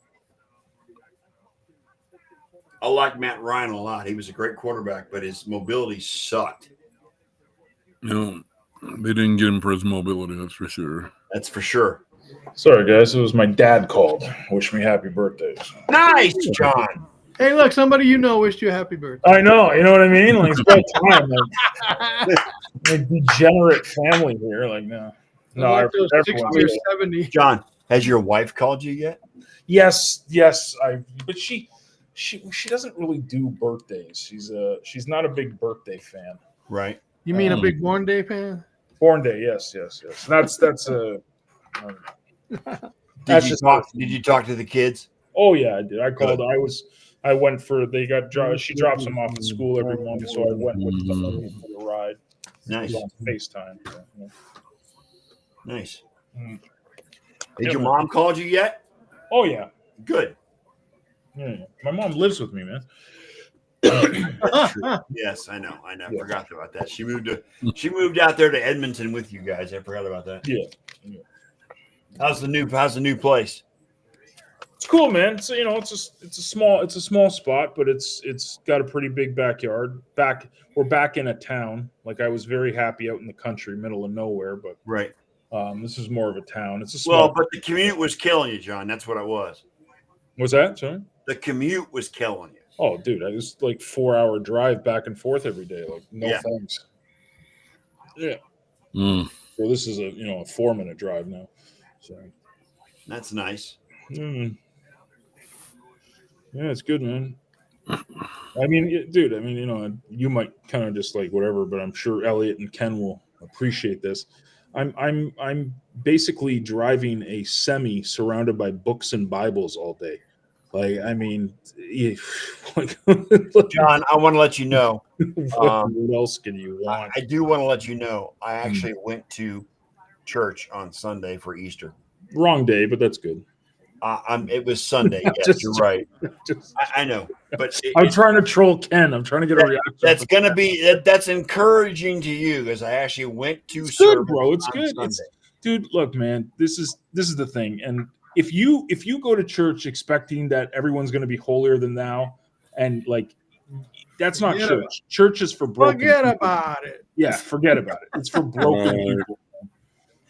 I like Matt Ryan a lot. He was a great quarterback, but his mobility sucked. No, they didn't get him for his mobility, that's for sure. That's for sure. Sorry, guys. It was my dad called. Wish me happy birthdays. Nice, John. Hey, look, somebody you know wished you a happy birthday. I know. You know what I mean? Like, it's about time. Like degenerate family here. Like, no. No, Like those 60 everyone's- or 70. John, has your wife called you yet? Yes. But she doesn't really do birthdays. She's not a big birthday fan. Right. You mean a big Born Day fan? Born day, yes. That's a. Did you talk to the kids? Oh yeah, I did. I called. I went for. She drops them off at school every morning, so I went with them for the ride. Nice. On FaceTime. Yeah. Nice. Mm. Did your mom called you yet? Oh yeah. Good. Yeah. My mom lives with me, man. Yes, I know. I forgot about that. She moved out there to Edmonton with you guys. I forgot about that. Yeah. How's the new place? It's cool, man. So it's a small spot, but it's got a pretty big backyard. We're back in a town. Like, I was very happy out in the country, middle of nowhere, but Right. this is more of a town. It's a small. But the commute was killing you, John. That's what it was. Was that? Sorry? The commute was killing you. Oh, dude, I was like 4-hour drive back and forth every day. Like, no Yeah. thanks. Yeah. Mm. So this is a 4-minute drive now. So That's nice. yeah, it's good, man. I mean, dude. I mean, you might kind of just like whatever, but I'm sure Elliot and Ken will appreciate this. I'm basically driving a semi surrounded by books and Bibles all day. Like, I mean, John, I want to let you know. What else can you want? I do want to let you know. I actually went to church on Sunday for Easter. Wrong day, but that's good. It was Sunday. Yes, you're right. I know, but I'm trying to troll Ken. I'm trying to get a reaction. That's gonna be that's encouraging to you because I actually went to It's service good, bro. It's on good. Sunday. Dude, look, man. This is the thing. And if you go to church expecting that everyone's going to be holier than thou, and like, that's not Forget church. Church is for broken. Forget people. about it. Yeah, forget about it. It's for broken Right. people.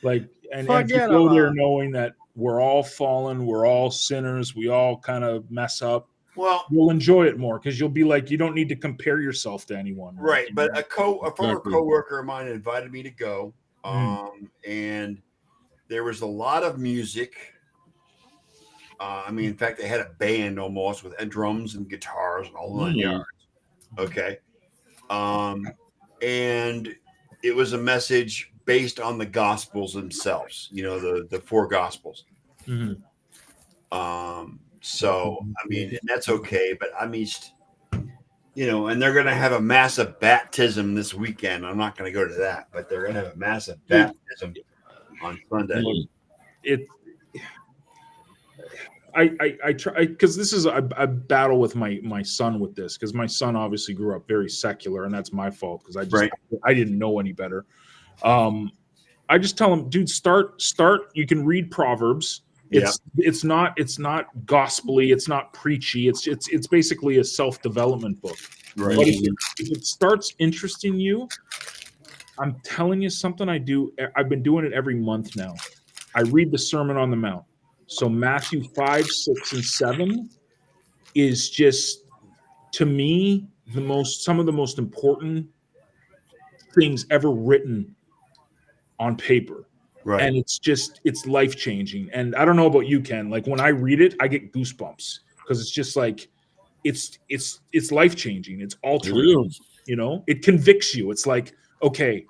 Like, and if you Forget go there about it. knowing that we're all fallen, we're all sinners, we all kind of mess up, Well, you'll enjoy it more because you'll be like, you don't need to compare yourself to anyone. right. But a former Exactly. coworker of mine invited me to go, and there was a lot of music. I mean, in fact, they had a band almost with drums and guitars and all the 9 yards. Okay. And it was a message based on the Gospels themselves, the 4 Gospels. Mhm. So, I mean, and that's okay, but I mean, and they're going to have a massive baptism this weekend. I'm not going to go to that, but they're going to have a massive baptism on Sunday. I try because this is I battle with my son with this because my son obviously grew up very secular and that's my fault because I didn't know any better. I just tell him, dude, start. You can read Proverbs. It's not gospel-y, it's not preachy. It's basically a self-development book. Right. But if it starts interesting you, I'm telling you something I do. I've been doing it every month now. I read the Sermon on the Mount. So Matthew 5, 6, and 7 is just, to me, some of the most important things ever written on paper. Right. And it's life-changing. And I don't know about you, Ken. Like when I read it, I get goosebumps because it's just like it's life-changing. It's altering. It convicts you. It's like, okay,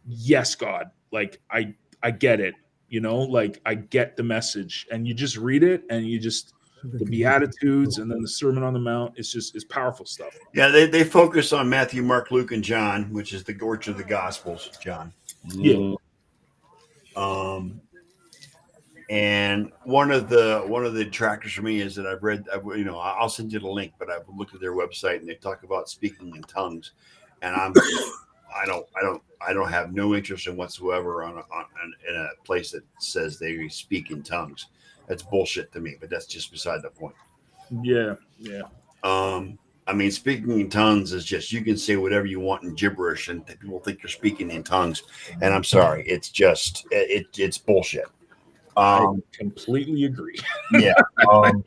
yes, God, like I get it. Like I get the message, and you just read it, and you just the Beatitudes, and then the Sermon on the Mount. It's powerful stuff. Yeah, they focus on Matthew, Mark, Luke, and John, which is the orchard of the Gospels. John. Yeah. And one of the detractors for me is that I've read, I'll send you the link, but I've looked at their website and they talk about speaking in tongues, and I don't have no interest in whatsoever in a place that says they speak in tongues. That's bullshit to me, but that's just beside the point. Yeah. I mean, speaking in tongues is just, you can say whatever you want in gibberish and people think you're speaking in tongues. And I'm sorry, it's just, it's bullshit. I completely agree. Yeah.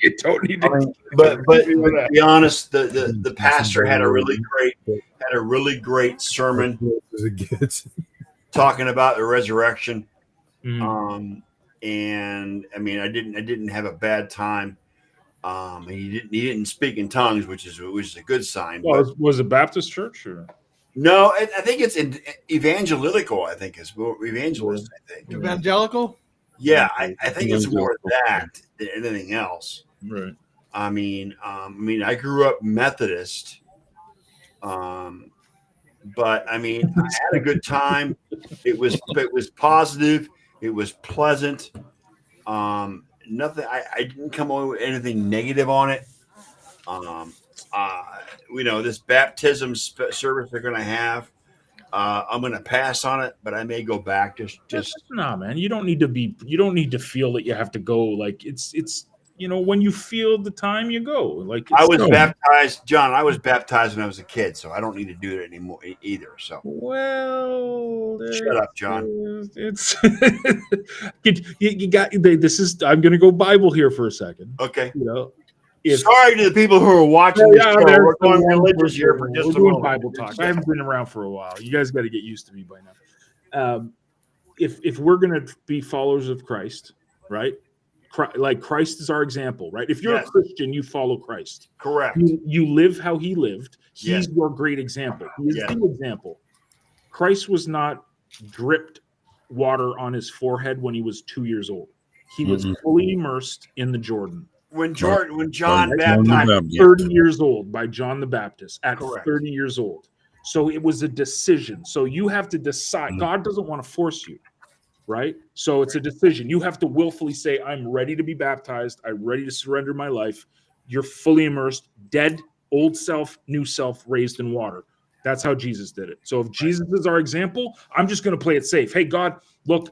You don't need to. But to be honest, the pastor had a really great sermon talking about the resurrection. And I mean, I didn't have a bad time. He didn't speak in tongues, which is a good sign. Well, was it Baptist church or? No, I think it's evangelical. I think is evangelist. I think Evangelical. Yeah, I think it's more that than anything else. Right. I mean, I grew up Methodist, but I mean, I had a good time. It was positive. It was pleasant. Nothing. I didn't come away with anything negative on it. This baptism service they're going to have. I'm going to pass on it, but I may go back. Just no, man. You don't need to feel that you have to go. Like it's when you feel the time, you go. Like I was baptized, John. I was baptized when I was a kid, so I don't need to do it anymore either. So shut up, John. It's you got this. I'm going to go Bible here for a second. Okay. Sorry to the people who are watching the show. We're going religious here for just a moment. Bible talk. I haven't been around for a while. You guys got to get used to me by now. If we're going to be followers of Christ, right? Like Christ is our example, right? If you're a Christian, you follow Christ. Correct. You live how he lived. He's your great example. He is the example. Christ was not dripped water on his forehead when he was 2 years old. He was fully immersed in the Jordan. When John baptized, 30 years old by John the Baptist at Correct. 30 years old. So it was a decision. So you have to decide. God doesn't want to force you, right? So it's a decision. You have to willfully say, I'm ready to be baptized. I'm ready to surrender my life. You're fully immersed, dead, old self, new self, raised in water. That's how Jesus did it. So if Jesus is our example, I'm just going to play it safe. Hey, God, look,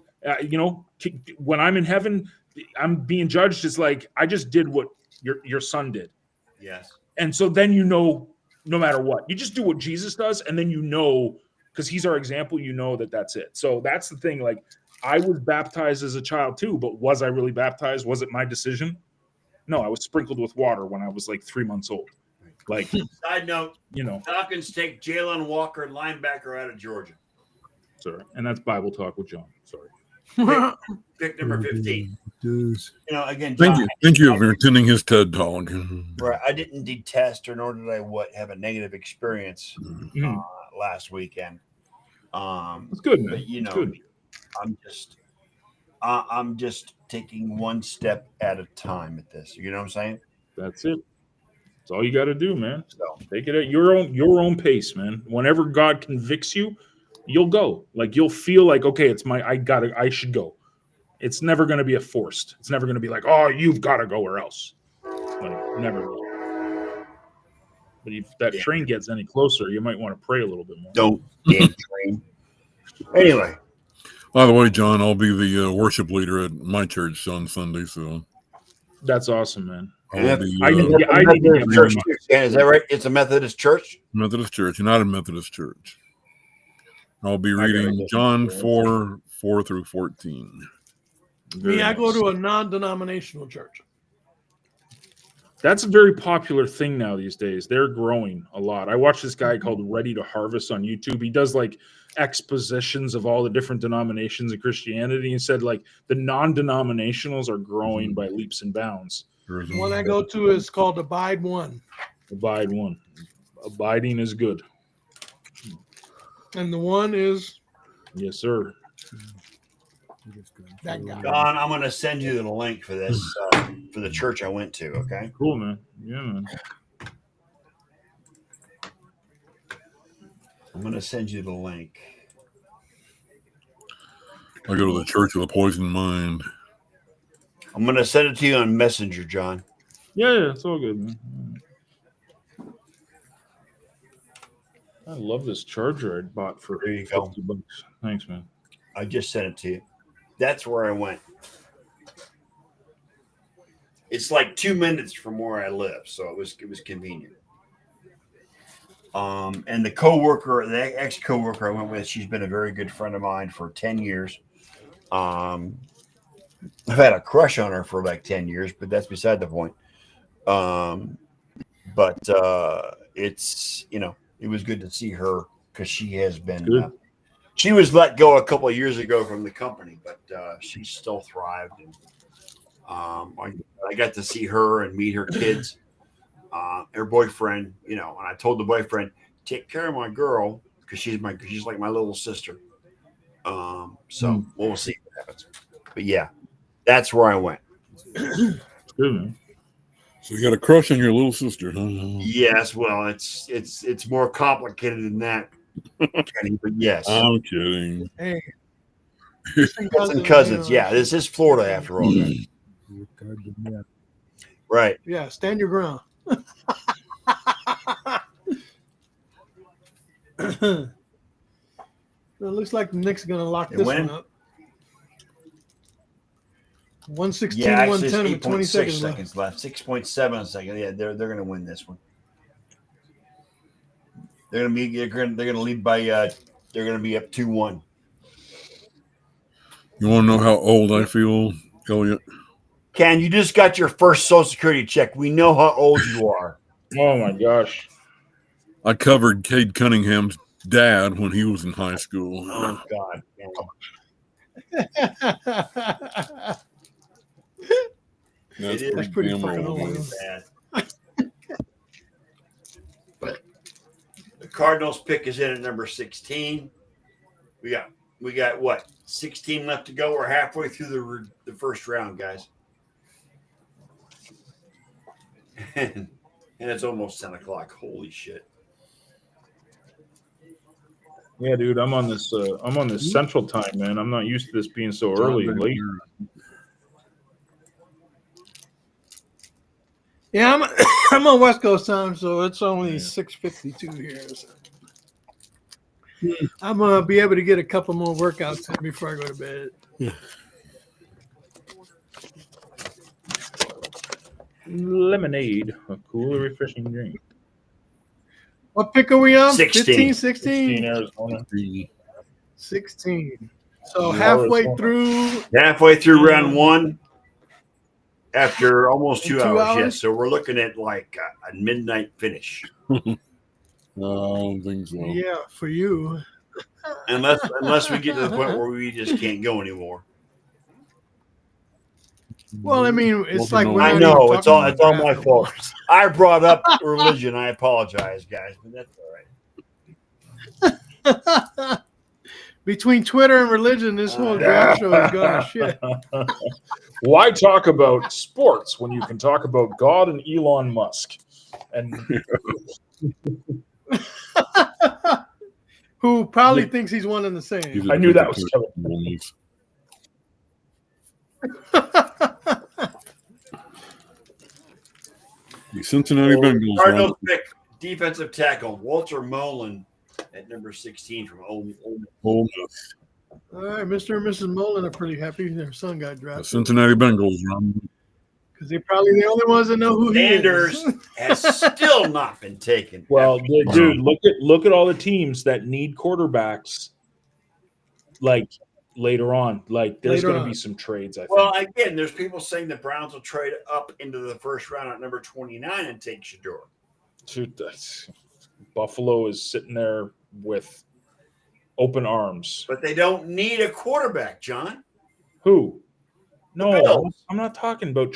when I'm in heaven, I'm being judged. It's like, I just did what your son did. Yes. And so then, no matter what, you just do what Jesus does. And then, because he's our example, that's it. So that's the thing. Like, I was baptized as a child too, but was I really baptized? Was it my decision? No, I was sprinkled with water when I was like 3 months old. Like, Side note, you know, Falcons take Jalen Walker, linebacker out of Georgia. sorry. And that's Bible talk with John. Sorry. Pick number 15. Dudes. You know, again, John, Thank you for attending his TED Talk. right, I didn't detest or nor did I have a negative experience Mhm. last weekend. That's good, man. But you That's know, good. I'm just taking one step at a time at this. You know what I'm saying? That's it. That's all you got to do, man. So Take it at your own pace, man. Whenever God convicts you, you'll go. Like you'll feel like, okay, I should go. It's never going to be a forced. It's never going to be like, oh, you've got to go or else. Like never will. But if that train gets any closer, you might want to pray a little bit more. don't damn train. Anyway, By the way, John, I'll be the worship leader at my church on Sunday, so That's awesome, man. I'll be I need to get church, more. is that right? It's a Methodist church. Methodist Church, United Methodist Church. I'll be gotta reading get John more. 4 through 14. Me, I go to a non-denominational church. That's a very popular thing now these days. They're growing a lot. I watch this guy called Ready to Harvest on YouTube. He does like expositions of all the different denominations of Christianity. He said like the non-denominationals are growing by leaps and bounds. There's The one I go to is called Abide One, Abide one. Abiding is good. and the one is Yes, sir. that guy. Don, I'm going to send you the link for this for the church I went to. Okay. Cool, man. Yeah, man. I'm going to send you the link. I go to the Church of the Poisoned Mind. I'm going to send it to you on Messenger, John. Yeah, it's all good, man. I love this charger I bought for There you go. $50. Thanks, man. I just sent it to you. That's where I went. It's like 2 minutes from where I live, so it was convenient. And the ex-coworker I went with, she's been a very good friend of mine for 10 years. I've had a crush on her for like 10 years, but that's beside the point. It's, you know, it was good to see her because she has been she was let go a couple of years ago from the company, but she still thrived. And I got to see her and meet her kids, her boyfriend, you know, and I told the boyfriend, take care of my girl because she's like my little sister. So we'll see what happens. But yeah, that's where I went. Good, man. So you got a crush on your little sister, huh? Yes, well, it's more complicated than that, Kenny, but yes. I'm kidding. Hey, Cousins. Yeah, this is Florida after all. Guys. Right. Yeah, stand your ground. It looks like the Knicks are going to lock this one up. 116, Yeah, actually, it's 110 with 20 seconds left. seconds left. 6.7 seconds. Yeah, they're going to win this one. They're going to lead by they're going to be up 2-1. You want to know how old I feel, Elliot? Ken, you just got your first Social Security check. We know how old you are. Oh my gosh. I covered Cade Cunningham's dad when he was in high school. Oh God. That's pretty fucking old. Bad. But the Cardinals pick is in at number 16. We got what? 16 left to go. We're halfway through the first round, guys. And it's almost 10 o'clock. Holy shit. Yeah, dude, I'm on this Central Time, man. I'm not used to this being so early and late. Yeah, I'm on West Coast time, so it's only 6:52 here. So. I'm gonna be able to get a couple more workouts in before I go to bed. Lemonade, a cool, refreshing drink. What pick are we on? 16. 15, 16? 16 Arizona. 16. So halfway through round one, after almost 2 hours, 2 hours? yes. So we're looking at like a midnight finish, No, I don't think so. Yeah, for you. unless we get to the point where we just can't go anymore. Well, I mean, it's like we're I not know even it's all talking about my draft fault. awards. I brought up religion. I apologize, guys, but that's all right. Between Twitter and religion, this whole draft show has gone to shit. Why talk about sports when you can talk about God and Elon Musk? And Who probably thinks he's one and the same. I knew that was coming. The Cincinnati Bengals. Cardinals pick defensive tackle Walter Mullen at number 16 from Ole Miss. Ole Miss. All right, Mr. and Mrs. Mullen are pretty happy their son got The drafted Cincinnati Bengals run. because they're probably the only ones that know who Sanders he is. has still not been taken. Well, dude, look at all the teams that need quarterbacks. Like later on, like there's going to be some trades. I think. Well, again, there's people saying the Browns will trade up into the first round at number 29 and take Shador. Dude, Buffalo is sitting there with open arms. But they don't need a quarterback, John. Who? The No, Bills. I'm not talking about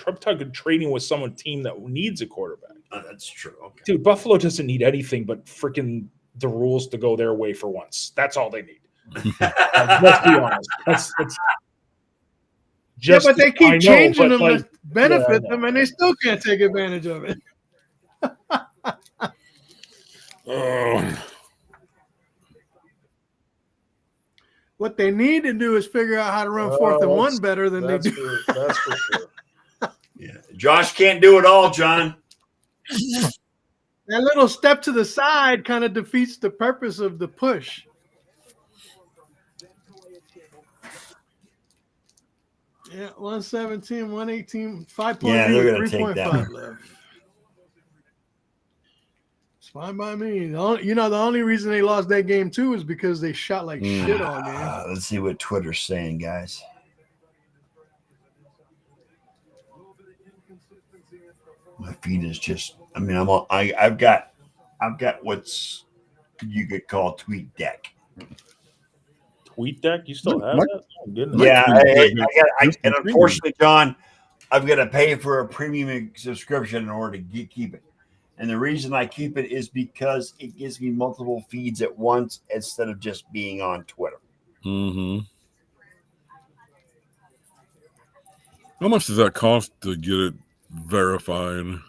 trading with someone team that needs a quarterback. Oh, that's true. Okay. Dude, Buffalo doesn't need anything but freaking the rules to go their way for once. That's all they need. Let's be honest. That's But they keep changing them like, to benefit them, and they still can't take advantage of it. What they need to do is figure out how to run 4th and 1 better than they do. That's for sure. Yeah. Josh can't do it all, John. That little step to the side kind of defeats the purpose of the push. Yeah, 117, 118, 5.8, Yeah, they're gonna take 3.5 left. It's fine by me. The only reason they lost that game too is because they shot like shit all game. Let's see what Twitter's saying, guys. My feed is just. I mean, I've got what's you could call Tweet Deck. Tweet Deck? You still have Mike- that? Oh, goodness. Yeah, Just and unfortunately, John, I've got to pay for a premium subscription in order to keep it. And the reason I keep it is because it gives me multiple feeds at once instead of just being on Twitter. Mm-hmm. How much does that cost to get it verified?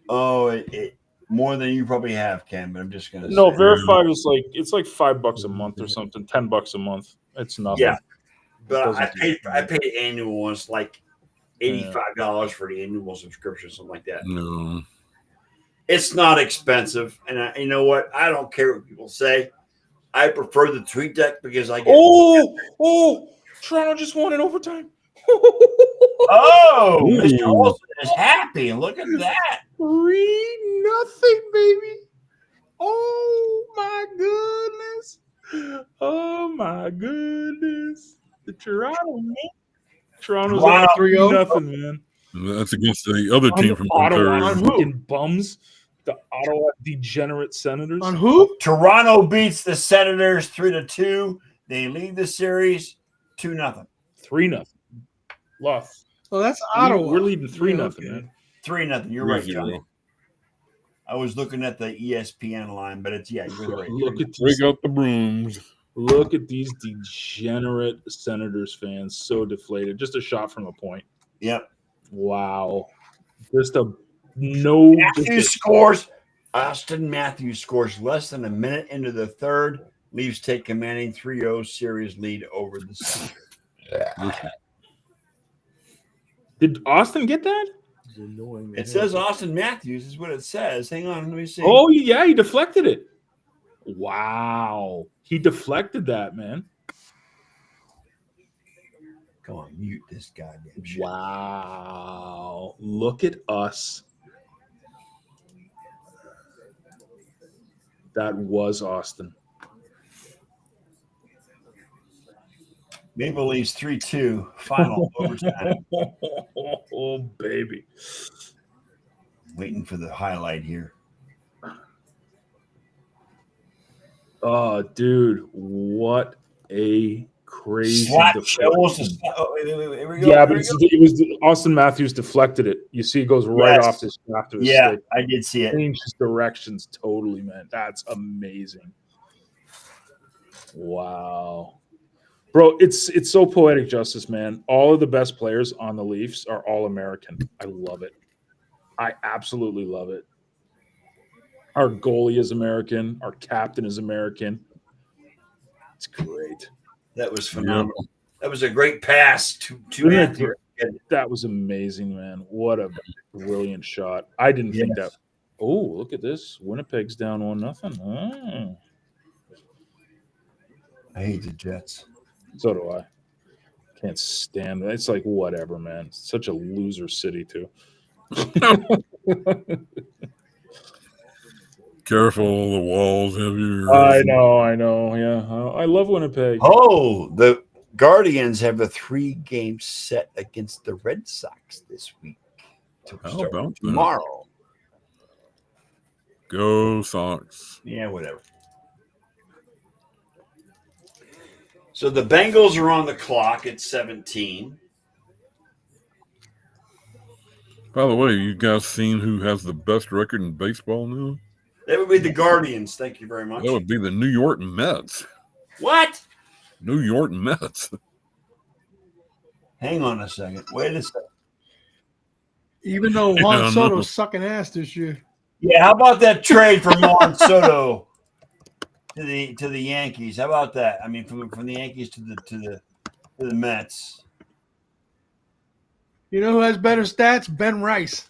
Oh, it more than you probably have, Ken. But I'm just gonna No, say. verified is like it's like $5 a month or something, $10 a month. It's nothing. Yeah, but Doesn't I paid the annual one. It's like $85 for the annual subscription, something like that. No. It's not expensive, and you know what? I don't care what people say. I prefer the Tweet Deck because I get. Oh! Toronto just won in overtime. Oh, Mr. Ooh. Olsen is happy. Look at that. 3-0, baby. Oh my goodness. Oh my goodness. The Toronto's Wow. up 3-0, man. That's against the other team from Ottawa Ontario. fucking bums. The Ottawa degenerate Senators. On who? Toronto beats the Senators 3-2. They lead the series 2-0. 3-0. Lost. Oh, that's Ottawa. We're leading 3-0, okay. man. 3-0. You're right, 3-0. John. I was looking at the ESPN line, but it's you're right. Look at Break these, out the brooms. look at these degenerate Senators fans. So deflated. Just a shot from a point. Yep. Wow. Just a no. Matthews scores. Austin Matthews scores less than a minute into the third. Leaves take commanding 3-0 series lead over the Senators. Did Austin get that? It says Austin Matthews is what it says. Hang on, let me see. Oh, yeah, he deflected it. Wow. He deflected that, man. Come on, mute this goddamn shit. Wow. Look at us. That was Austin. Maple Leafs 3-2 final overtime. Oh, baby. Waiting for the highlight here. Oh, dude, what a crazy Slap deflection. shows. Oh, wait, here we go. Yeah, Here but we it was Austin Matthews deflected it. You see, it goes right Yes. off his shaft of his Yeah, stick. I did see it. Changes directions totally, man. That's amazing. Wow. Bro, it's so poetic justice, man. All of the best players on the Leafs are all American. I love it. I absolutely love it. Our goalie is American. Our captain is American. It's great. That was phenomenal. That was a great pass to Isn't it Matthew. That was amazing, man. What a brilliant shot. I didn't think that. Oh, look at this. Winnipeg's down 1-0. I hate the Jets. So do I. Can't stand it. It's like whatever, man. It's such a loser city, too. Careful, the walls have your. I know. Yeah, I love Winnipeg. Oh, the Guardians have a 3-game set against the Red Sox this week. How about that? Tomorrow. Go Sox. Yeah, whatever. So the Bengals are on the clock at 17. By the way, you guys seen who has the best record in baseball now? That would be the Guardians. Thank you very much. That would be the New York Mets. What? New York Mets. Hang on a second. Wait a second. Even though Yeah, Juan I know. Soto's sucking ass this year. Yeah, how about that trade from Juan Soto to the Yankees? How about that? I mean, from the Yankees to the Mets. You know who has better stats? Ben Rice.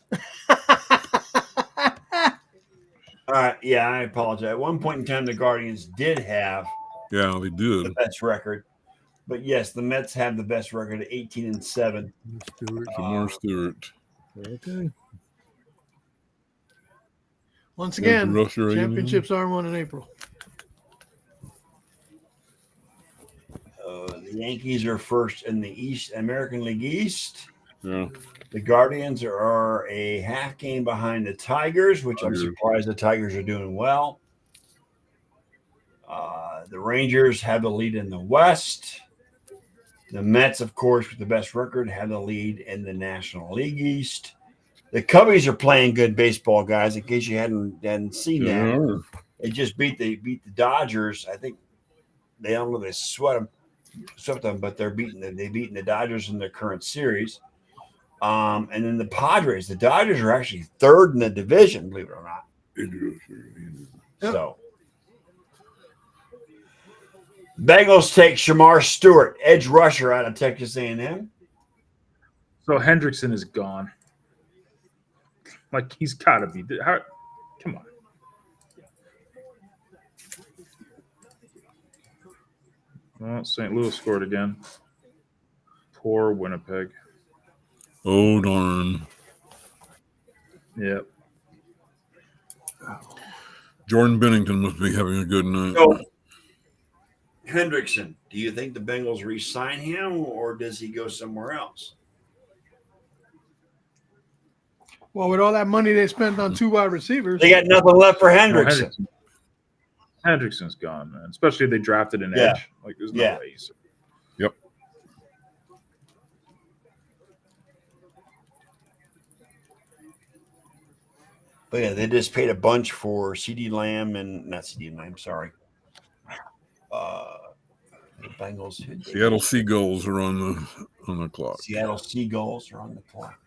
All right, yeah, I apologize. At one point in time, the Guardians did have Yeah, they the did. best record, but yes, the Mets have the best record at 18-7. Stewart. Jamar Stewart. Okay. Once There's again, Russia, championships are won in April. The Yankees are first in the East American League East. Yeah. The Guardians are a half game behind the Tigers, which I'm Tigers. surprised the Tigers are doing well. The Rangers have the lead in the West. The Mets, of course, with the best record, have the lead in the National League East. The Cubbies are playing good baseball, guys. In case you hadn't seen that, they just beat the Dodgers. I think they don't know they swept them, but they've beaten the Dodgers in their current series. And then the Padres. The Dodgers are actually third in the division, believe it or not. So Bengals take Shamar Stewart, edge rusher out of Texas A&M. So Hendrickson is gone. Like, he's got to be. Come on. Well, St. Louis scored again. Poor Winnipeg. Oh, darn. Yep. Jordan Bennington must be having a good night. So, Hendrickson, do you think the Bengals re-sign him, or does he go somewhere else? Well, with all that money they spent on 2 wide receivers, They got nothing left for Hendrickson. Hendrickson's gone, man. Especially if they drafted an Yeah. edge. Like, there's no Yeah. way he's. Yep. But yeah, they just paid a bunch for CD Lamb and not CD Lamb, sorry. The Bengals. Seattle Seagulls are on the clock. Seattle Seagulls are on the clock.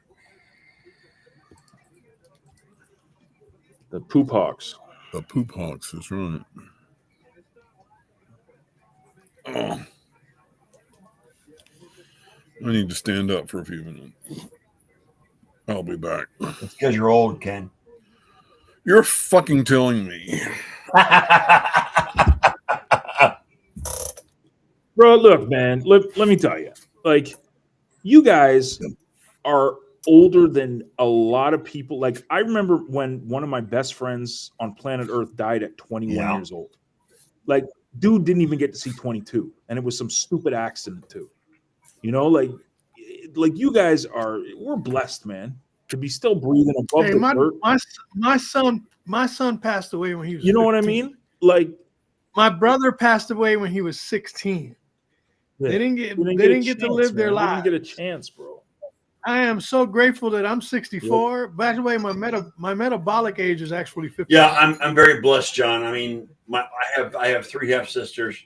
The Poop Hawks. The Poop Hawks is right. Oh. I need to stand up for a few minutes. I'll be back. It's because you're old, Ken. You're fucking telling me. Bro, look, man. Let me tell you. Like, you guys are older than a lot of people. Like, I remember when one of my best friends on planet Earth died at 21 Yeah. years old. Like, dude didn't even get to see 22, and it was some stupid accident too. You know, like you guys we're blessed, man, to be still breathing above Hey, the dirt. my son passed away when he was. You know what I 15. mean? Like My brother passed away when he was 16. They didn't get to live their lives. They didn't get a chance, bro. I am so grateful that I'm 64. By the way, my metabolic age is actually 50. Yeah, I'm very blessed, John. I mean, I have 3 half sisters.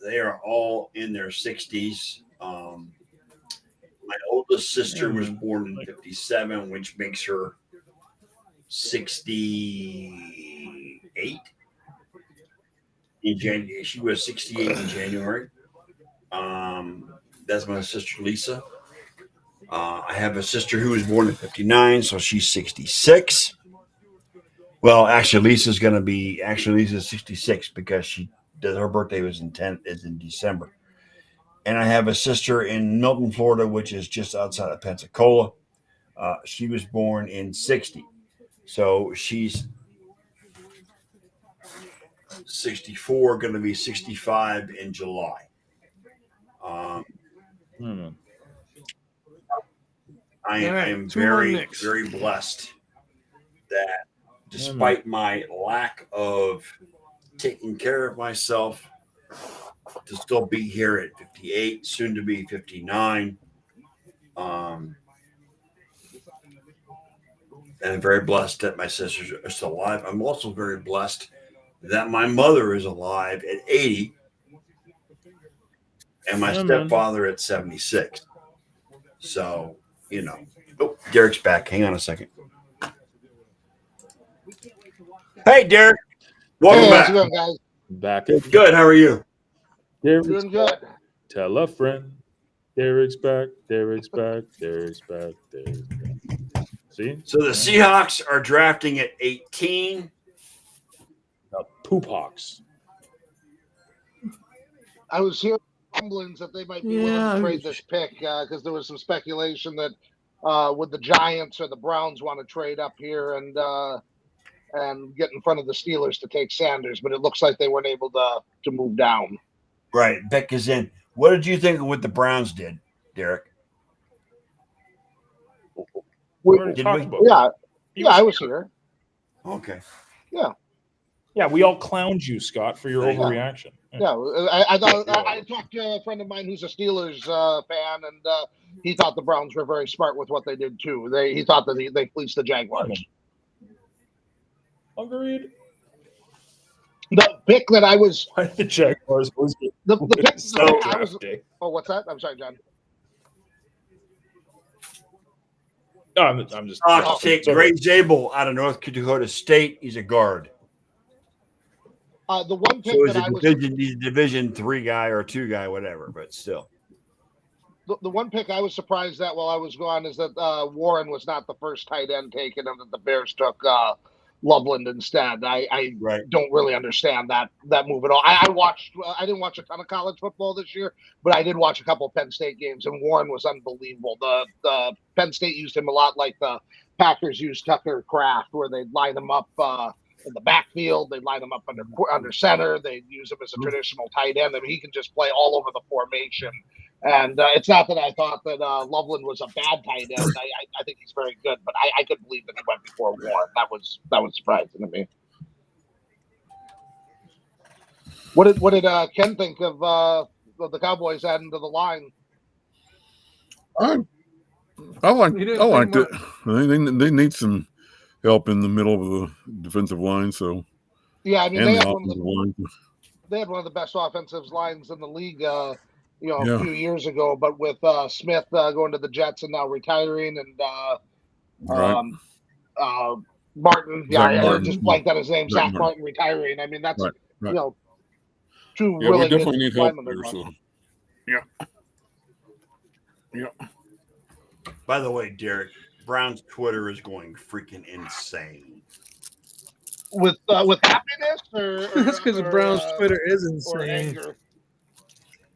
They are all in their 60s. My oldest sister was born in 57, which makes her 68 in January. She was 68 in January. That's my sister Lisa. I have a sister who was born in 59, so she's 66. Well, actually, Lisa's 66 because her birthday was in December. And I have a sister in Milton, Florida, which is just outside of Pensacola. She was born in 60. So she's 64, going to be 65 in July. I am very, very blessed that despite my lack of taking care of myself, to still be here at 58, soon to be 59. And I'm very blessed that my sisters are still alive. I'm also very blessed that my mother is alive at 80 and my stepfather at 76. So, you know. Oh, Derek's back. Hang on a second. Hey, Derek. Welcome back. How's it going, guys? Back. Good. How are you? Derek's Doing good. Tell a friend. Derek's back. Derek's back. Derek's back. Derek's back. See? So the Seahawks are drafting at 18. The Poop Hawks. I was hearing rumblings that they might be willing to trade this pick because there was some speculation that would the Giants or the Browns want to trade up here and get in front of the Steelers to take Sanders, but it looks like they weren't able to move down. Right. Beck is in. What did you think of what the Browns did, Derek? Yeah, I was here. Okay. Yeah, we all clowned you, Scott, for your overreaction. Yeah, I talked to a friend of mine who's a Steelers fan, and he thought the Browns were very smart with what they did too. He thought that they fleeced the Jaguars. Agreed. The pick that I was the Jaguars was the pick so I was. drafty. Oh, what's that? I'm sorry, John. No, I'm just. Take Greg Zabel out of North Dakota State. He's a guard. The one pick So he's that he's a Division 3 guy or 2 guy, whatever, but still. The one pick I was surprised at while I was gone is that Warren was not the first tight end taken, and that the Bears took Loveland instead. I don't really understand that move at all. I didn't watch a ton of college football this year, but I did watch a couple of Penn State games, and Warren was unbelievable. The Penn State used him a lot like the Packers used Tucker Kraft, where they'd line him up in the backfield, they'd line him up under center, they'd use him as a traditional tight end. I mean, he can just play all over the formation. And it's not that I thought that Loveland was a bad tight end. I think he's very good, but I couldn't believe that he went before Warren. That was surprising to me. What did Ken think of the Cowboys adding to the line? I liked it. They need some help in the middle of the defensive line. So yeah, I mean and they the had one of the best offensive lines in the league. A few years ago, but with Smith going to the Jets and now retiring, and Martin, I just blanked on his name, Zach Martin retiring. I mean, that's two really we definitely need help linemen. there. So yeah. By the way, Derek, Brown's Twitter is going freaking insane. With happiness, or that's because the Browns' Twitter is or insane. anger.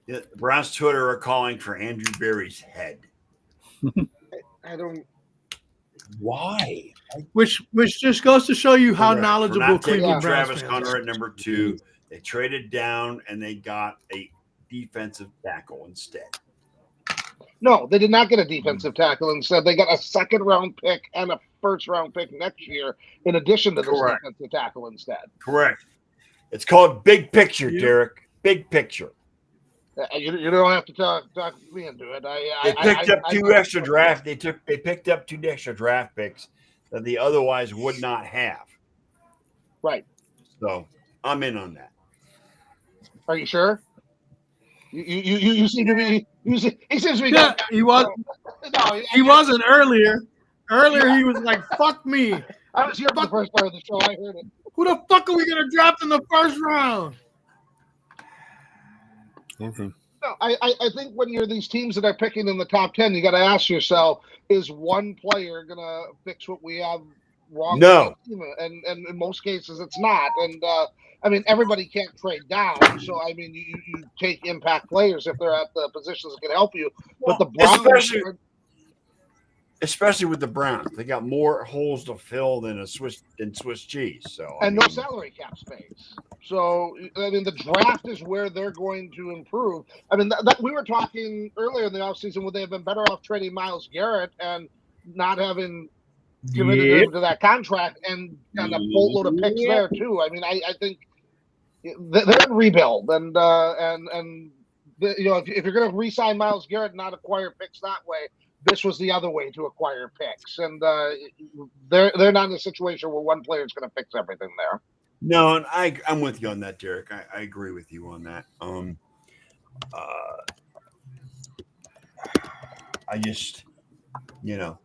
Yeah, Brown's Twitter are calling for Andrew Berry's head. I don't. Why? Which just goes to show you how For knowledgeable not taking Cleveland Browns Travis fans Hunter are. at number 2, They traded down and they got a defensive tackle instead. No, they did not get a defensive tackle. Instead, they got a second-round pick and a first-round pick next year in addition to this Correct. defensive tackle instead. Correct. It's called big picture, Yeah. Derek. Big picture. You don't have to talk me into it. They picked up two extra draft. They picked up 2 extra draft picks that they otherwise would not have. Right. So I'm in on that. Are you sure? You seem to be. He seems to be. Yeah, he was. No, He wasn't earlier. Earlier, he was like, "Fuck me." I was here for the first part of the show. I heard it. Who the fuck are we gonna draft in the first round? Okay. No, I think when you're these teams that are picking in the top 10, you got to ask yourself: is one player gonna fix what we have wrong? No. With the team? And in most cases, it's not. And I mean, everybody can't trade down. So I mean, you take impact players if they're at the positions that can help you. But the Browns, especially with the Browns, they got more holes to fill than Swiss cheese. So and no salary cap space. So I mean, the draft is where they're going to improve. I mean, that we were talking earlier in the offseason, would they have been better off trading Myles Garrett and not having committed him to that contract and a boatload of picks there too? I mean, I think they're in rebuild, and you know, if you're going to re-sign Myles Garrett and not acquire picks that way, this was the other way to acquire picks, and they're not in a situation where one player is going to fix everything there. No, and I'm with you on that, Derek. I agree with you on that. I just, you know,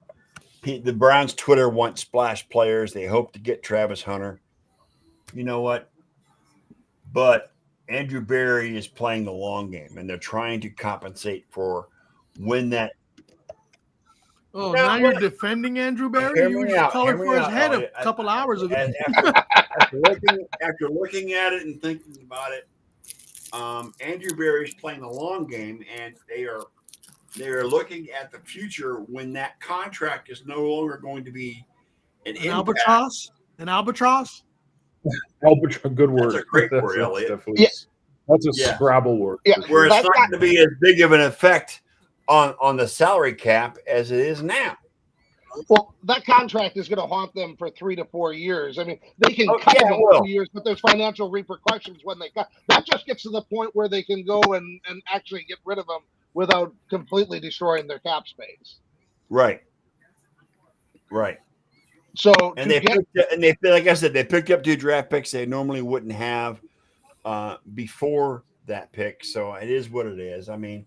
the Browns Twitter wants splash players. They hope to get Travis Hunter. You know what? But Andrew Berry is playing the long game, and they're trying to compensate for when that. Oh, now you're defending Andrew Berry? You were just calling for his head a couple hours ago. After looking at it and thinking about it, Andrew Berry is playing the long game, and they are looking at the future when that contract is no longer going to be an albatross. An albatross. Albatross, good word. That's a great word, Elliot. That's a Scrabble word. Yeah, where it's not going to be as big of an effect on the salary cap as it is now. Well, that contract is going to haunt them for 3 to 4 years. I mean, they can cut them in 2 years, but there's financial repercussions when they cut. That just gets to the point where they can go and actually get rid of them without completely destroying their cap space. Right. Right. So and they like I said, they picked up 2 draft picks they normally wouldn't have before that pick. So it is what it is. I mean,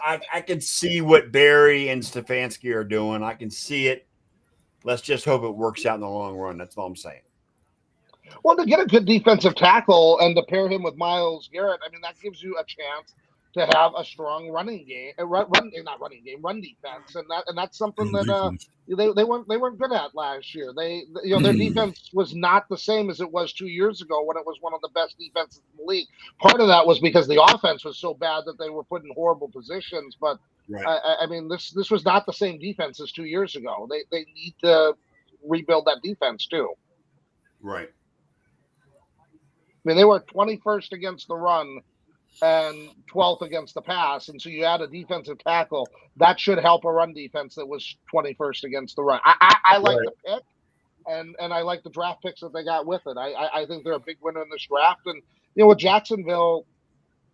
I can see what Barry and Stefanski are doing. I can see it. Let's just hope it works out in the long run. That's all I'm saying. Well, to get a good defensive tackle and to pair him with Myles Garrett, I mean, that gives you a chance to have a strong run defense, and that's something that they weren't good at last year. Their defense was not the same as it was 2 years ago when it was one of the best defenses in the league. Part of that was because the offense was so bad that they were put in horrible positions. But I mean, this was not the same defense as 2 years ago. They need to rebuild that defense too. Right. I mean, they were 21st against the run and 12th against the pass, and so you add a defensive tackle that should help a run defense that was 21st against the run. I like the pick, and I like the draft picks that they got with it. I think they're a big winner in this draft, and you know, with Jacksonville,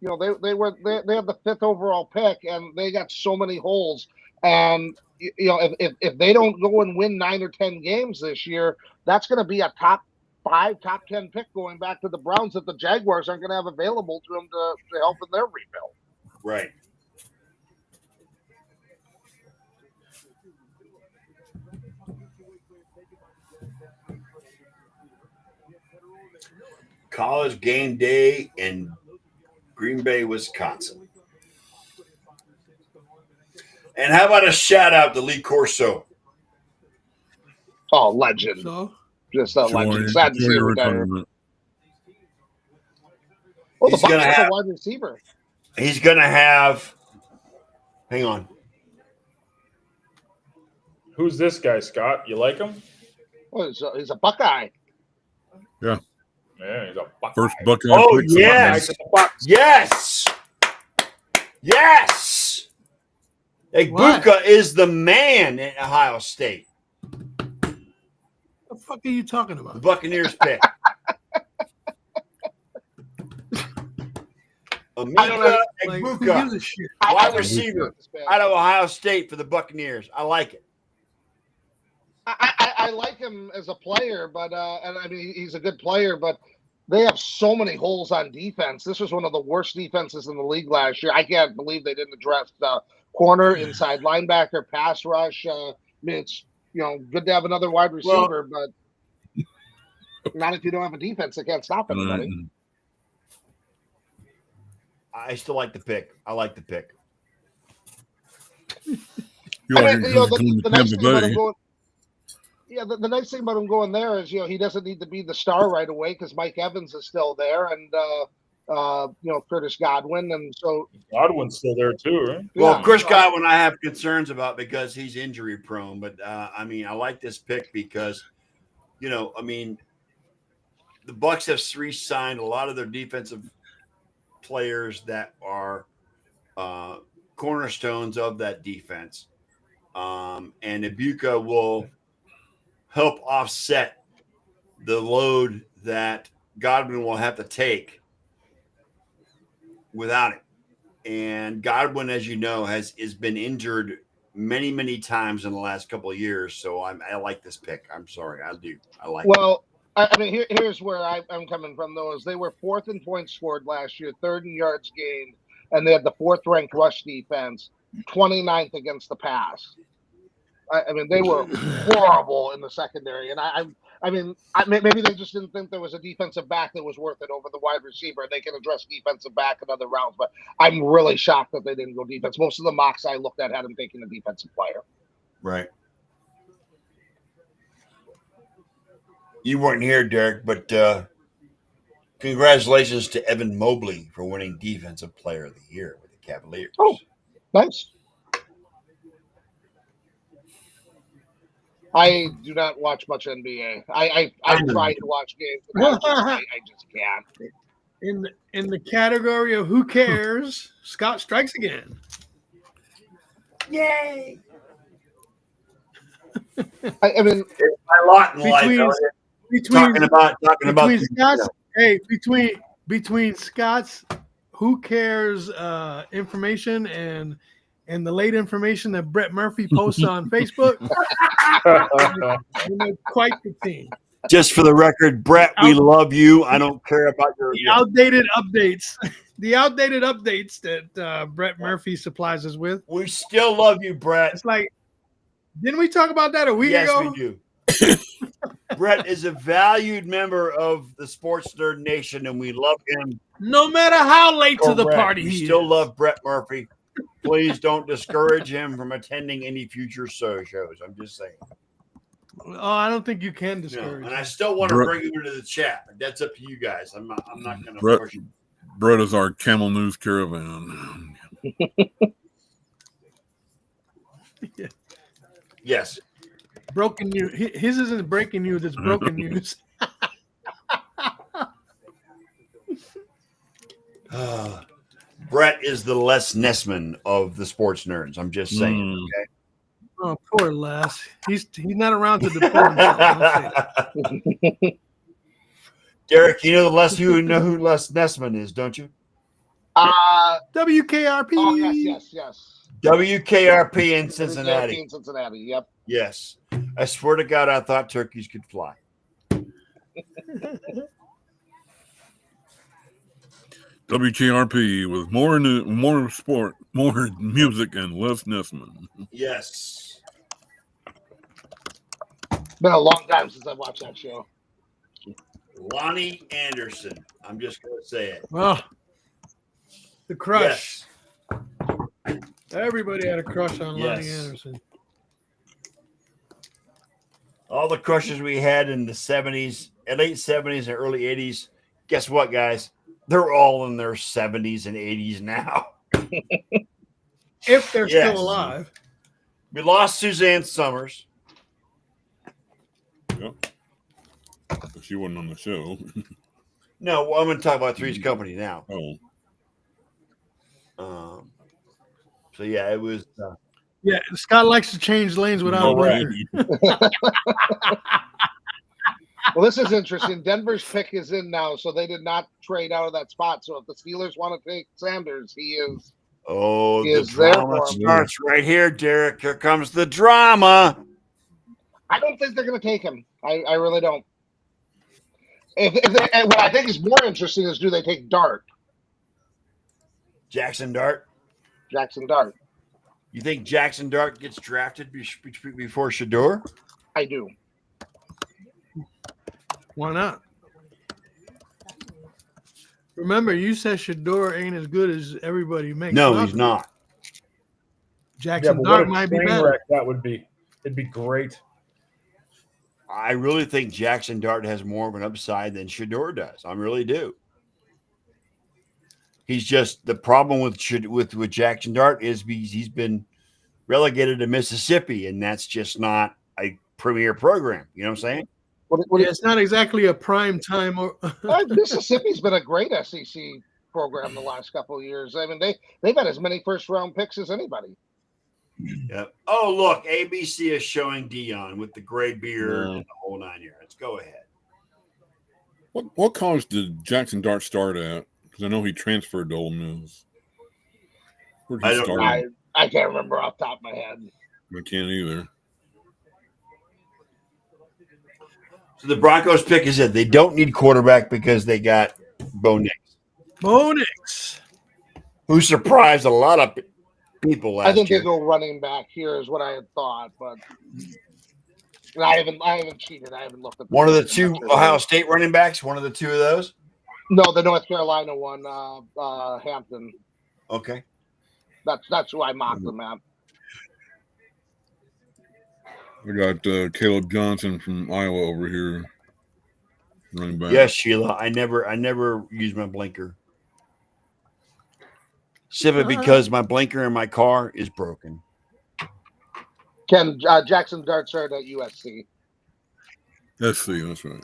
you know, they have the 5th overall pick, and they got so many holes. And you know, if they don't go and win 9 or 10 games this year, that's going to be a top 5, top 10 pick going back to the Browns that the Jaguars aren't going to have available to them to help in their rebuild. Right. College game day in Green Bay, Wisconsin. And how about a shout out to Lee Corso? Oh, legend. So? Just a legend. Sad to see him retire. Oh, the Bucs have a wide receiver. He's going to have – hang on. Who's this guy, Scott? You like him? Well, he's a Buckeye. Yeah. Yeah, he's a Buckeye. First Buckeye. Oh, pick. yes. Yes. Yes. Egbuka is the man at Ohio State. The fuck are you talking The about? Buccaneers pick. Emeka Like, who Egbuka, gives a shit? wide receiver out of Ohio State for the Buccaneers. I like it. I like him as a player, but and I mean he's a good player, but they have so many holes on defense. This was one of the worst defenses in the league last year. I can't believe they didn't address corner, inside linebacker, pass rush. I mean, it's good to have another wide receiver, but not if you don't have a defense that can't stop anybody. I still like the pick. I like the pick. You like it 'cause it's going to Tampa Bay. The nice thing about him going there is, he doesn't need to be the star right away because Mike Evans is still there, and Curtis Godwin, and so Godwin's still there too, right? Well, Chris Godwin, I have concerns about because he's injury prone, but I mean, I like this pick because, I mean, the Bucs have re-signed a lot of their defensive players that are cornerstones of that defense, and Egbuka will help offset the load that Godwin will have to take without it. And Godwin, as you know, has been injured many, many times in the last couple of years. So I like this pick. I'm sorry, I do. I like. Well, I mean, here's where I'm coming from. Though, is they were 4th in points scored last year, 3rd in yards gained, and they had the 4th-ranked rush defense, 29th against the pass. I mean, they were horrible in the secondary, and I mean, maybe they just didn't think there was a defensive back that was worth it over the wide receiver, and they can address defensive back in other rounds. But I'm really shocked that they didn't go defense. Most of the mocks I looked at had him taking a defensive player. Right. You weren't here, Derek, but congratulations to Evan Mobley for winning Defensive Player of the Year with the Cavaliers. Oh, nice. I do not watch much NBA. I try to watch games, but I just can't. In the category of who cares, Scott strikes again. Yay! I mean, it's my lot in life. Talking about Scott's, between Scott's who cares information and the late information that Brett Murphy posts on Facebook. Quite the team. Just for the record, Brett, we love you. I don't care about your outdated updates. The outdated updates that Brett Murphy supplies us with. We still love you, Brett. It's like, didn't we talk about that a week ago? Yes, we do. Brett is a valued member of the Sports Nerd Nation, and we love him. No matter how late to the party we still love Brett Murphy. Please don't discourage him from attending any future shows. I'm just saying. Oh, I don't think you can discourage. No, and I still want to bring you into the chat. But that's up to you guys. I'm not going to force you. Brett is our Camel News Caravan. Yeah. Yes. Broken news. His isn't breaking news. It's broken news. Brett is the Les Nessman of the sports nerds. I'm just saying. Okay. Oh, poor Les. He's not around to defend himself. Derek, you know who Les Nessman is, don't you? WKRP. Oh, yes. WKRP in Cincinnati. In Cincinnati, yep. Yes. I swear to God, I thought turkeys could fly. WKRP with more sport, more music, and Les Nessman. Yes. Been a long time since I've watched that show. Lonnie Anderson. I'm just going to say it. Oh, the crush. Yes. Everybody had a crush on Lonnie Anderson. All the crushes we had in the 70s, late 70s and early 80s, guess what, guys? They're all in their 70s and 80s now. If they're still alive. We lost Suzanne Summers. Yep. She wasn't on the show. No, well, I'm going to talk about Three's Company now. Oh, So yeah, it was. Yeah, Scott likes to change lanes without a Correct. blinker. Well, this is interesting. Denver's pick is in now, so they did not trade out of that spot. So if the Steelers want to take Sanders, he is. Oh, He the is there drama for him. starts right here, Derek. Here comes the drama. I don't think they're going to take him. I really don't. And what I think is more interesting is, do they take Dart, Jackson Dart. Jackson Dart? You think Jackson Dart gets drafted before Shador? I do. Why not? Remember, you said Shador ain't as good as everybody makes. No, him he's out. not. Jackson but Dart what a might be train better. wreck that would be. It'd be great. I really think Jackson Dart has more of an upside than Shador does. I really do. He's just the problem with Jackson Dart is he's been relegated to Mississippi, and that's just not a premier program. You know what I'm saying? Yeah, it's not exactly a prime time. Mississippi's been a great SEC program the last couple of years. I mean, they've had as many first round picks as anybody. Yep. Oh, look, ABC is showing Dion with the gray beard and the whole 9 yards. Go ahead. What college did Jackson Dart start at? Because I know he transferred to Ole Miss. Where did he start? I can't remember off the top of my head. I can't either. So the Broncos pick is it. They don't need quarterback because they got Bo Nix. Bo Nix. Who surprised a lot of people last I think year. they go running back here is what I had thought, but I haven't cheated. I haven't looked at One of the two Ohio State running backs, one of the two of those? No, the North Carolina one, Hampton. Okay. That's who I mocked them at. I got Caleb Johnson from Iowa over here, running back. Yes, Sheila. I never use my blinker. Simply because my blinker in my car is broken. Jackson Dart started at USC. SC, that's right.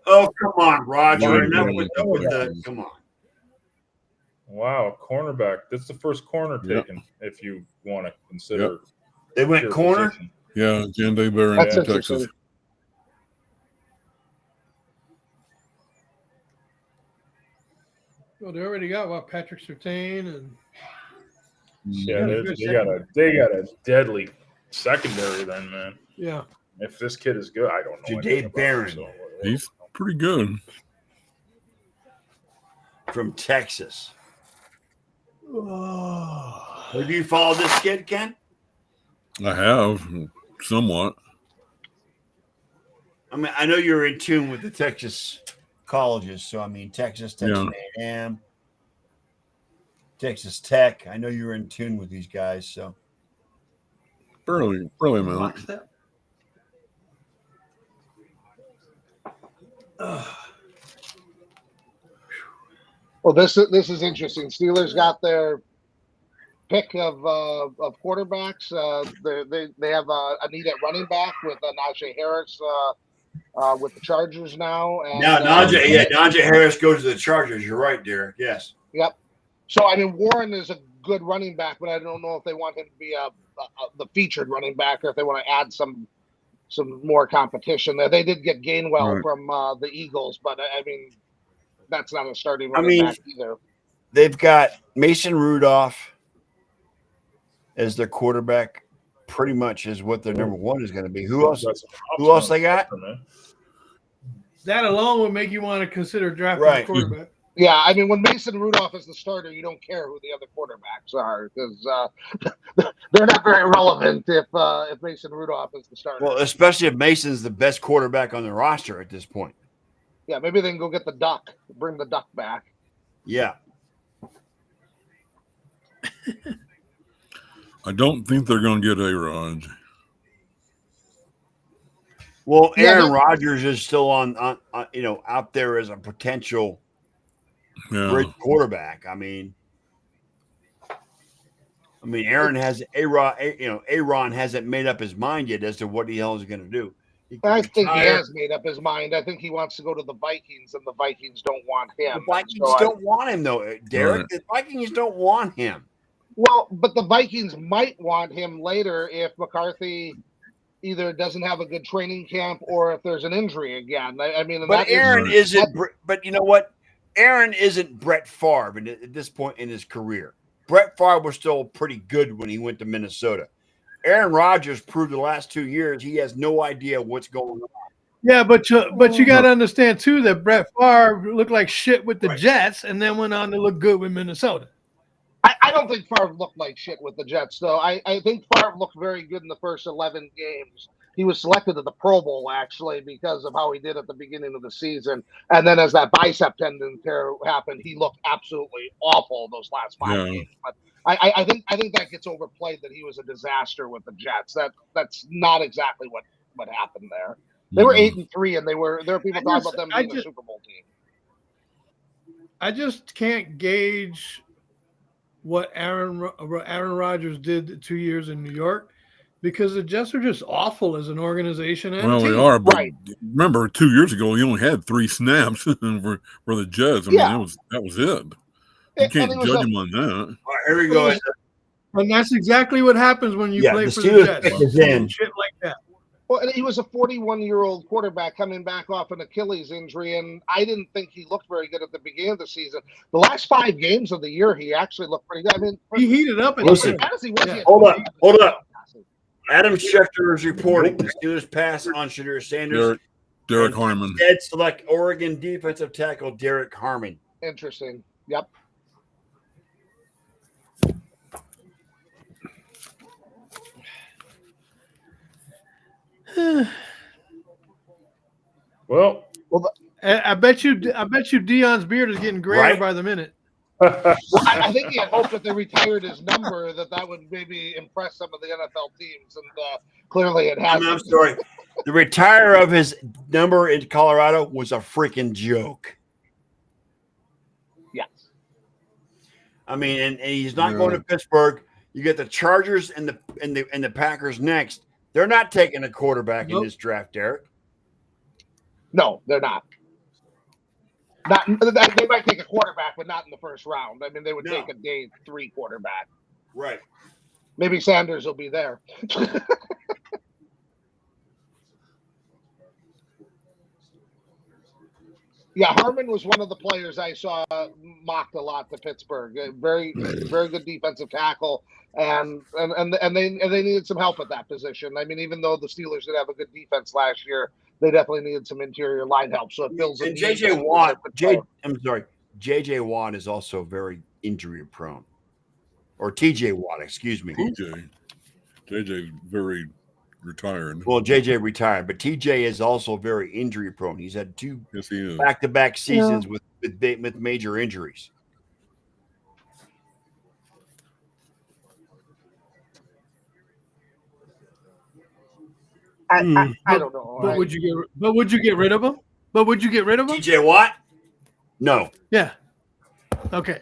Oh, come on, Roger. Enough with the come on. Wow, cornerback. That's the first corner taken, if you want to consider. They went your corner? position. Yeah, Jande Barron That's from interesting. Texas. Well, they already got Patrick Surtain and Yeah, they got a deadly secondary then, man. yeah. If this kid is good, I don't know. Jade anything about Barron. him, so- He's pretty good. From Texas. Oh. Have you followed this kid, Ken? I have, somewhat. I mean, I know you're in tune with the Texas colleges. So, I mean, Texas A&M, Texas Tech. I know you're in tune with these guys. So, Fairly amount. Well, this is interesting. Steelers got their pick of quarterbacks. They have a need at running back with Najee Harris with the Chargers now. And, now, Najee Harris goes to the Chargers. You're right, Derek. Yes. Yep. So, I mean, Warren is a good running back, but I don't know if they want him to be the featured running back or if they want to add some more competition there. They did get Gainwell from the Eagles, but I mean, that's not a starting running back either. They've got Mason Rudolph as their quarterback. Pretty much is what their number one is going to be. Who else? Who else they got? That alone would make you want to consider drafting a quarterback. Yeah, I mean, when Mason Rudolph is the starter, you don't care who the other quarterbacks are because they're not very relevant if Mason Rudolph is the starter. Well, especially if Mason's the best quarterback on the roster at this point. Yeah, maybe they can go get the duck, bring the duck back. Yeah. I don't think they're going to get A-Rod. Well, Aaron Rodgers is still on out there as a potential great quarterback. I mean, I mean, Aaron has Aaron hasn't made up his mind yet as to what the hell he's going to do. He could I think he retire. has made up his mind. I think he wants to go to the Vikings, and the Vikings don't want The him. Vikings So don't want him, though, Derek. Right. The Vikings don't want him. well, but the Vikings might want him later if McCarthy either doesn't have a good training camp or if there's an injury again. I mean, But that is- Aaron isn't. But you know what? Aaron isn't Brett Favre at this point in his career. Brett Favre was still pretty good when he went to Minnesota. Aaron Rodgers proved the last 2 years he has no idea what's going on. Yeah, but you got to understand too that Brett Favre looked like shit with the Jets and then went on to look good with Minnesota. I don't think Favre looked like shit with the Jets, though. I think Favre looked very good in the first 11 games. He was selected to the Pro Bowl, actually, because of how he did at the beginning of the season. And then as that bicep tendon tear happened, he looked absolutely awful those last 5 games. But I think that gets overplayed that he was a disaster with the Jets. That's not exactly what happened there. They were 8-3, and there were people talking about them being a Super Bowl team. I just can't gauge what Aaron Rodgers did 2 years in New York because the Jets are just awful as an organization. And Well, a they team. are, but remember 2 years ago he only had 3 snaps for the Jets. I mean, that was it. You can't judge him on that. All right, here we go. And that's exactly what happens when you play the for the Steelers Jets. pick is in. Shit like that. Well, and he was a 41-year-old quarterback coming back off an Achilles injury, and I didn't think he looked very good at the beginning of the season. The last 5 games of the year, he actually looked pretty good. I mean, he heated up. Listen, hold up. Adam Schefter is reporting the Steelers pass on Shadur Sanders. Derek Harmon. Instead, select Oregon defensive tackle Derek Harmon. Interesting. Yep. Well, I bet you Deion's beard is getting greater Right? by the minute. Well, I think he had hoped that they retired his number, that would maybe impress some of the NFL teams, and clearly it hasn't. I'm sorry. The retire of his number in Colorado was a freaking joke. Yes. I mean, and he's not going to Pittsburgh. You get the Chargers and the Packers next. They're not taking a quarterback in this draft, Derek. No, they're not. They might take a quarterback, but not in the first round. I mean, they would take a day 3 quarterback. Right. Maybe Sanders will be there. Yeah, Harmon was one of the players I saw mocked a lot to Pittsburgh. Very good defensive tackle, and they needed some help at that position. I mean, even though the Steelers did have a good defense last year, they definitely needed some interior line help. So it fills in. And JJ Watt is also very injury prone. Or TJ Watt, excuse me. JJ very retired. Well, JJ retired, but TJ is also very injury prone. He's had 2 Yes, he is. back-to-back seasons with major injuries. I don't know. But would you get rid of him? TJ Watt? No. Yeah. Okay.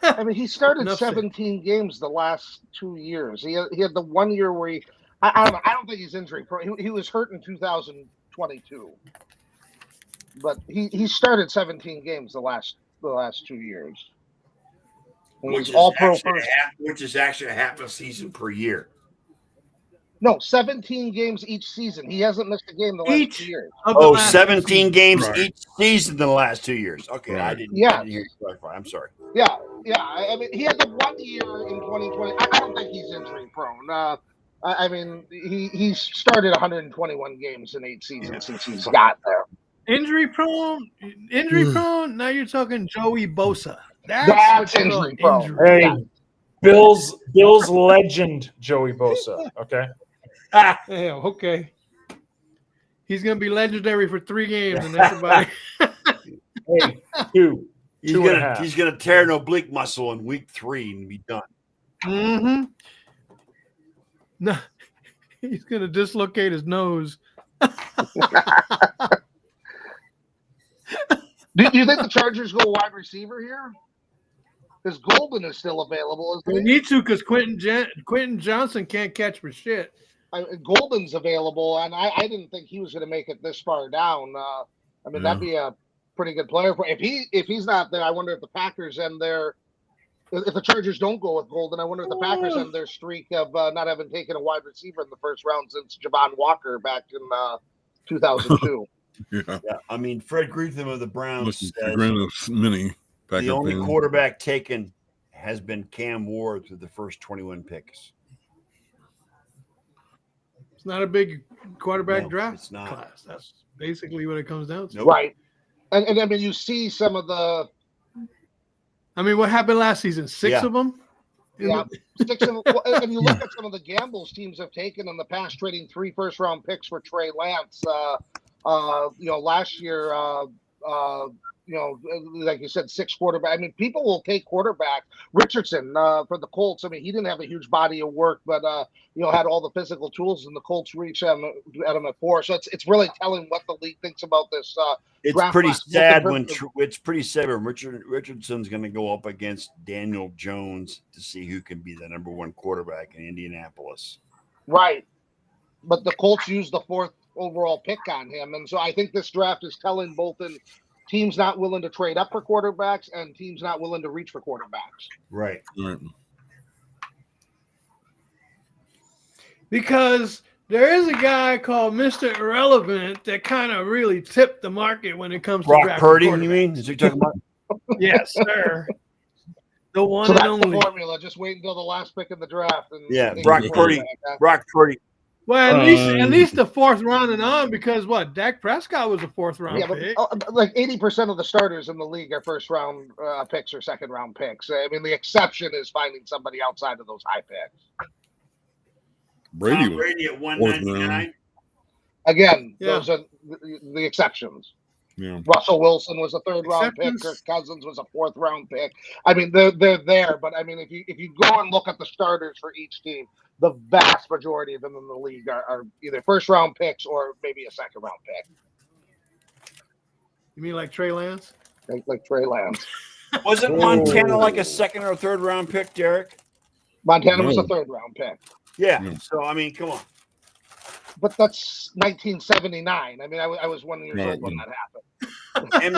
I mean, he started Enough said. 17 games the last 2 years. He had the 1 year where I don't know. I don't think he's injury prone. He was hurt in 2022, but he started 17 games the last 2 years. And Which he's all pro is first. actually half a season per year. No, 17 games each season. He hasn't missed a game the last 2 years. 17 games Right. each season in the last 2 years. Okay, Right. I didn't Yeah. hear you clarify. I'm sorry. Yeah. I mean, he had the 1 year in 2020. I don't think he's injury prone. I mean, he started 121 games in 8 seasons since he's got there. Injury prone. Now you're talking Joey Bosa. That's what you call injury prone. injury. Hey, Yeah. Bills legend Joey Bosa. Okay. Yeah, okay. He's gonna be legendary for 3 games, and that's about it. Hey, 2. He's 2 and a half. gonna tear an oblique muscle in week 3 and be done. Mm-hmm. No, he's gonna dislocate his nose. Do you think the Chargers go wide receiver here? Because Golden is still available. They Isn't he? need to because Quentin Johnson can't catch for shit. Golden's available, and I didn't think he was going to make it this far down. I mean, that'd be a pretty good player. If he's not there, I wonder if the Packers end their. If the Chargers don't go with Golden, I wonder if the Packers end their streak of not having taken a wide receiver in the first round since Javon Walker back in 2002. Yeah. I mean, Fred Greetham of the Browns Listen, says the only quarterback taken has been Cam Ward through the first 21 picks. It's not a big quarterback No, draft it's not. class. That's basically what it comes down to. Nope. Right. And I mean, you see some of the. I mean, what happened last season? Six Yeah. of them? Yeah, 6 of them. And you look at some of the gambles teams have taken in the past, trading 3 first-round picks for Trey Lance. Last year, like you said, 6 quarterback. I mean, people will take quarterback. Richardson for the Colts. I mean, he didn't have a huge body of work, but had all the physical tools, and the Colts reached him at 4. So it's really telling what the league thinks about this. It's draft pretty class. sad when Richardson's going to go up against Daniel Jones to see who can be the number 1 quarterback in Indianapolis. Right. But the Colts used the 4th overall pick on him. And so I think this draft is telling both in teams not willing to trade up for quarterbacks and teams not willing to reach for quarterbacks. Right. Because there is a guy called Mr. Irrelevant that kind of really tipped the market when it comes to Brock drafting Purdy, you quarterbacks. mean? Is he talking about? Yes, sir. The one So and that's only. the formula. Just wait until the last pick in the draft. And Yeah, take Brock a Purdy. quarterback, huh? Brock Purdy. Well, at least the 4th round and on, because what? Dak Prescott was a 4th round Yeah, but pick. like 80% of the starters in the league are first-round picks or second-round picks. I mean, the exception is finding somebody outside of those high picks. Brady Tom Brady at 199. Again, Yeah. those are the exceptions. Yeah. Russell Wilson was a 3rd-round pick. Exceptions. Kirk Cousins was a 4th-round pick. I mean, they're there, but I mean, if you go and look at the starters for each team, the vast majority of them in the league are either 1st-round picks or maybe a 2nd-round pick, You mean like Trey Lance? like Trey Lance. Wasn't Montana like a 2nd or 3rd round pick, Derek? Montana was a No. 3rd-round pick, Yeah. Yeah. So, I mean, come on. but that's 1979. I mean, I was 1 year Right, old when yeah. that happened. And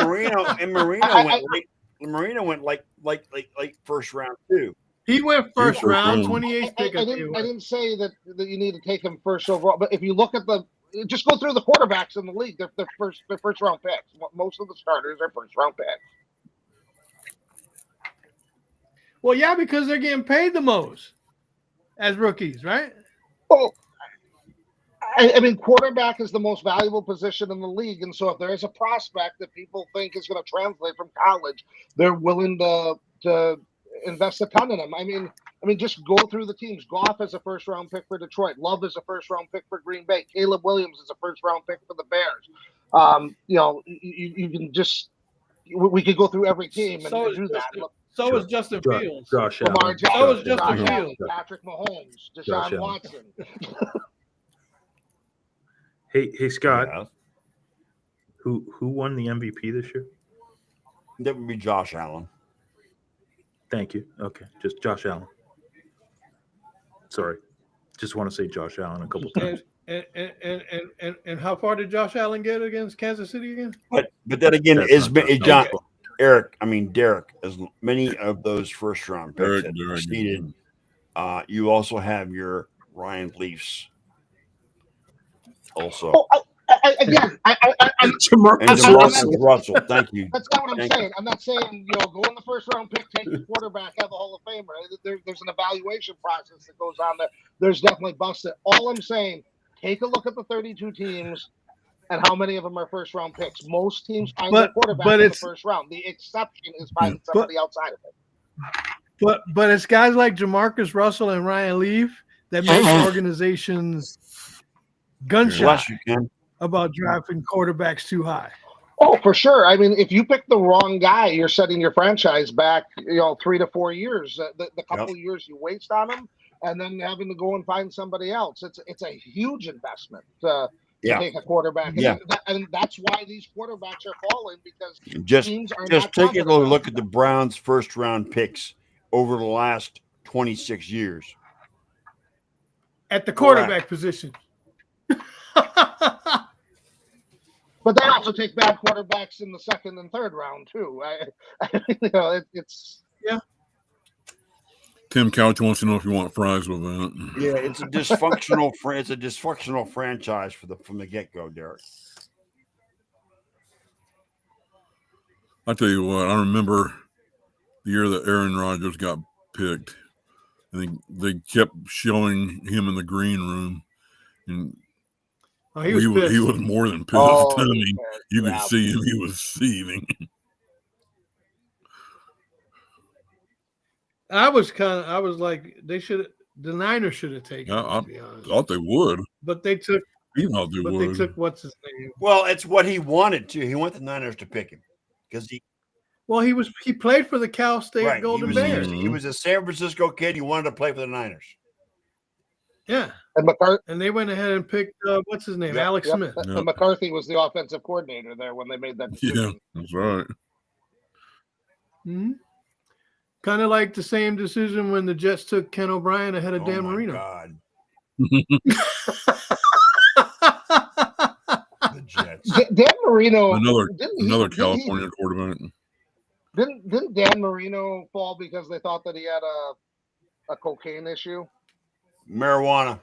Marino went like 1st round too. He went first first round, round. 28th pick. I didn't say that you need to take him 1st overall, but if you look at just go through the quarterbacks in the league, they're first round picks. Most of the starters are 1st-round picks. Well, yeah, because they're getting paid the most as rookies, right? Well, I mean, quarterback is the most valuable position in the league, and so if there is a prospect that people think is going to translate from college, they're willing to invest a ton in him. I mean, just go through the teams. Goff is a 1st-round pick for Detroit. Love is a 1st-round pick for Green Bay. Caleb Williams is a 1st-round pick for the Bears. You can just we could go through every team and So do that. So is Justin Fields. Josh Lamar Allen. Jackson, So is Justin Josh Fields. Allen, Patrick Mahomes, Josh Deshaun Allen. Watson. Hey Scott, Yeah. who won the MVP this year? That would be Josh Allen. Thank you. Okay, just Josh Allen. Sorry, just want to say Josh Allen a couple times. And how far did Josh Allen get against Kansas City again? But then again, That's not John, okay. Derek, as many of those 1st-round picks Derek, that Derek. succeeded, you also have your Ryan Leafs. Also, Again, and Jamarcus Russell. Thank you. that's not what I'm Thank saying. I'm not saying go in the 1st-round pick, take the quarterback, have a Hall of Famer. There's an evaluation process that goes on there. There's definitely busted. All I'm saying, take a look at the 32 teams and how many of them are 1st-round picks. Most teams find their quarterback in the 1st round. The exception is finding somebody outside of it. But it's guys like Jamarcus Russell and Ryan Leaf that make organizations gun shy Bless you, Ken. about drafting quarterbacks too high. Oh, for sure. I mean, if you pick the wrong guy, you're setting your franchise back, 3 to 4 years. The couple of years you waste on them, and then having to go and find somebody else. It's a huge investment to take a quarterback. And that's why these quarterbacks are falling, because Just teams are just not take a confident little enough. look at the Browns' 1st-round picks over the last 26 years. At the quarterback position. But they also take bad quarterbacks in the second and third round too. It's yeah. Tim Couch wants to know if you want fries with that. Yeah, it's a dysfunctional. It's a dysfunctional franchise from the get go, Derek. I tell you what, I remember the year that Aaron Rodgers got picked, and they kept showing him in the green room, and he was more than pissed. Oh, I mean, you could yeah. see him; he was seething. I was like, the Niners should have taken him, I to be honest. thought they would. But they took They would. what's his name? Well, it's what he wanted to. He wanted the Niners to pick him because he played for the Cal State Golden Bears. He was a San Francisco kid. He wanted to play for the Niners. Yeah. And they went ahead and picked what's his name? Yep, Alex Smith. And McCarthy was the offensive coordinator there when they made that decision. Yeah, that's right. Mm-hmm. Kind of like the same decision when the Jets took Ken O'Brien ahead of Dan my Marino. God. The Jets. Dan Marino, another California quarterback. Didn't Dan Marino fall because they thought that he had a cocaine issue? Marijuana.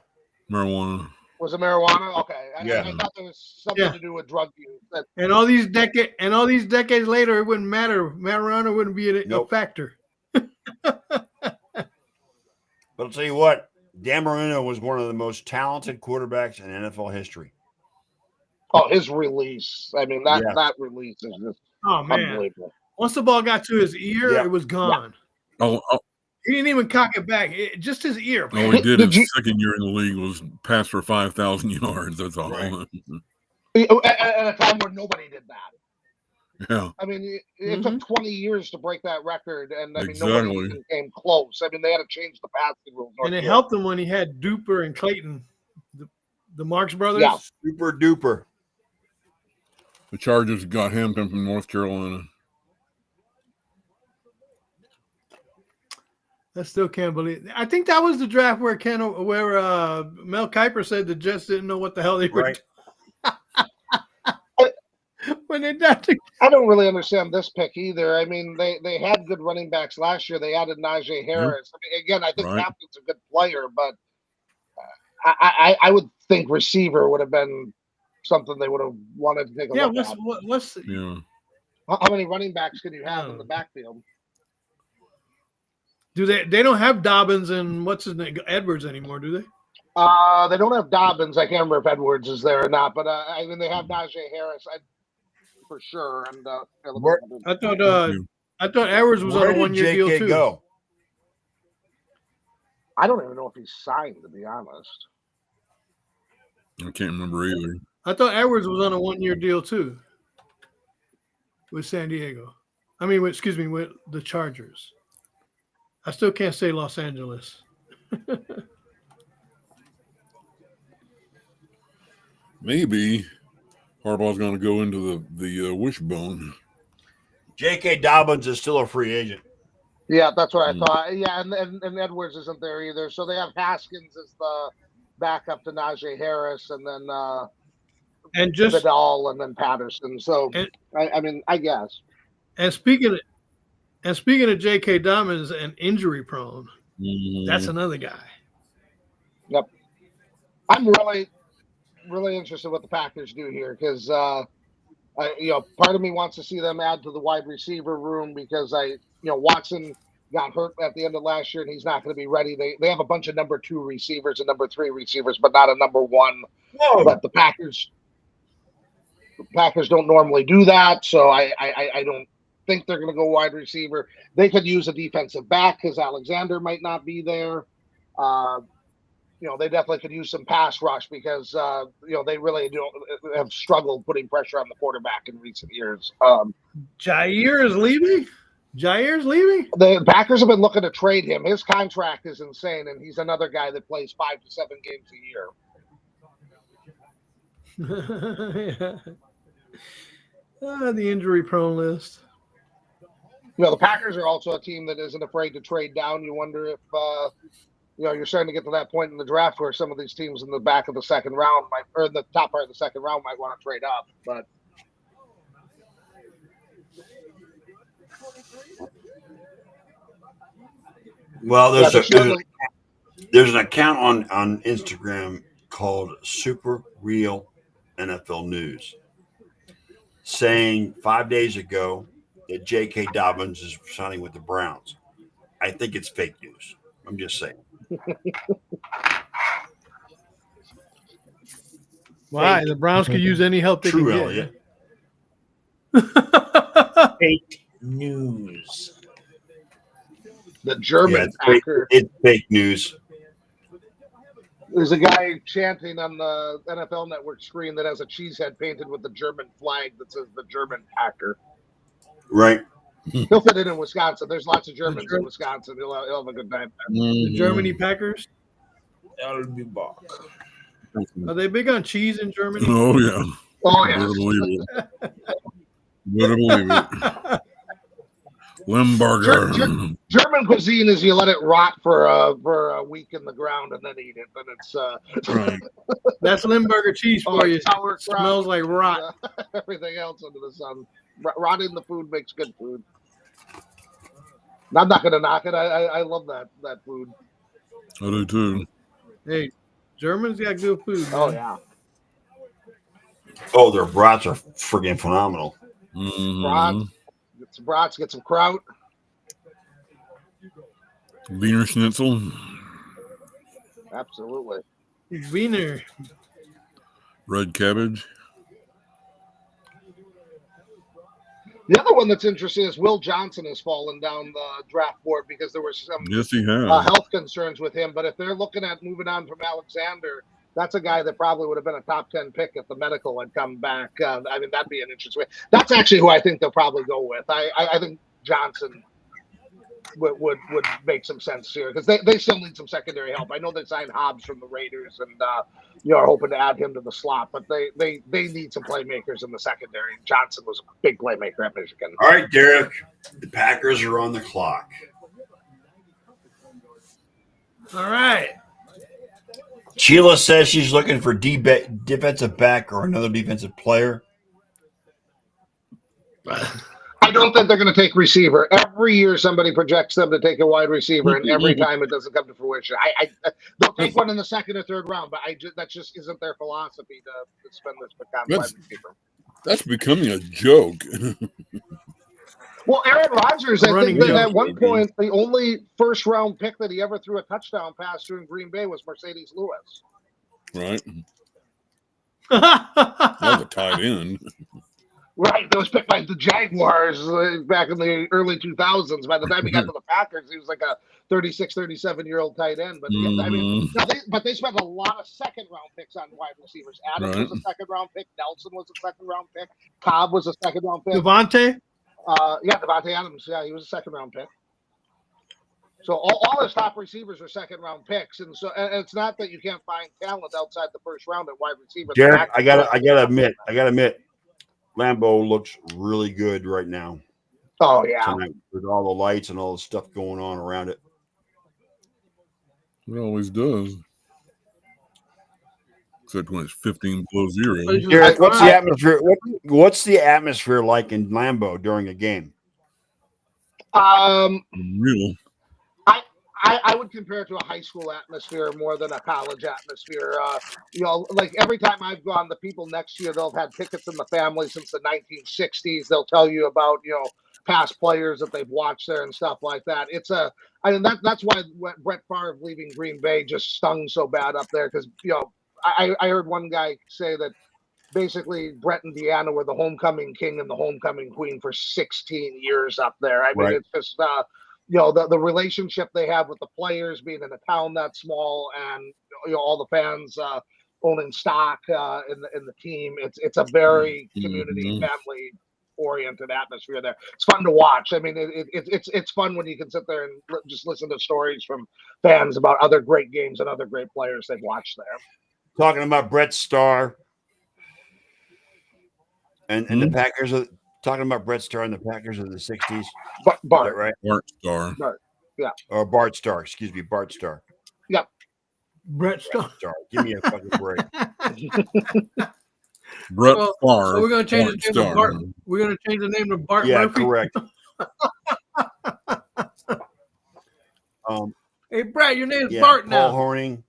Was it marijuana? Okay. Yeah. I thought there was something to do with drug use. And all these decades later, it wouldn't matter. Marijuana wouldn't be a factor. But I'll tell you what, Dan Marino was one of the most talented quarterbacks in NFL history. Oh, his release. I mean, that release is just unbelievable. Once the ball got to his ear, it was gone. Oh, he didn't even cock it back. Just his ear. All he did his second year in the league was pass for 5,000 yards. That's all. Right. At a time where nobody did that. Yeah. I mean, it took 20 years to break that record, and I mean, Exactly. nobody even came close. I mean, they had to change the passing rules. And it helped him when he had Duper and Clayton, the Marx brothers. Yeah. Super duper. The Chargers got him from North Carolina. I still can't believe. I think that was the draft where Mel Kiper said the Jets didn't know what the hell they were doing. When they drafted. I don't really understand this pick either. I mean, they had good running backs last year. They added Najee Harris. I mean, again, I think Captain's a good player, but I would think receiver would have been something they would have wanted to take a look at. How many running backs can you have in the backfield? Do they don't have Dobbins and what's his name Edwards anymore, do they? They don't have Dobbins. I can't remember if Edwards is there or not, but I mean they have Najee Harris for sure. And I thought Edwards was on a 1-year deal too. Go? I don't even know if he's signed, to be honest. I can't remember either. I thought Edwards was on a 1-year deal too with San Diego. I mean, with the Chargers. I still can't say Los Angeles. Maybe Harbaugh's going to go into the wishbone. J.K. Dobbins is still a free agent. Yeah, that's what I thought. Yeah, and Edwards isn't there either. So they have Haskins as the backup to Najee Harris, and then Vidal, and then Patterson. So I mean, I guess. And speaking of J.K. Dobbins and injury prone, that's another guy. Yep. I'm really, really interested what the Packers do here because, part of me wants to see them add to the wide receiver room because Watson got hurt at the end of last year and he's not going to be ready. They have a bunch of number 2 receivers and number 3 receivers, but not a number 1. Whoa. But the Packers don't normally do that, so I don't think they're going to go wide receiver. They could use a defensive back because Alexander might not be there. They definitely could use some pass rush because they really have struggled putting pressure on the quarterback in recent years. Jair is leaving. The Packers have been looking to trade him. His contract is insane, and he's another guy that plays 5 to 7 games a year. The injury prone list. The Packers are also a team that isn't afraid to trade down. You wonder if you're starting to get to that point in the draft where some of these teams in the back of the second round or in the top part of the second round might want to trade up. But well, there's an account on Instagram called Super Real NFL News saying 5 days ago that J.K. Dobbins is signing with the Browns. I think it's fake news. I'm just saying. Why? The Browns could use any help they True, can Elliot. get. Fake news. the German Packer. It's fake news. There's a guy chanting on the NFL Network screen that has a cheesehead painted with the German flag that says the German Packer. Right. He'll fit in Wisconsin. There's lots of Germans in Wisconsin. He'll have a good time there. The Germany Packers. That'll be back. Are they big on cheese in Germany? Oh yeah. Oh yeah. Better believe it. Better believe it. Limburger. German cuisine is you let it rot for a week in the ground and then eat it. Then it's Right. That's Limburger cheese for you. Sauerkraut. Smells like rot. Everything else under the sun. Rotting the food makes good food. I'm not gonna knock it. I love that food. I do too. Hey, Germans got good food. Oh man. yeah. Oh, their brats are freaking phenomenal. Mhm. Get some brats, get some kraut. Wiener Schnitzel. Absolutely. Wiener. Red cabbage. The other one that's interesting is Will Johnson has fallen down the draft board because there were some Yes, he has. health concerns with him. But if they're looking at moving on from Alexander, that's a guy that probably would have been a top 10 pick if the medical had come back. I mean, that'd be an interesting way. That's actually who I think they'll probably go with. I think Johnson would make some sense here because they still need some secondary help. I know they signed Hobbs from the Raiders and are hoping to add him to the slot, but they need some playmakers in the secondary. Johnson was a big playmaker at Michigan. All right, Derek. The Packers are on the clock. All right. Sheila says she's looking for defensive back or another defensive player. I don't think they're going to take receiver. Every year somebody projects them to take a wide receiver, and every time it doesn't come to fruition. They'll take one in the second or third round, but that just isn't their philosophy to spend this pick on wide receiver. That's becoming a joke. Well, Aaron Rodgers, I think that at one joke. point, the only first-round pick that he ever threw a touchdown pass to in Green Bay was Mercedes Lewis. Right. Not the tight end. Right, that was picked by the Jaguars back in the early 2000s. By the time he got to the Packers, he was like a 36, 37-year-old tight end. But I mean, they spent a lot of second-round picks on wide receivers. Adams was a second-round pick. Nelson was a second-round pick. Cobb was a second-round pick. Devontae? Devontae Adams. Yeah, he was a second-round pick. So all his top receivers are second-round picks, and so and it's not that you can't find talent outside the first round at wide receiver. Derek, I gotta admit, Lambeau looks really good right now. Oh yeah, tonight, with all the lights and all the stuff going on around it. It always does. Except when it's 15 below zero. Derek, what's the atmosphere? What's the atmosphere like in Lambeau during a game? Real. I would compare it to a high school atmosphere more than a college atmosphere. Like every time I've gone, the people next year, they'll have had tickets in the family since the 1960s. They'll tell you about, past players that they've watched there and stuff like that. That's why Brett Favre leaving Green Bay just stung so bad up there. Cause I heard one guy say that basically Brett and Deanna were the homecoming king and the homecoming queen for 16 years up there. I mean, It's just, the relationship they have with the players being in a town that small and all the fans owning stock in the team. It's a very community family oriented atmosphere there. It's fun to watch. I mean, it's fun when you can sit there and just listen to stories from fans about other great games and other great players they've watched there. Talking about Brett Starr and the Packers. Talking about Brett Starr and the Packers of the 60s. Bart. Is that right? Bart Starr. Bart. Yeah. Or Bart Starr. Excuse me, Bart Starr. Yep. Brett Starr. Starr. Give me a fucking break. Brett Well, Favre. so we're going to change Bart the name to Starr. Bart. We're going to change the name to Bart Yeah, Murphy. correct. Hey, Brad, your name's Yeah, Bart Paul now. Horning.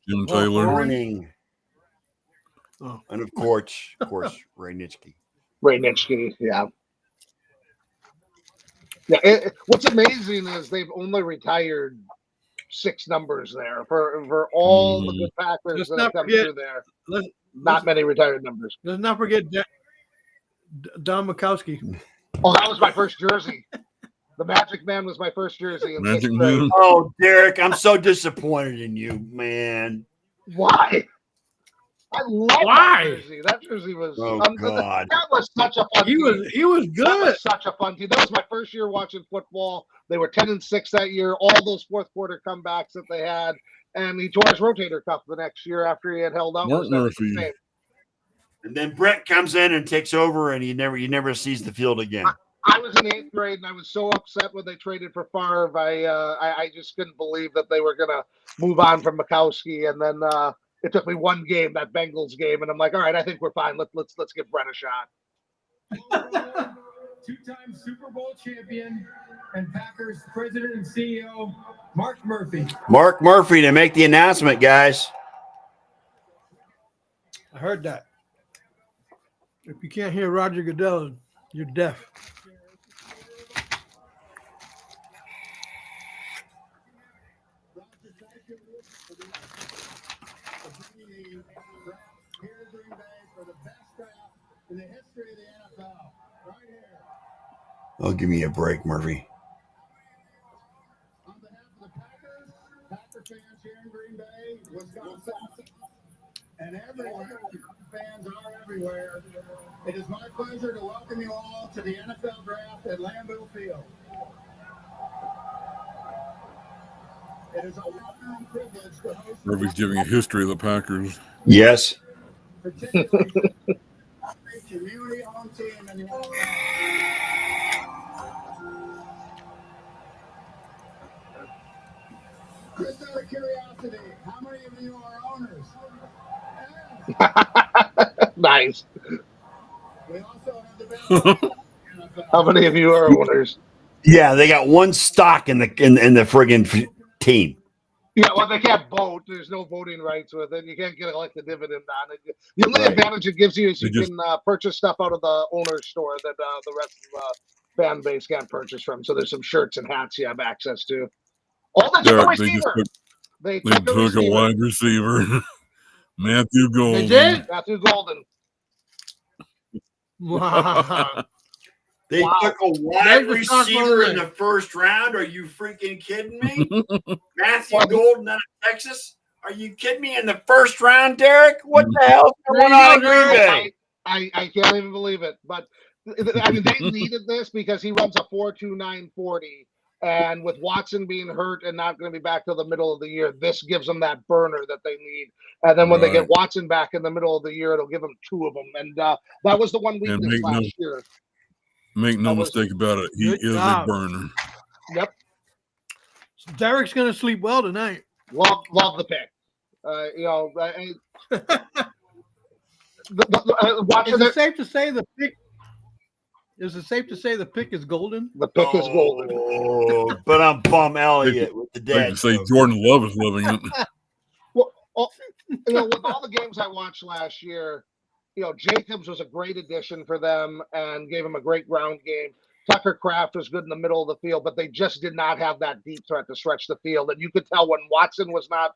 Jim Paul Taylor. Horning. Oh. And of course, Ray Nitschke. Ray Nitschke, yeah. Yeah, what's amazing is they've only retired 6 numbers there for all the good Packers Let's that not have come forget- through there. Let's Not many retired numbers. not forget Don Mikowski. Oh, that was my first jersey. The Magic Man was my first jersey in Magic 6th grade. Man. Oh, Derek, I'm so disappointed in you, man. Why? I love Why? that jersey. That jersey was Oh, God. that was such a fun He team. was That good. was such a fun team. That was my first year watching football. They were 10-6 that year. All those fourth quarter comebacks that they had, and he tore his rotator cuff the next year after he had held out. Mark for 7 Murphy. games. And then Brett comes in and takes over, and he never sees the field again. I was in 8th grade, and I was so upset when they traded for Favre. I just couldn't believe that they were gonna move on from Mikowski, and then it took me one game, that Bengals game, and I'm like, all right, I think we're fine. Let's give Brett a shot. Two-time Super Bowl champion and Packers president and CEO, Mark Murphy. Mark Murphy to make the announcement, guys. I heard that. If you can't hear Roger Goodell, you're deaf. Oh, give me a break, Murphy. On behalf of the Packers, Packer fans here in Green Bay, Wisconsin, and everywhere, fans are everywhere. It is my pleasure to welcome you all to the NFL Draft at Lambeau Field. It is a honor and privilege to host Murphy's giving a history of the Packers. Yes. particularly a community-owned team in the NFL. Just out of curiosity, how many of you are owners? Nice. We also have the best. How many of you are owners? Yeah, they got one stock in the friggin' team. Yeah, well, they can't vote. There's no voting rights with it. You can't get like the dividend on it. The only Right. advantage it gives you is you They just- can purchase stuff out of the owner's store that the rest of the fan base can't purchase from. So there's some shirts and hats you have access to. Oh, they took a Derek, they just receiver. took, They they took a took a receiver. wide receiver. Matthew Golden. They did? Matthew Golden. Wow. They Wow. took a wide There's the stock receiver in owner. the first round. Are you freaking kidding me? Matthew Well, Golden out of Texas? Are you kidding me? In the first round, Derek? What the hell's There going you on in go, Green Derek. Bay? I can't even believe it. But I mean, they needed this because he runs a 4.29 40. And with Watson being hurt and not going to be back till the middle of the year, this gives them that burner that they need. And then when they get Right. Watson back in the middle of the year, it'll give them 2 of them. And that was the one weakness make no- last year. Make no That was- mistake about it. He Good is job. a burner. Yep. Derek's going to sleep well tonight. Love the pick. Watson, Is it safe to say the pick? Is it safe to say the pick is golden? the pick is golden. Oh, but I'm Bum Elliott with the Like dad. to say joke. Jordan Love is living it. With all the games I watched last year, Jacobs was a great addition for them and gave him a great ground game. Tucker Kraft was good in the middle of the field, but they just did not have that deep threat to stretch the field. And you could tell when Watson was not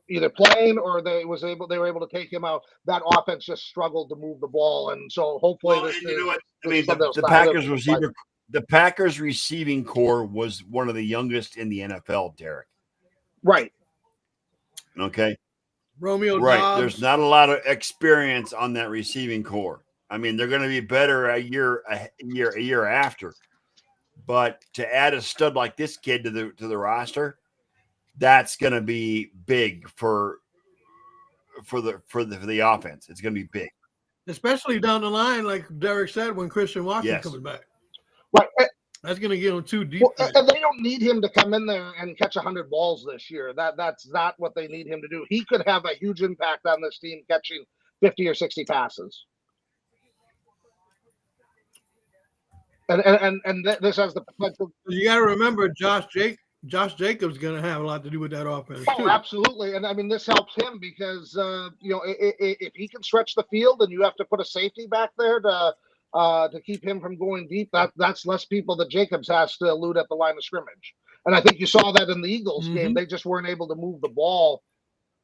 either playing or they were able to take him out, that offense just struggled to move the ball. And so hopefully Well, this and you know is- what? I this mean, is something the else. Packers receiver, the Packers receiving core was one of the youngest in the NFL, Derek. Right. Okay. Romeo Right. Dobbs. There's not a lot of experience on that receiving core. I mean, they're going to be better a year after. But to add a stud like this kid to the roster, that's going to be big for the offense. It's going to be big. especially down the line, like Derek said, when Christian Watson Yes. comes back. Right. That's going to get him too deep. Well, and they don't need him to come in there and catch 100 balls this year. That's not what they need him to do. He could have a huge impact on this team catching 50 or 60 passes. And this has the potential. You got to remember, Josh Jacobs going to have a lot to do with that offense Oh, too. absolutely. And I mean, this helps him because, if he can stretch the field and you have to put a safety back there to keep him from going deep, that's less people that Jacobs has to elude at the line of scrimmage. And I think you saw that in the Eagles game. They just weren't able to move the ball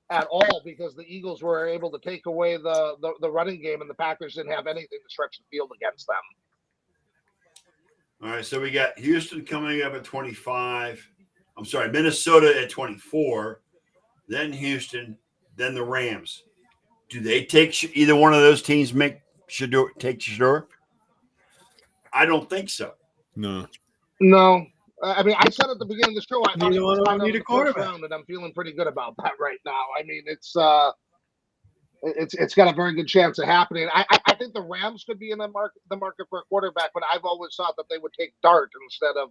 at all because the Eagles were able to take away the running game, and the Packers didn't have anything to stretch the field against them. All right, so we got Houston coming up at 25. I'm sorry, Minnesota at 24, then Houston, then the Rams. Do they take either one of those teams take Shedeur? I don't think so. No. No. I mean, I said at the beginning of the show, I thought Neither one of them need a quarterback. round, and I'm feeling pretty good about that right now. I mean, it's got a very good chance of happening. I think the Rams could be in the market for a quarterback, but I've always thought that they would take Dart instead of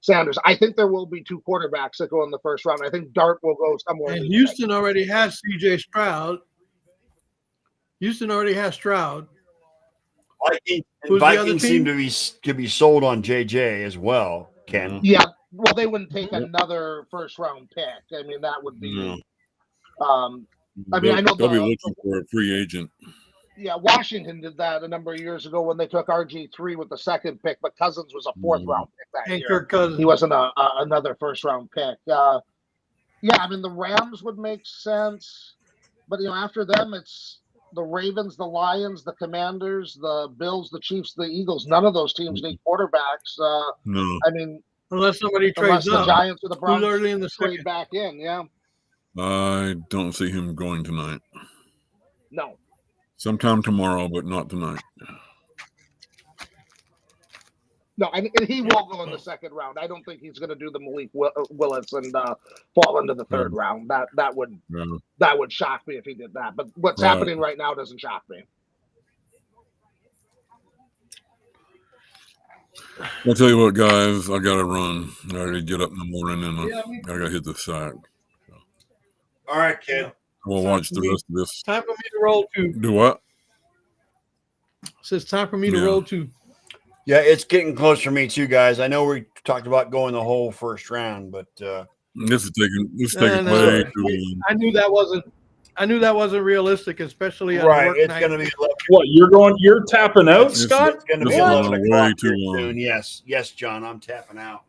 Sanders. I think there will be two quarterbacks that go in the first round. I think Dart will go somewhere. And Houston already has C.J. Stroud. Houston already has Stroud. Vikings seem to be sold on JJ as well, Ken. Yeah, well, they wouldn't take another first round pick. I mean, that would be. I mean, I know they'll be looking for a free agent. Yeah, Washington did that a number of years ago when they took RG3 with the second pick, but Cousins was a fourth round pick that And year. Kirk Cousins. He wasn't another first round pick. Yeah, I mean, the Rams would make sense, but after them, it's the Ravens, the Lions, the Commanders, the Bills, the Chiefs, the Eagles. None of those teams need quarterbacks. No. I mean, unless somebody unless trades the up. Giants or the Who's Browns early in the trade second? back in. Yeah, I don't see him going tonight. no. Sometime tomorrow, but not tonight. No, and he will go in the second round. I don't think he's going to do the Malik Willis and fall into the third round. That would shock me if he did that. But what's happening right now doesn't shock me. I'll tell you what, guys. I got to run. I got to get up in the morning and I got to hit the side. All right, Ken. We'll watch the rest of this. Time for me to roll too. Do what? So it's time for me to roll too. Yeah, it's getting close for me too, guys. I know we talked about going the whole first round, but this is taking No. way too long. I knew that wasn't realistic, especially on right, work it's night. going to be. What you're tapping out, Scott? It's going to be This is 11 way o'clock too here long. soon. Yes, John, I'm tapping out.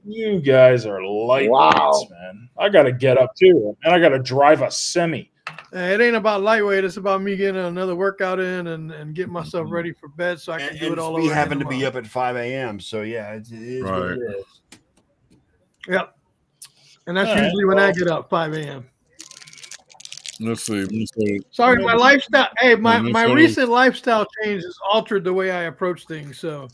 You guys are lightweights, Wow. man. I got to get up too, and I got to drive a semi. It ain't about lightweight. It's about me getting another workout in and getting myself ready for bed so I can do it all we over. happen to be up at 5 a.m. So yeah, it is what Right. it is. Yep. And that's All right, usually when I well- get up, 5 a.m. Let's see. Minnesota. Sorry, my lifestyle. Hey, my Minnesota. recent lifestyle change has altered the way I approach things. So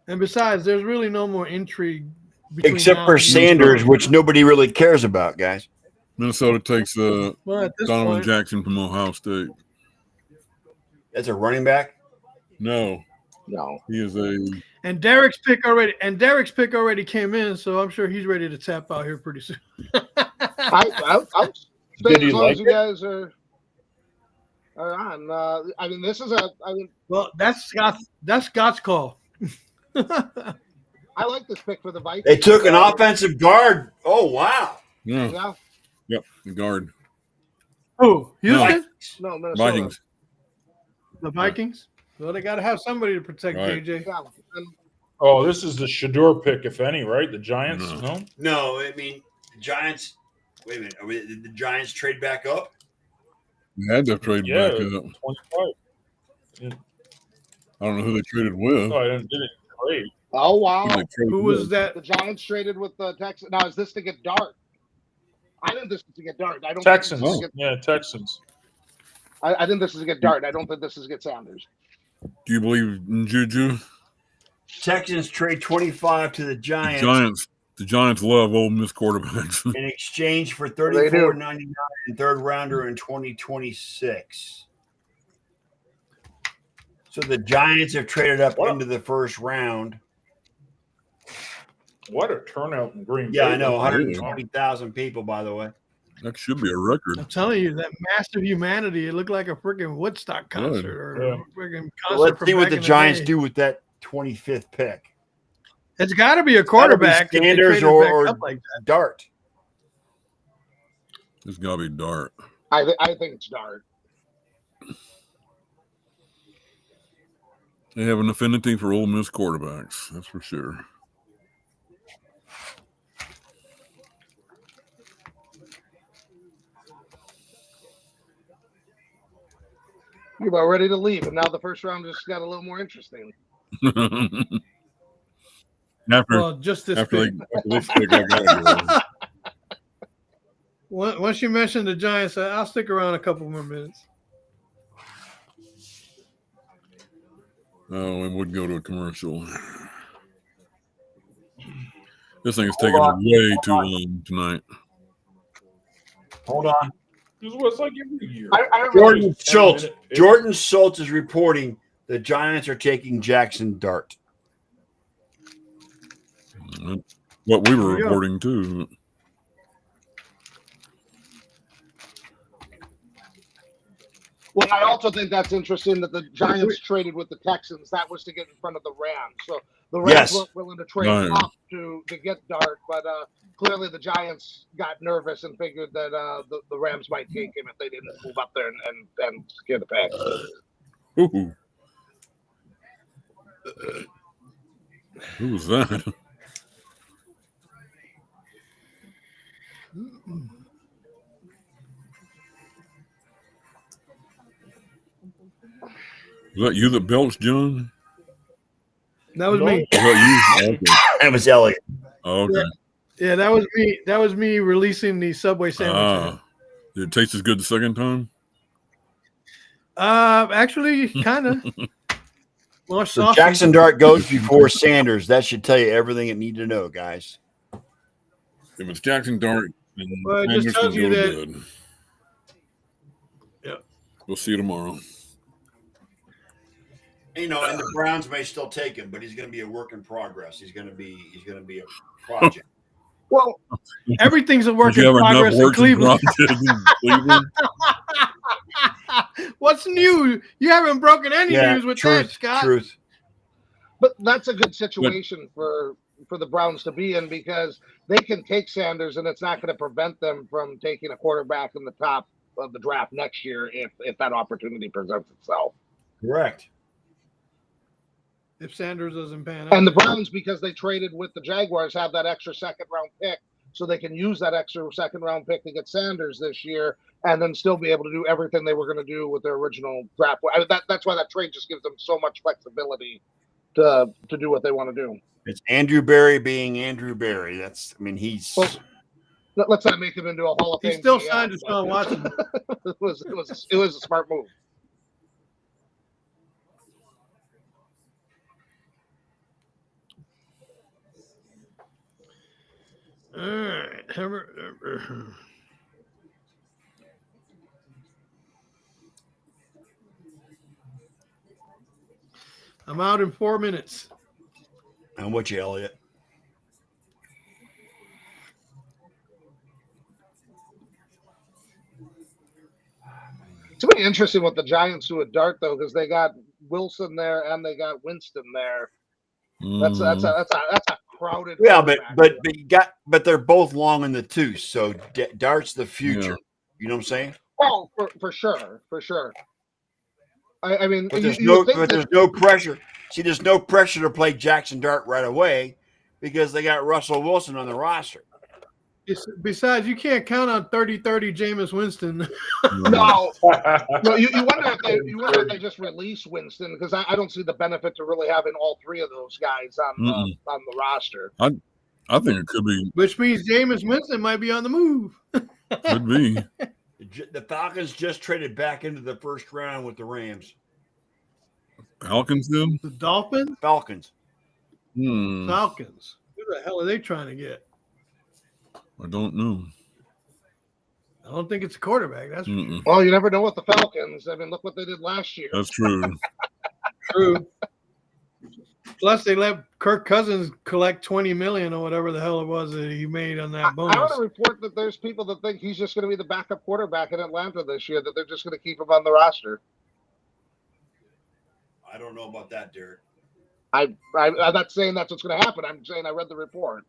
and besides, there's really no more intrigue. between Except now for and- Sanders, which nobody really cares about, guys. Minnesota takes Well, at this Donovan point, Jackson from Ohio State. That's a running back. No, No. he is a. and Derek's pick already came in, so I'm sure he's ready to tap out here pretty soon. I'll stay Did he as long like as you guys are on. I mean, this is Well, that's Scott's call. I like this pick for the Vikings. They took an offensive guard. Oh wow! Yeah. Yeah. Yep. The guard. Who? Houston? No, Minnesota. Vikings. The Vikings? Well, they got to have somebody to protect Right. JJ. Yeah. And oh, this is the Shedeur pick, if any, right? The Giants? No. No. No, I mean the Giants. Wait a minute. Did the Giants trade back up? They had to trade Yeah, back up. 25. I don't know who they traded with. No, I didn't trade. oh wow, Who they traded Who was with. that? the Giants traded with the Texans. Now is this to get Dart? I think this is to get Dart. I don't. Texans. Think this is to Yeah, Texans. get, I think this is to get Dart. I don't think this is to get Sanders. Do you believe in Juju? Texans trade 25 to the Giants. Giants The Giants love Ole Miss quarterbacks. in exchange for They do. $34.99 and third rounder in 2026. So the Giants have traded up What? into the first round. What a turnout in Green Bay. Yeah, I know. That's 120,000 people, by the way. That should be a record. I'm telling you, that massive humanity, it looked like a freaking Woodstock concert or Yeah. a freaking So concert. let's from see what back the in Giants day. do with that 25th pick. It's got to be a quarterback. if they Sanders traded back or up like that. Dart. It's got to be Dart. I think it's Dart. They have an affinity for Ole Miss quarterbacks. That's for sure. You're about ready to leave, and now the first round just got a little more interesting. after Well, just this after, pick. after this pick, I gotta Once you mentioned the Giants, I'll stick around a couple more minutes. go. Oh, we would go to a commercial. This thing is taking way too long tonight. Hold on. This is what it's like every year. Jordan Schultz. Jordan Schultz is reporting the Giants are taking Jackson Dart. What we were There you go. reporting too. Well, I also think that's interesting that the Giants traded with the Texans. That was to get in front of the Rams. So the Rams Yes. weren't willing to trade Right. up to get Dart, but clearly the Giants got nervous and figured that the Rams might take him if they didn't move up there and secure the pick. Ooh. Who was that? Was that you that belched, John? That was me. Was that you? Okay. That was Elliott. Oh, okay. Yeah, that was me. That was me releasing the Subway sandwich. Did it taste as good the second time? Actually, kind of. More So saucy. Jackson Dart goes before Sanders. That should tell you everything you need to know, guys. If it's Jackson Dart, then Well, it just Anderson tells you goes that- good. Yeah. We'll see you tomorrow. You know, and the Browns may still take him, but he's going to be a work in progress. He's going to be a project. Well, Everything's a work Did you in have enough progress in works in Cleveland. progress in Cleveland? What's new? You haven't broken any news with that, Scott. Truth. but that's a good situation for the Browns to be in because they can take Sanders and it's not going to prevent them from taking a quarterback in the top of the draft next year if that opportunity presents itself. Correct. If Sanders doesn't pan out. And the Browns, because they traded with the Jaguars, have that extra second round pick, so they can use that extra second round pick to get Sanders this year, and then still be able to do everything they were going to do with their original draft. That's why that trade just gives them so much flexibility to do what they want to do. It's Andrew Berry being Andrew Berry. He's. Well, let's not make him into a Hall of Fame. He's still GM, signed to but Sean Watson. it was a smart move. All right. I'm out in 4 minutes. I'm with you, Elliot. It's going to be interesting what the Giants do with Dart, though, because they got Wilson there and they got Winston there. That's a crowded. Yeah, quarterback. but they're both long in the tooth. So Dart's the future. Yeah. You know what I'm saying? Oh, for sure. I mean, But you there's think that- no pressure. See, there's no pressure to play Jackson Dart right away because they got Russell Wilson on the roster. Besides, you can't count on 30-30 Jameis Winston. No, you wonder if they just release Winston because I don't see the benefit to really having all three of those guys on the roster. I think it could be. Which means Jameis Winston might be on the move. Could be. The Falcons just traded back into the first round with the Rams. Falcons then? The Dolphins? Falcons. Falcons. Who the hell are they trying to get? I don't know. I don't think it's a quarterback. That's Mm-mm. Well, you never know with the Falcons. I mean, look what they did last year. That's true. true. Plus, they let Kirk Cousins collect $20 million or whatever the hell it was that he made on that I bonus. want to report that there's people that think he's just going to be the backup quarterback in Atlanta this year, that they're just going to keep him on the roster. I don't know about that, Derek. I'm not saying that's what's going to happen. I'm saying I read the report.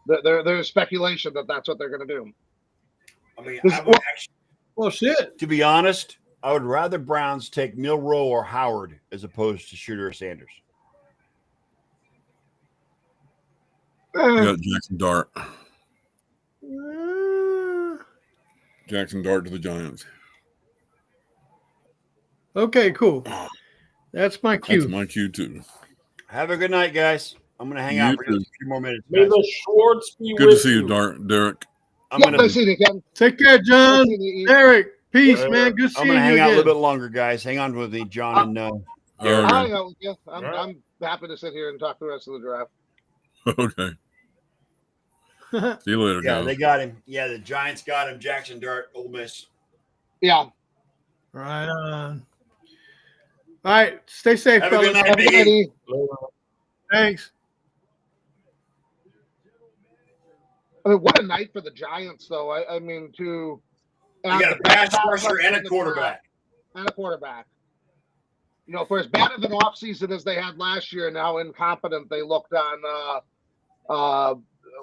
There's speculation that that's what they're going to do. I mean, This- I would actually, Well, shit. to be honest, I would rather Browns take Milroe or Howard as opposed to Shooter or Sanders. You got Jackson Dart. Jackson Dart to the Giants. Okay, cool. That's my cue. That's my cue too. Have a good night, guys. I'm going to hang You out for just too. a few more minutes. May guys. the Schwartz be Good with to see you, Derek. I'm Yeah, going nice to seeing you, Ken. Take care, John. Nice seeing you, Ian. Eric, peace, man. Good I'm seeing going to you hang out a again. little bit longer, guys. Hang on with me, John and Okay. I'll hang out with you. I'm happy to sit here and talk the rest of the draft. Okay. See you later, yeah, guys. they got him. Yeah, the Giants got him. Jackson Dart, Ole Miss. Yeah. Right on. All right. Stay safe, Have a fellas. good night, Have a good night, Biggie. E. Thanks. I mean, what a night for the Giants, though. I mean, to You got a pass rusher and a quarterback. And a quarterback. You know, for as bad of an offseason as they had last year and how incompetent they looked on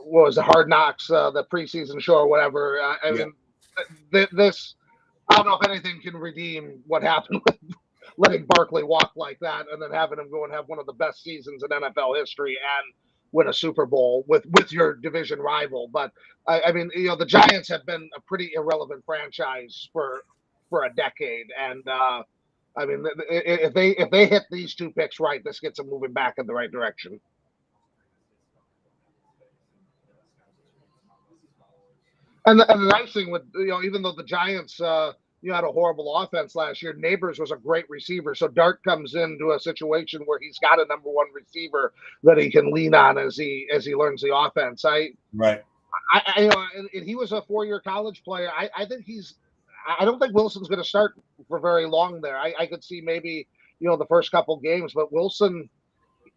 what was the Hard Knocks, the preseason show or whatever. I mean, this, I don't know if anything can redeem what happened with letting Barkley walk like that and then having him go and have one of the best seasons in NFL history and win a Super Bowl with your division rival. But I mean, you know, the Giants have been a pretty irrelevant franchise for a decade. And I mean, if they hit these two picks right, this gets them moving back in the right direction. And the nice thing with, you know, even though the Giants, you had a horrible offense last year, Neighbors was a great receiver. So Dart comes into a situation where he's got a number one receiver that he can lean on as he learns the offense. Right. You know, and he was a 4-year college player. I think I don't think Wilson's going to start for very long there. I could see maybe, you know, the first couple games, but Wilson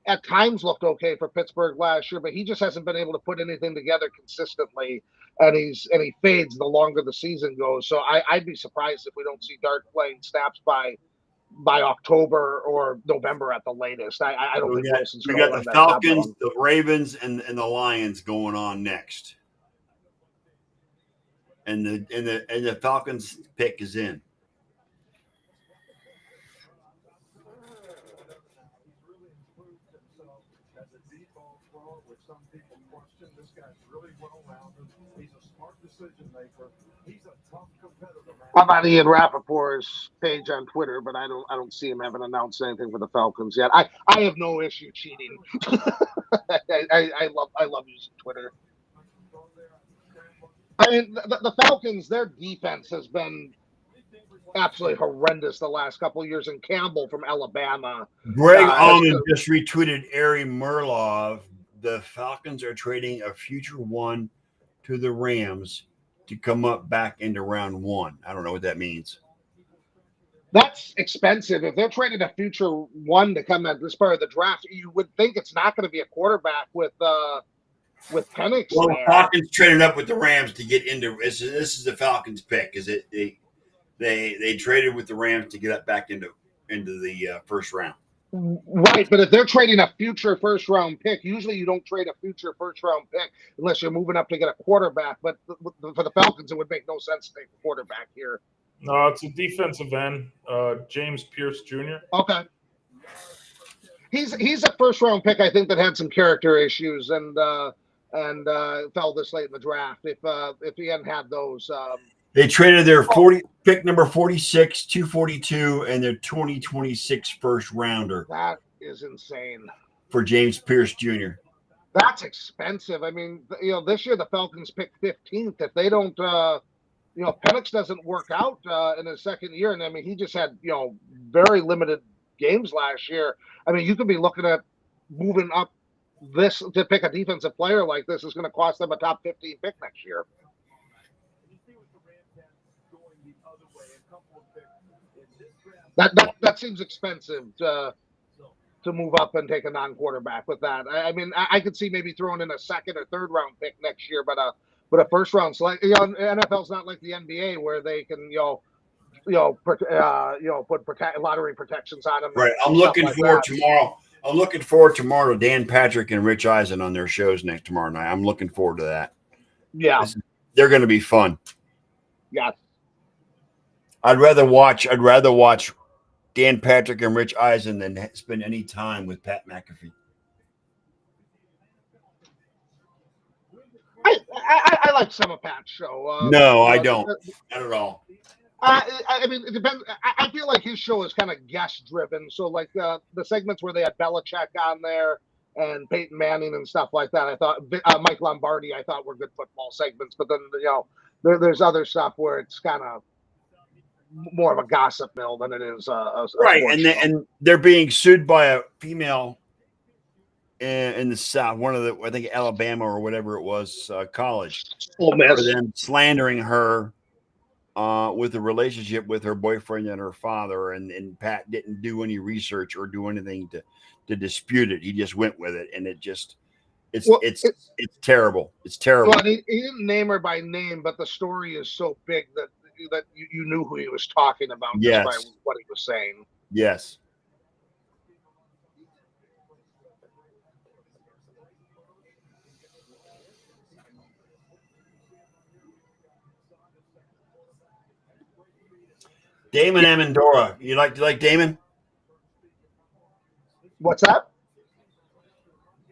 at times looked okay for Pittsburgh last year, but he just hasn't been able to put anything together consistently. And he fades the longer the season goes. So I'd be surprised if we don't see Dart playing snaps by October or November at the latest. I don't think Wilson's we going got to the Falcons, the Ravens, and the Lions going on next. And the Falcons pick is in. How about Ian Rappaport's page on Twitter? But I don't see him having announced anything for the Falcons yet. I have no issue cheating. I love using Twitter. I mean, the Falcons, their defense has been absolutely horrendous the last couple of years. And Campbell from Alabama. Greg Allman just retweeted Ari Merlov. The Falcons are trading a future one to the Rams to come up back into round one. I don't know what that means. That's expensive. If they're trading a future one to come at this part of the draft, you would think it's not going to be a quarterback with Penix. Well, the Falcons traded up with the Rams to get into this. Is the Falcons pick? Is it they traded with the Rams to get up back into the first round? Right, but if they're trading a future first round pick, usually you don't trade a future first round pick unless you're moving up to get a quarterback. But for the Falcons, it would make no sense to take a quarterback here. No, it's a defensive end, James Pierce Jr. Okay, he's a first round pick. I think that had some character issues and fell this late in the draft. If he hadn't had those. They traded their pick number 46, 242, and their 2026 first rounder. That is insane. For James Pierce Jr. That's expensive. I mean, you know, this year the Falcons picked 15th. If they don't, you know, Penix doesn't work out in his second year, and I mean, he just had, you know, very limited games last year. I mean, you could be looking at moving up this to pick a defensive player like this is going to cost them a top 15 pick next year. That seems expensive to move up and take a non-quarterback with that. I mean, I could see maybe throwing in a second or third round pick next year, but a first round select. NFL's not like the NBA where they can put lottery protections on them. Right. I'm looking forward tomorrow. I'm looking forward tomorrow to Dan Patrick and Rich Eisen on their shows tomorrow night. I'm looking forward to that. Yeah, they're going to be fun. Yeah, I'd rather watch Dan Patrick and Rich Eisen than spend any time with Pat McAfee. I like some of Pat's show. No, I don't. Not at all. I mean, it depends. I feel like his show is kind of guest driven. So, like the segments where they had Belichick on there and Peyton Manning and stuff like that, I thought Mike Lombardi, I thought were good football segments. But then there's other stuff where it's kind of more of a gossip mill than it is a right. And they're being sued by a female in the South, I think Alabama or whatever it was, college, Ole Miss, for them slandering her with a relationship with her boyfriend and her father, and Pat didn't do any research or do anything to dispute it. He just went with it, and it's terrible. It's terrible. Well, he didn't name her by name, but the story is so big that you knew who he was talking about just by what he was saying. Yes. Damon Amendola. You like Damon? What's that?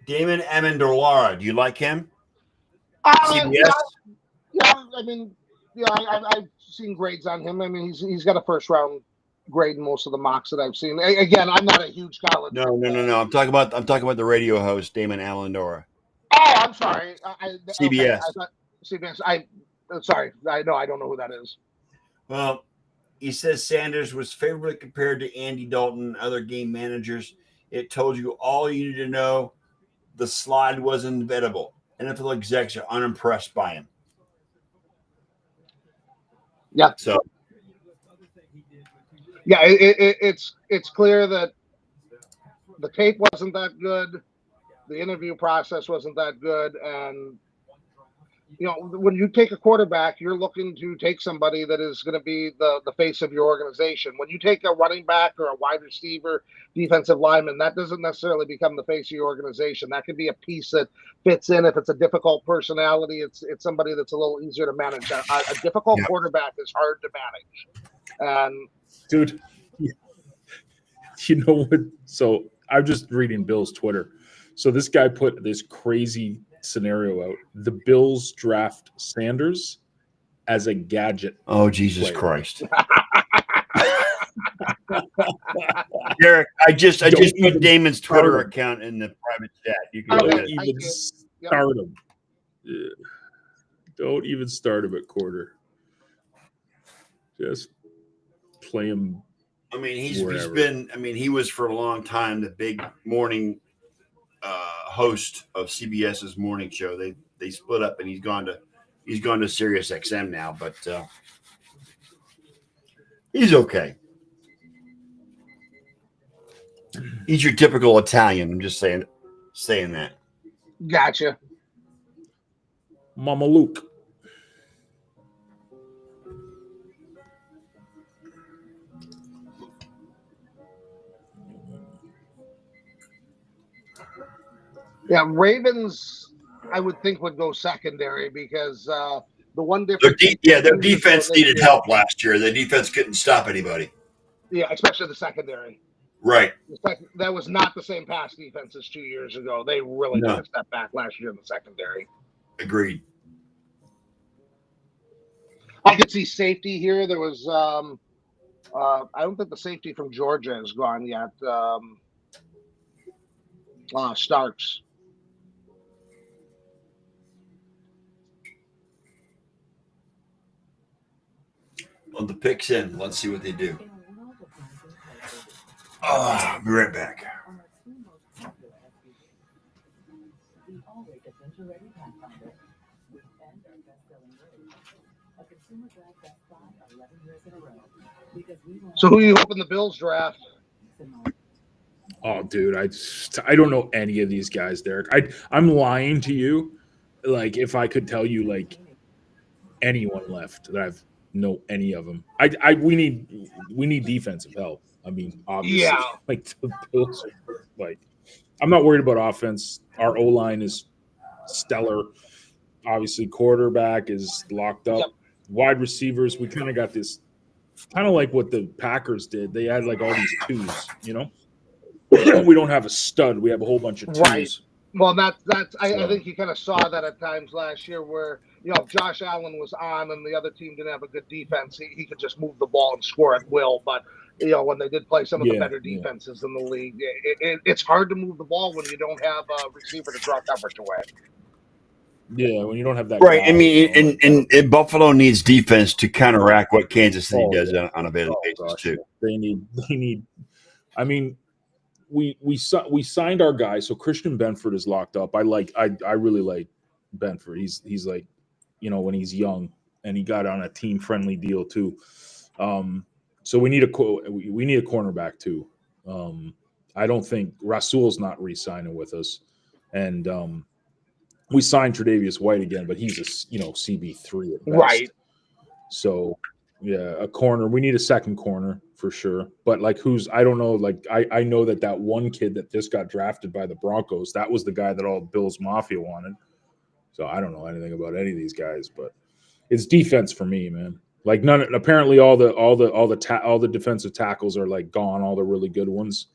Damon Amendola. Do you like him? CBS? Yeah, I mean, I've seen grades on him. I mean, he's got a first round grade in most of the mocks that I've seen. Again, I'm not a huge college. No. I'm talking about the radio host Damon Amendola. Oh, I'm sorry. CBS. Okay, CBS. I'm sorry. I don't know who that is. Well, he says Sanders was favorably compared to Andy Dalton and other game managers. It told you all you need to know. The slide was inevitable. NFL execs are unimpressed by him. Yeah. So. Yeah, it's clear that the tape wasn't that good, the interview process wasn't that good, and when you take a quarterback, you're looking to take somebody that is going to be the face of your organization. When you take a running back or a wide receiver, defensive lineman, that doesn't necessarily become the face of your organization. That could be a piece that fits in. If it's a difficult personality, it's somebody that's a little easier to manage. A difficult quarterback is hard to manage. And dude, you know what? So I'm just reading Bill's Twitter. So this guy put this crazy scenario out. The Bills draft Sanders as a gadget. Oh, Jesus Christ. Derek, I just put Damon's Twitter account in the private chat. You can don't even start him. Yeah. Don't even start him at quarter. Just play him. I mean, he was for a long time the big morning host of CBS's morning show. They split up, and he's gone to Sirius XM now, but he's okay. He's your typical Italian. I'm just saying that. Gotcha. Mama Luke. Yeah, Ravens, I would think would go secondary because the one difference. Their defense needed help last year. Their defense couldn't stop anybody. Yeah, especially the secondary. Right. That was not the same pass defense as 2 years ago. They really took a step back last year in the secondary. Agreed. I could see safety here. There was, I don't think the safety from Georgia is gone yet. Starks. Well, the pick's in. Let's see what they do. I'll be right back. The all-weight Adventure Ready Pathfinder with and our best-selling Ready. A consumer draft Best Buy 11 years in a row. Because we want So who are you hoping the Bills draft? Oh, dude, I don't know any of these guys, Derek. I'm lying to you. Like, if I could tell you like anyone left that I've know any of them. We need defensive help. I mean, obviously, Yeah. like the Bills are, like, I'm not worried about offense. Our O-line is stellar. Obviously, quarterback is locked up. Yep. Wide receivers, we kind of got this, kind of like what the Packers did. They had like all these twos, you know. We don't have a stud. We have a whole bunch of twos. Right. Well, I think you kind of saw that at times last year where, you know, if Josh Allen was on and the other team didn't have a good defense, he could just move the ball and score at will. But, you know, when they did play some of the better defenses in the league, it's hard to move the ball when you don't have a receiver to draw coverage away. Yeah, when you don't have that. Right. guy, I mean, you know, and Buffalo needs defense to counteract what Kansas City does on a daily basis too. They need. I mean, we signed our guy, so Christian Benford is locked up. I really like Benford. He's like, you know, when he's young, and he got on a team friendly deal too. So we need a cornerback too. I don't think Rasul's not re-signing with us, and we signed Tre'Davious White again, but he's a CB3 at best. Right. So yeah, a corner. We need a second corner for sure. But like, I don't know. Like, I know that one kid that just got drafted by the Broncos, that was the guy that all Bills Mafia wanted. So I don't know anything about any of these guys, but it's defense for me, man. Like apparently all the defensive tackles are like gone, all the really good ones.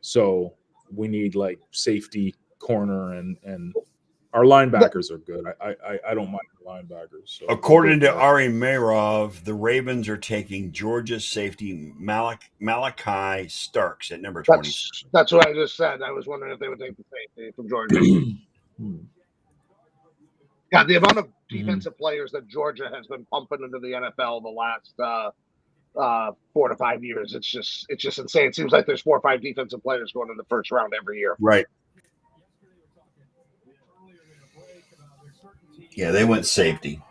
So we need like safety, corner, and our linebackers are good. I don't mind the linebackers. So. According to Ari Meirov, the Ravens are taking Georgia's safety Malachi Starks at number 20. That's what I just said. I was wondering if they would take the safety from Georgia. Yeah, the amount of defensive players that Georgia has been pumping into the NFL the last 4 to 5 years, it's just insane. It seems like there's 4 or 5 defensive players going in the first round every year. Right. Yeah, they went safety.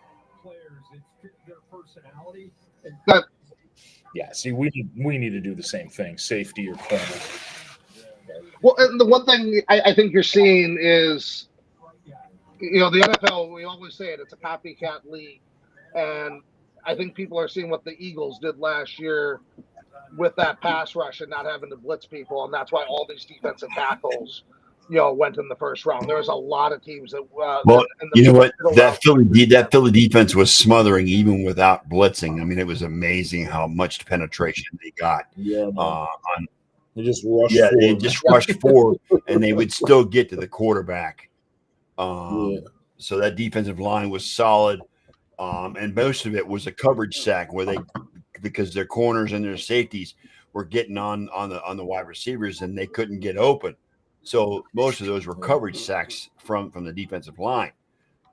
Yeah, see, we need to do the same thing, safety or corner. Well, and the one thing I think you're seeing is, you know, the NFL, we always say it's a copycat league. And I think people are seeing what the Eagles did last year with that pass rush and not having to blitz people. And that's why all these defensive tackles, you know, went in the first round. There was a lot of teams that. Well, you know what? That Philly defense was smothering even without blitzing. I mean, it was amazing how much penetration they got. Yeah. On they just rushed. Yeah, forward. they just rushed forward, and they would still get to the quarterback. So that defensive line was solid, and most of it was a coverage sack because their corners and their safeties were getting on the wide receivers, and they couldn't get open. So most of those were coverage sacks from the defensive line,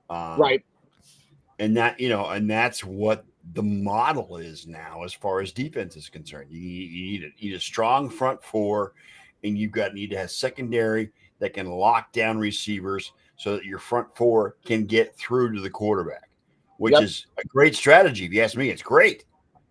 right? And that's what the model is now as far as defense is concerned. You need a strong front four, and need to have secondary that can lock down receivers so that your front four can get through to the quarterback, which is a great strategy. If you ask me, it's great.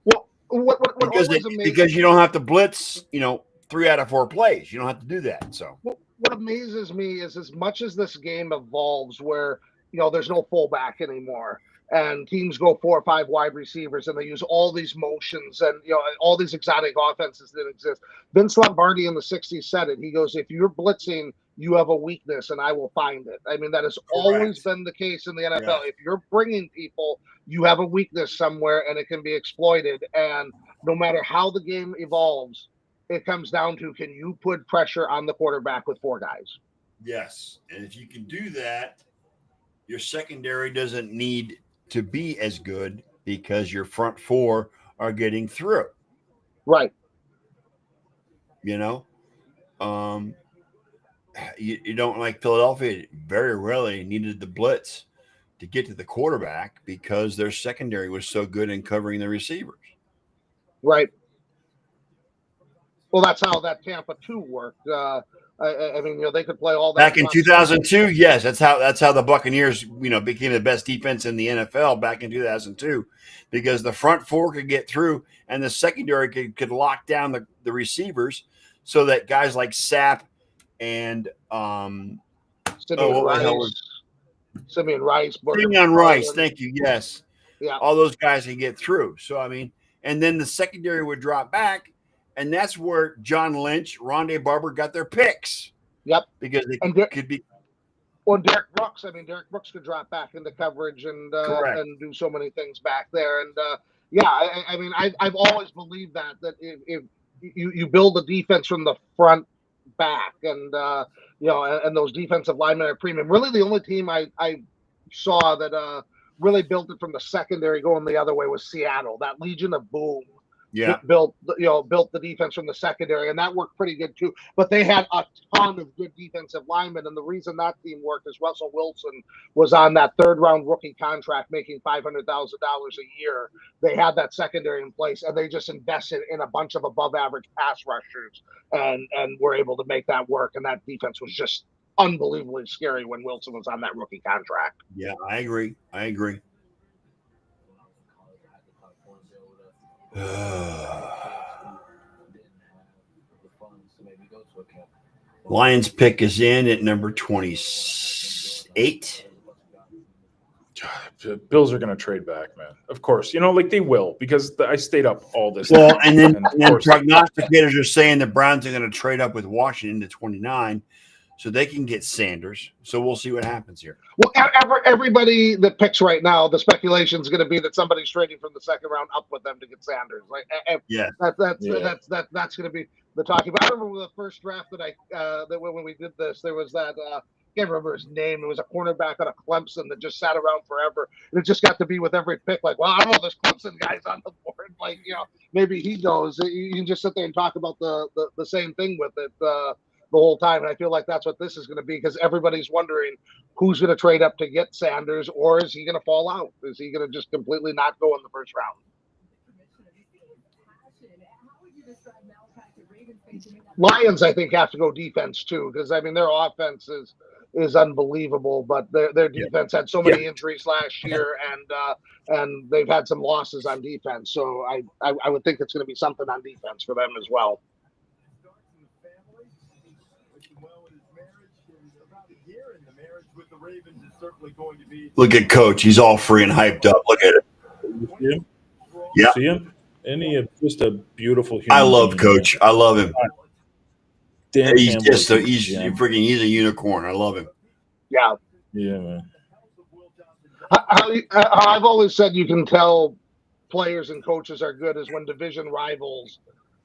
Well, because you don't have to blitz, 3 out of 4 plays. You don't have to do that. So what amazes me is as much as this game evolves where, there's no fullback anymore and teams go 4 or 5 wide receivers and they use all these motions and, all these exotic offenses that exist. Vince Lombardi in the 60s said it. He goes, if you're blitzing, you have a weakness and I will find it. I mean, that has always been the case in the NFL. Yeah. If you're bringing people, you have a weakness somewhere and it can be exploited. And no matter how the game evolves, it comes down to, can you put pressure on the quarterback with 4 guys? Yes. And if you can do that, your secondary doesn't need to be as good because your front 4 are getting through. Right. You don't like Philadelphia very rarely needed the blitz to get to the quarterback because their secondary was so good in covering the receivers. Right. Well, that's how that Tampa 2 worked I mean, they could play all that Back in 2002, yes, that's how the Buccaneers, became the best defense in the NFL back in 2002, because the front four could get through and the secondary could lock down the receivers, so that guys like Sapp and Simeon Rice, Simeon Rice, thank you, yes, yeah, all those guys can get through. So I mean, and then the secondary would drop back, and that's where John Lynch, Rondé Barber got their picks. Yep, because they could be. Or Derek Brooks. I mean, Derek Brooks could drop back into coverage and do so many things back there. And I mean, I've always believed that if you build a defense from the front back, and and those defensive linemen are premium. Really, the only team I saw that really built it from the secondary going the other way was Seattle. That Legion of Boom. Yeah, built the defense from the secondary, and that worked pretty good too. But they had a ton of good defensive linemen, and the reason that team worked is Russell Wilson was on that third-round rookie contract, making $500,000 a year. They had that secondary in place, and they just invested in a bunch of above-average pass rushers, and were able to make that work. And that defense was just unbelievably scary when Wilson was on that rookie contract. Yeah, I agree. Lions pick is in at number 28. The Bills are going to trade back, man. Of course, they will, because I stayed up all this. Well, time. and then course, prognosticators are saying the Browns are going to trade up with Washington to 29, so they can get Sanders. So we'll see what happens here. Well, everybody that picks right now, the speculation is going to be that somebody's trading from the second round up with them to get Sanders. That's going to be the talking. But I remember the first draft that when we did this, there was that can't remember his name. It was a cornerback out of Clemson that just sat around forever, and it just got to be with every pick. Like, well, I don't know, this Clemson guy's on the board. Like, maybe he knows. You can just sit there and talk about the same thing with it. The whole time. And I feel like that's what this is going to be, because everybody's wondering who's going to trade up to get Sanders, or is he going to fall out? Is he going to just completely not go in the first round? Lions, I think, have to go defense too, because I mean their offense is unbelievable, but their defense had so many injuries last year, and they've had some losses on defense. So I would think it's going to be something on defense for them as well. Look at Coach. He's all free and hyped up. Look at it. See him? Yeah. See him? And just a beautiful human I love being. Coach. I love him. He's Campbell just is he's a unicorn. I love him. Yeah. Yeah, man. I've always said you can tell players and coaches are good is when division rivals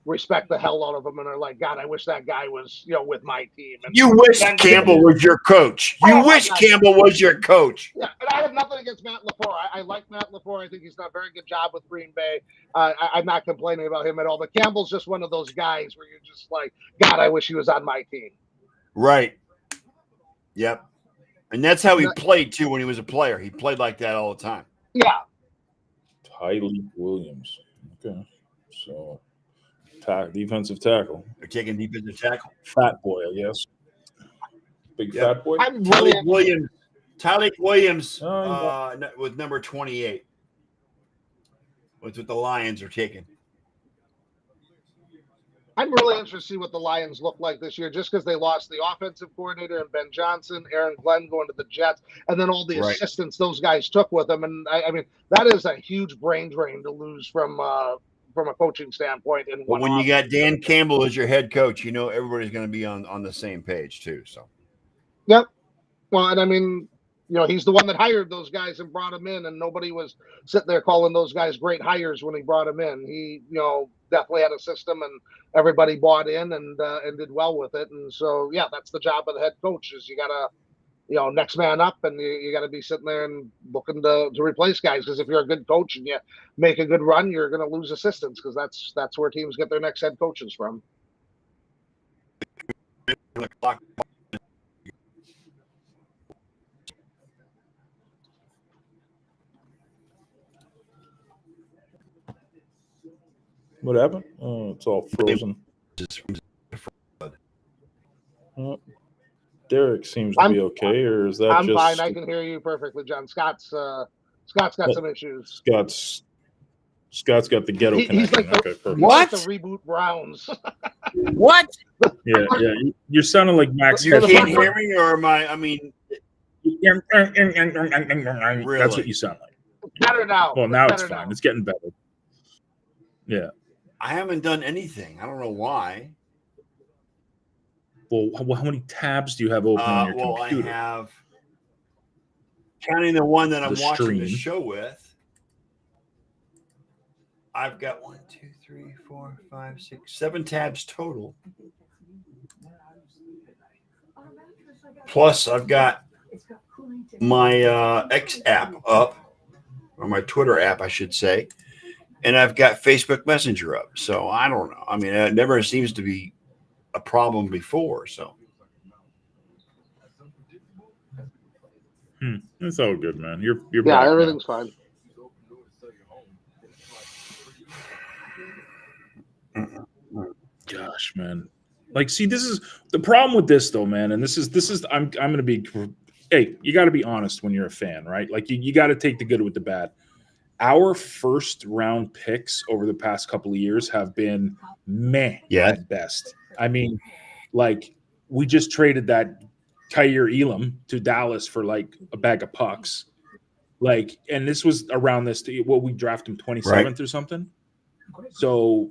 respect the hell out of them and are like, God, I wish that guy was, with my team. And you wish Campbell was your coach. You wish Campbell was your coach. Yeah, and I have nothing against Matt LaFleur. I like Matt LaFleur. I think he's done a very good job with Green Bay. I'm not complaining about him at all. But Campbell's just one of those guys where you're just like, God, I wish he was on my team. Right. Yep. And that's how he played, too, when he was a player. He played like that all the time. Yeah. Tyleek Williams. Okay. So, defensive tackle. They're taking defensive tackle. Fat boy, I guess. Big fat boy. Tyleek Williams with number 28. That's what the Lions are taking. I'm really interested to see what the Lions look like this year, just because they lost the offensive coordinator and Ben Johnson, Aaron Glenn going to the Jets, and then all the assistants those guys took with them. And I mean, that is a huge brain drain to lose from a coaching standpoint. And but when you got Dan Campbell as your head coach, everybody's going to be on the same page too. So, yep. Well, and I mean, he's the one that hired those guys and brought them in, and nobody was sitting there calling those guys great hires when he brought them in. He, definitely had a system, and everybody bought in and did well with it. And so, yeah, that's the job of the head coach, is you got to, next man up, and you got to be sitting there and looking to replace guys. Because if you're a good coach and you make a good run, you're going to lose assistants, because that's where teams get their next head coaches from. What happened? Oh, it's all frozen. Well, Derek seems to I'm- be okay, or is that I'm just fine. I can hear you perfectly, John. Scott's got some issues. Scott's got the ghetto He's connection. like the, Okay, perfect. he's like the reboot Browns. What? Yeah. You're sounding like Max. You the can't first- hear me, or am I? I mean, That's what you sound like. Better now. Well, now it's Better fine. now. It's getting better. Yeah. I haven't done anything. I don't know why. Well, how many tabs do you have open on your Well, computer? I have, counting the one that I'm The watching the stream. show with, I've got 1, 2, 3, 4, 5, 6, 7 tabs total. Plus, I've got my X app up, or my Twitter app, I should say, and I've got Facebook Messenger up. So I don't know. I mean, it never seems to be a problem before. So It's all good, man. You're Yeah, back now. everything's fine. Gosh, man. Like, see, this is the problem with this, though, man. And this is I'm gonna be. Hey, you got to be honest when you're a fan, right? Like, you got to take the good with the bad. Our first round picks over the past couple of years have been meh at best. I mean, like, we just traded that Kyer Elam to Dallas for like a bag of pucks. Like, and this was around this, we draft him 27th or something. So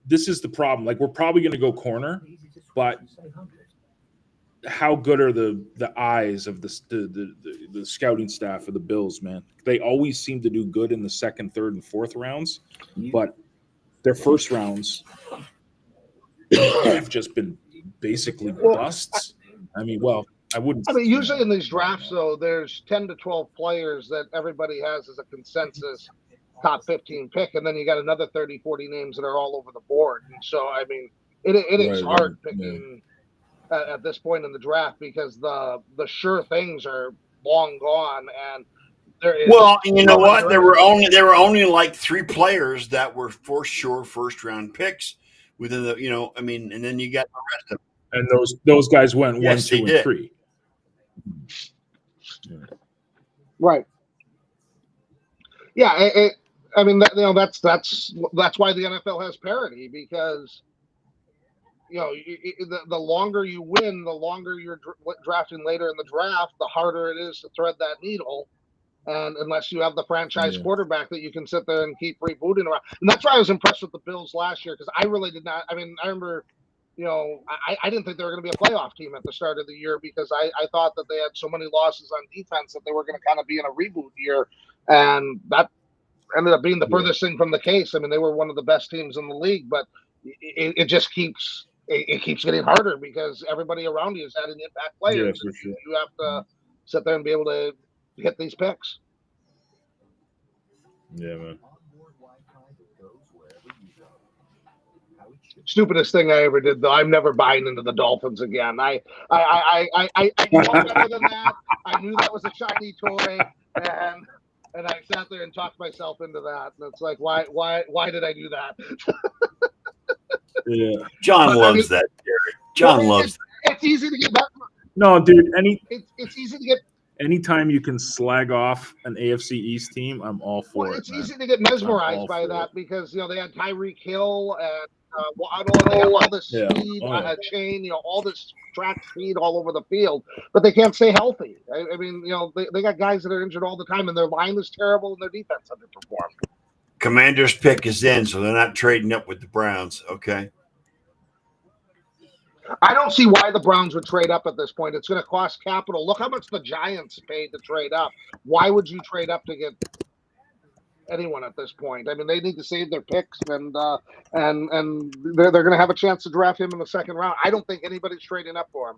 this is the problem. Like, we're probably going to go corner, but how good are the eyes of the scouting staff of the Bills, man? They always seem to do good in the second, third, and fourth rounds, but their first rounds have just been basically busts. I mean, I wouldn't. I mean, usually in these drafts, though, there's 10 to 12 players that everybody has as a consensus top 15 pick, and then you got another 30, 40 names that are all over the board. And so, I mean, it is Right, hard right, picking at this point in the draft because the sure things are long gone, and there is. Well, you know what? There were only like 3 players that were for sure first round picks within the, I mean, and then you got the rest of them. And those guys went Yes, 1, 2, they and did. 3. Right. Yeah, I mean, that's why the NFL has parity, because the longer you win, the longer you're drafting later in the draft, the harder it is to thread that needle. And unless you have the franchise quarterback that you can sit there and keep rebooting around, and that's why I was impressed with the Bills last year, because I really did not. I mean, I remember. I didn't think they were going to be a playoff team at the start of the year because I thought that they had so many losses on defense that they were going to kind of be in a reboot year. And that ended up being the furthest thing from the case. I mean, they were one of the best teams in the league, but it just keeps getting harder because everybody around you is adding impact players. Yeah, for sure. You have to sit there and be able to hit these picks. Yeah, man. Stupidest thing I ever did, though. I'm never buying into the Dolphins again. I knew better than that. I knew that was a shiny toy, and I sat there and talked myself into that. And it's like, why did I do that? Yeah, John loves that, Derek. John loves that. It's easy to get back. No, dude. It's easy to get. Anytime you can slag off an AFC East team, I'm all for Well, it. it's man. easy to get mesmerized by that because they had Tyreek Hill and they have all this speed on a chain, all this track speed all over the field, but they can't stay healthy. I mean, they got guys that are injured all the time, and their line is terrible, and their defense underperformed. Commander's pick is in, so they're not trading up with the Browns. Okay. I don't see why the Browns would trade up at this point. It's going to cost capital. Look how much the Giants paid to trade up. Why would you trade up to get anyone at this point? I mean, they need to save their picks, and they're going to have a chance to draft him in the second round. I don't think anybody's trading up for him.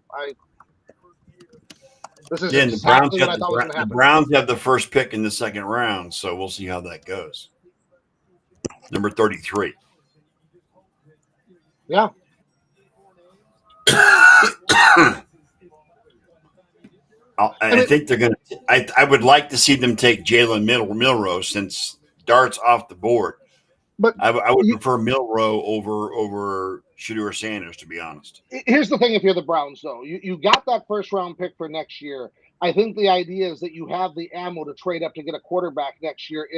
This is exactly what I thought was going to happen. The Browns have the first pick in the second round, so we'll see how that goes. Number 33. Yeah. I think they're going to. I would like to see them take Jalen Milrose since Dart's off the board. But I would prefer Milrow over Shedeur Sanders, to be honest. Here's the thing: if you're the Browns, though, you got that first round pick for next year. I think the idea is that you have the ammo to trade up to get a quarterback next year,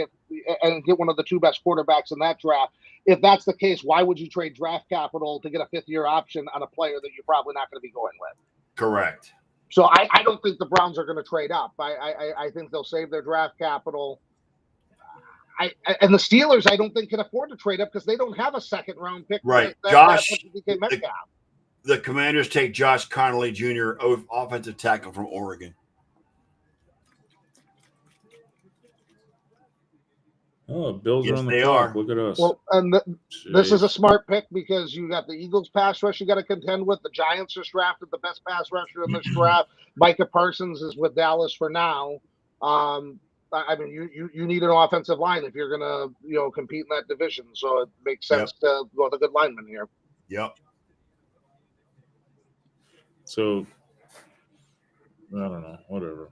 and get one of the two best quarterbacks in that draft. If that's the case, why would you trade draft capital to get a 5th-year option on a player that you're probably not going to be going with? Correct. So I don't think the Browns are going to trade up. I think they'll save their draft capital. And the Steelers, I don't think, can afford to trade up because they don't have a 2nd-round pick. Right. The Commanders take Josh Connolly Jr., offensive tackle from Oregon. Oh, Bills Yes, are on the they clock. are. Look at us. Well, and this is a smart pick because you got the Eagles pass rush you got to contend with. The Giants just drafted the best pass rusher in this draft. Micah Parsons is with Dallas for now. I mean, you need an offensive line if you're gonna compete in that division. So it makes sense to go with a good lineman here. Yep. So I don't know. Whatever.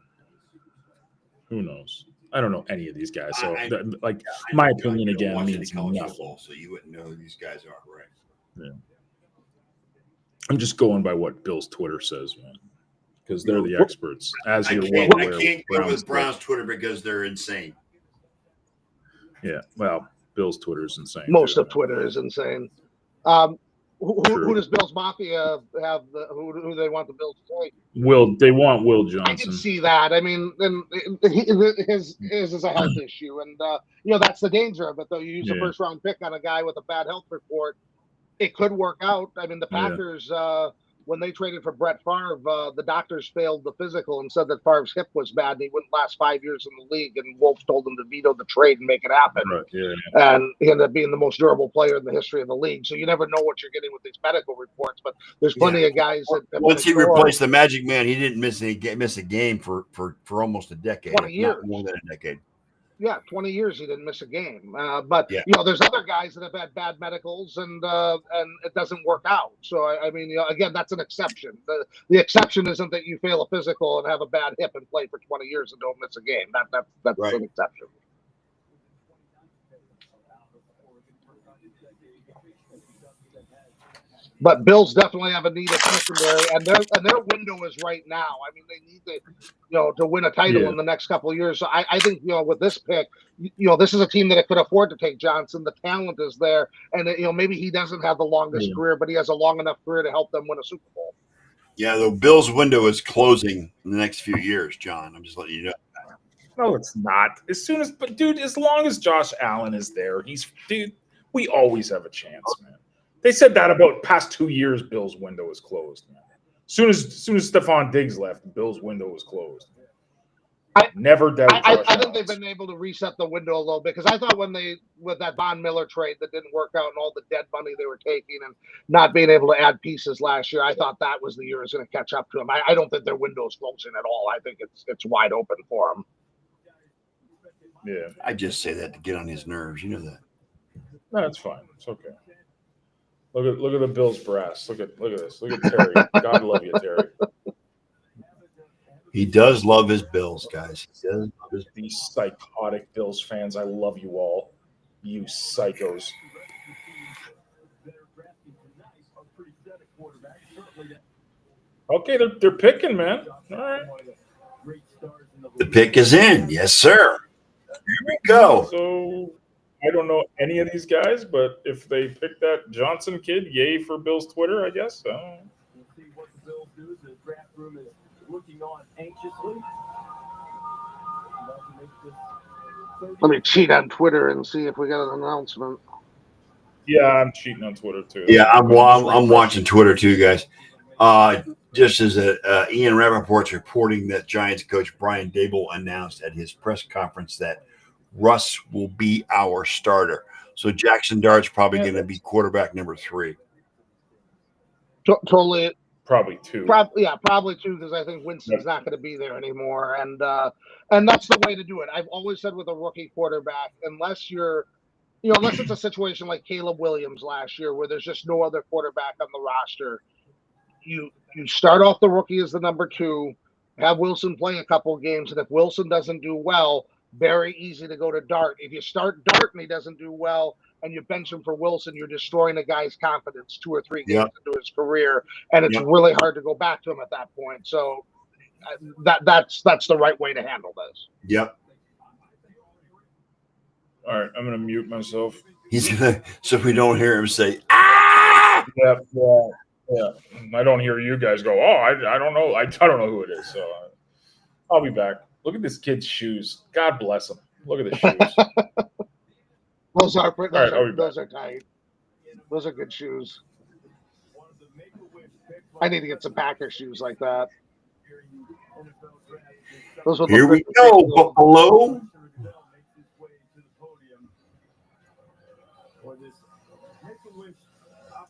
Who knows? I don't know any of these guys. So my opinion again means nothing. So you wouldn't know who these guys are, right? Yeah. I'm just going by what Bill's Twitter says, man, because they're the experts. As you're well aware, I can't go with Browns Twitter because they're insane. Yeah, well, Bill's Twitter is insane. Most of Twitter is insane. Who does Bill's Mafia have? Who they want the Bills to take? They want Will Johnson. I can see that. I mean, and his is a health issue, and that's the danger of it. Though you use a 1st-round pick on a guy with a bad health report, it could work out. I mean, the Packers when they traded for Brett Favre, the doctors failed the physical and said that Favre's hip was bad and he wouldn't last 5 years in the league. And Wolf told him to veto the trade and make it happen. Right, yeah. And he ended up being the most durable player in the history of the league. So you never know what you're getting with these medical reports. But there's plenty of guys that once he replaced the Magic Man, he didn't miss a game for almost a decade. 20 years. Not more than a decade. Yeah, 20 years he didn't miss a game. But there's other guys that have had bad medicals and it doesn't work out. So I mean, again, that's an exception. The exception isn't that you fail a physical and have a bad hip and play for 20 years and don't miss a game. That's right. An exception. But Bills definitely have a need at secondary, and their window is right now. I mean, they need to win a title in the next couple of years. So I think with this pick, this is a team that could afford to take Johnson. The talent is there, and maybe he doesn't have the longest career, but he has a long enough career to help them win a Super Bowl. Yeah, the Bills' window is closing in the next few years, John. I'm just letting you know. No, it's not. As long as Josh Allen is there, we always have a chance, man. They said that about past 2 years. Bill's window is closed. Man. Soon as Stephon Diggs left, Bill's window was closed. Never doubt. I think they've been able to reset the window a little bit because I thought with that Von Miller trade that didn't work out and all the dead money they were taking and not being able to add pieces last year, I thought that was the year it was going to catch up to them. I don't think their window is closing at all. I think it's wide open for them. Yeah, I just say that to get on his nerves. You know that. No, it's fine. It's okay. Look at the Bills brass. Look at this. Look at Terry. God love you, Terry. He does love his Bills, guys. He does love These psychotic Bills fans. I love you all. You psychos. Okay, they're picking, man. All right. The pick is in. Yes, sir. Here we go. So I don't know any of these guys, but if they pick that Johnson kid, yay for Bill's Twitter, I guess. We'll see what the Bills do. The draft room is looking on anxiously. Let me cheat on Twitter and see if we got an announcement. Yeah, I'm cheating on Twitter too. Yeah, I'm watching Twitter too, guys. Just as Ian Rappaport's reporting that Giants coach Brian Daboll announced at his press conference that Russ will be our starter. So Jackson Dart's probably going to be quarterback number 3. Totally. Probably 2. Probably 2 because I think Winston's not going to be there anymore, and that's the way to do it. I've always said with a rookie quarterback, unless it's a situation like Caleb Williams last year where there's just no other quarterback on the roster, you start off the rookie as the number 2, have Wilson play a couple of games, and if Wilson doesn't do well, very easy to go to Dart. If you start Dart and he doesn't do well, and you bench him for Wilson, you're destroying a guy's confidence 2 or 3 games Yep. into his career, and it's Yep. really hard to go back to him at that point. So that's the right way to handle this. Yep. All right, I'm gonna mute myself. He's gonna, so we don't hear him say, "Ah!" Yeah. I don't hear you guys go. Oh, I don't know. I don't know who it is. So I'll be back. Look at this kid's shoes. God bless him. Look at the shoes. Those are right, I'll be back. those are tight. Those are good shoes. I need to get some Packer shoes like that. Those would Here look we good go, with big Buffalo.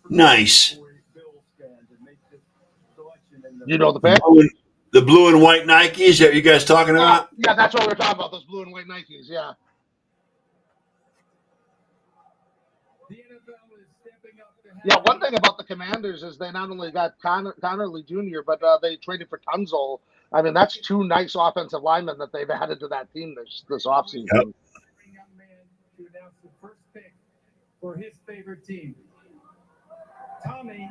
Nice. You know the pair? The blue and white Nikes that you guys talking about? Yeah, that's what we're talking about. Those blue and white Nikes. Yeah. Yeah, one thing about the Commanders is they not only got Connerly Jr., but they traded for Tunzel. I mean, that's 2 nice offensive linemen that they've added to that team this offseason. Yep. Young man to announce the first pick for his favorite team. Tommy.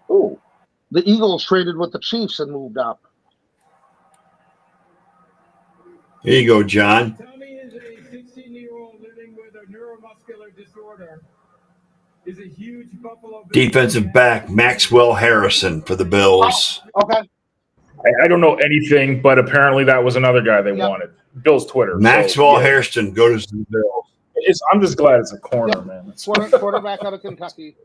Oh, the Eagles traded with the Chiefs and moved up. Here you go, John. Tommy is a 16-year-old living with a neuromuscular disorder. Is a huge Buffalo Bills Defensive back Maxwell Harrison for the Bills. Okay. I don't know anything, but apparently that was another guy they wanted. Bill's Twitter. Maxwell so, yeah. Harrison goes to the Bills. I'm just glad it's a corner, man. Quarterback out of Kentucky.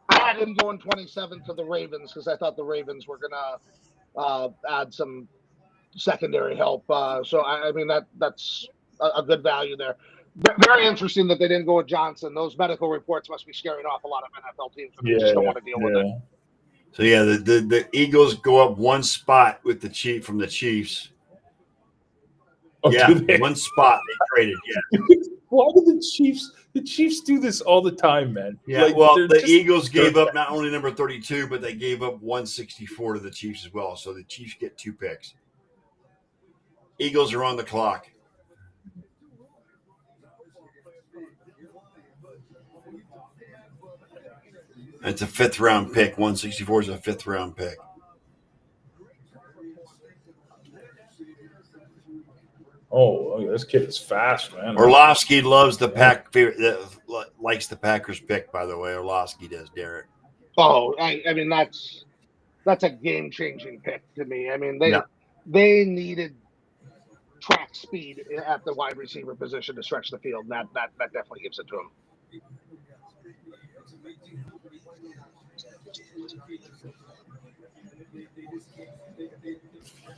I had him going 27 to the Ravens because I thought the Ravens were going to add some secondary help. So, I mean, that's a good value there. Very interesting that they didn't go with Johnson. Those medical reports must be scaring off a lot of NFL teams. They just don't want to deal with it. So, yeah, the Eagles go up 1 spot with the Chief from the Chiefs. Oh, yeah, do they? 1 spot they traded, yeah. Why do the Chiefs do this all the time, man? Yeah, Like, well, they're the just- Eagles gave up not only number 32, but they gave up 164 to the Chiefs as well. So the Chiefs get 2 picks. Eagles are on the clock. It's a 5th round pick. 164 is a 5th round pick. Oh, this kid is fast, man. Orlovsky loves the likes the Packers pick, by the way. Orlovsky does, Derek. Oh, I mean, that's a game-changing pick to me. I mean, they needed track speed at the wide receiver position to stretch the field. And that definitely gives it to them.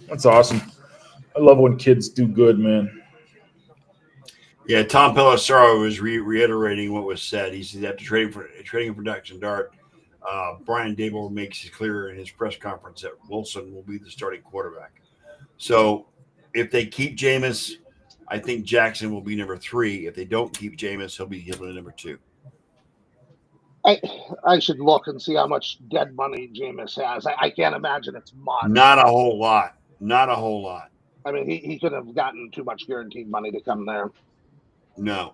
That's awesome. I love when kids do good, man. Yeah, Tom Pelissero was reiterating what was said. He said after trading for Jackson Dart, Brian Daboll makes it clear in his press conference that Wilson will be the starting quarterback. So if they keep Jameis, I think Jackson will be number 3. If they don't keep Jameis, he'll be number 2. I should look and see how much dead money Jameis has. I can't imagine it's much. Not a whole lot. Not a whole lot. I mean, he could have gotten too much guaranteed money to come there. No.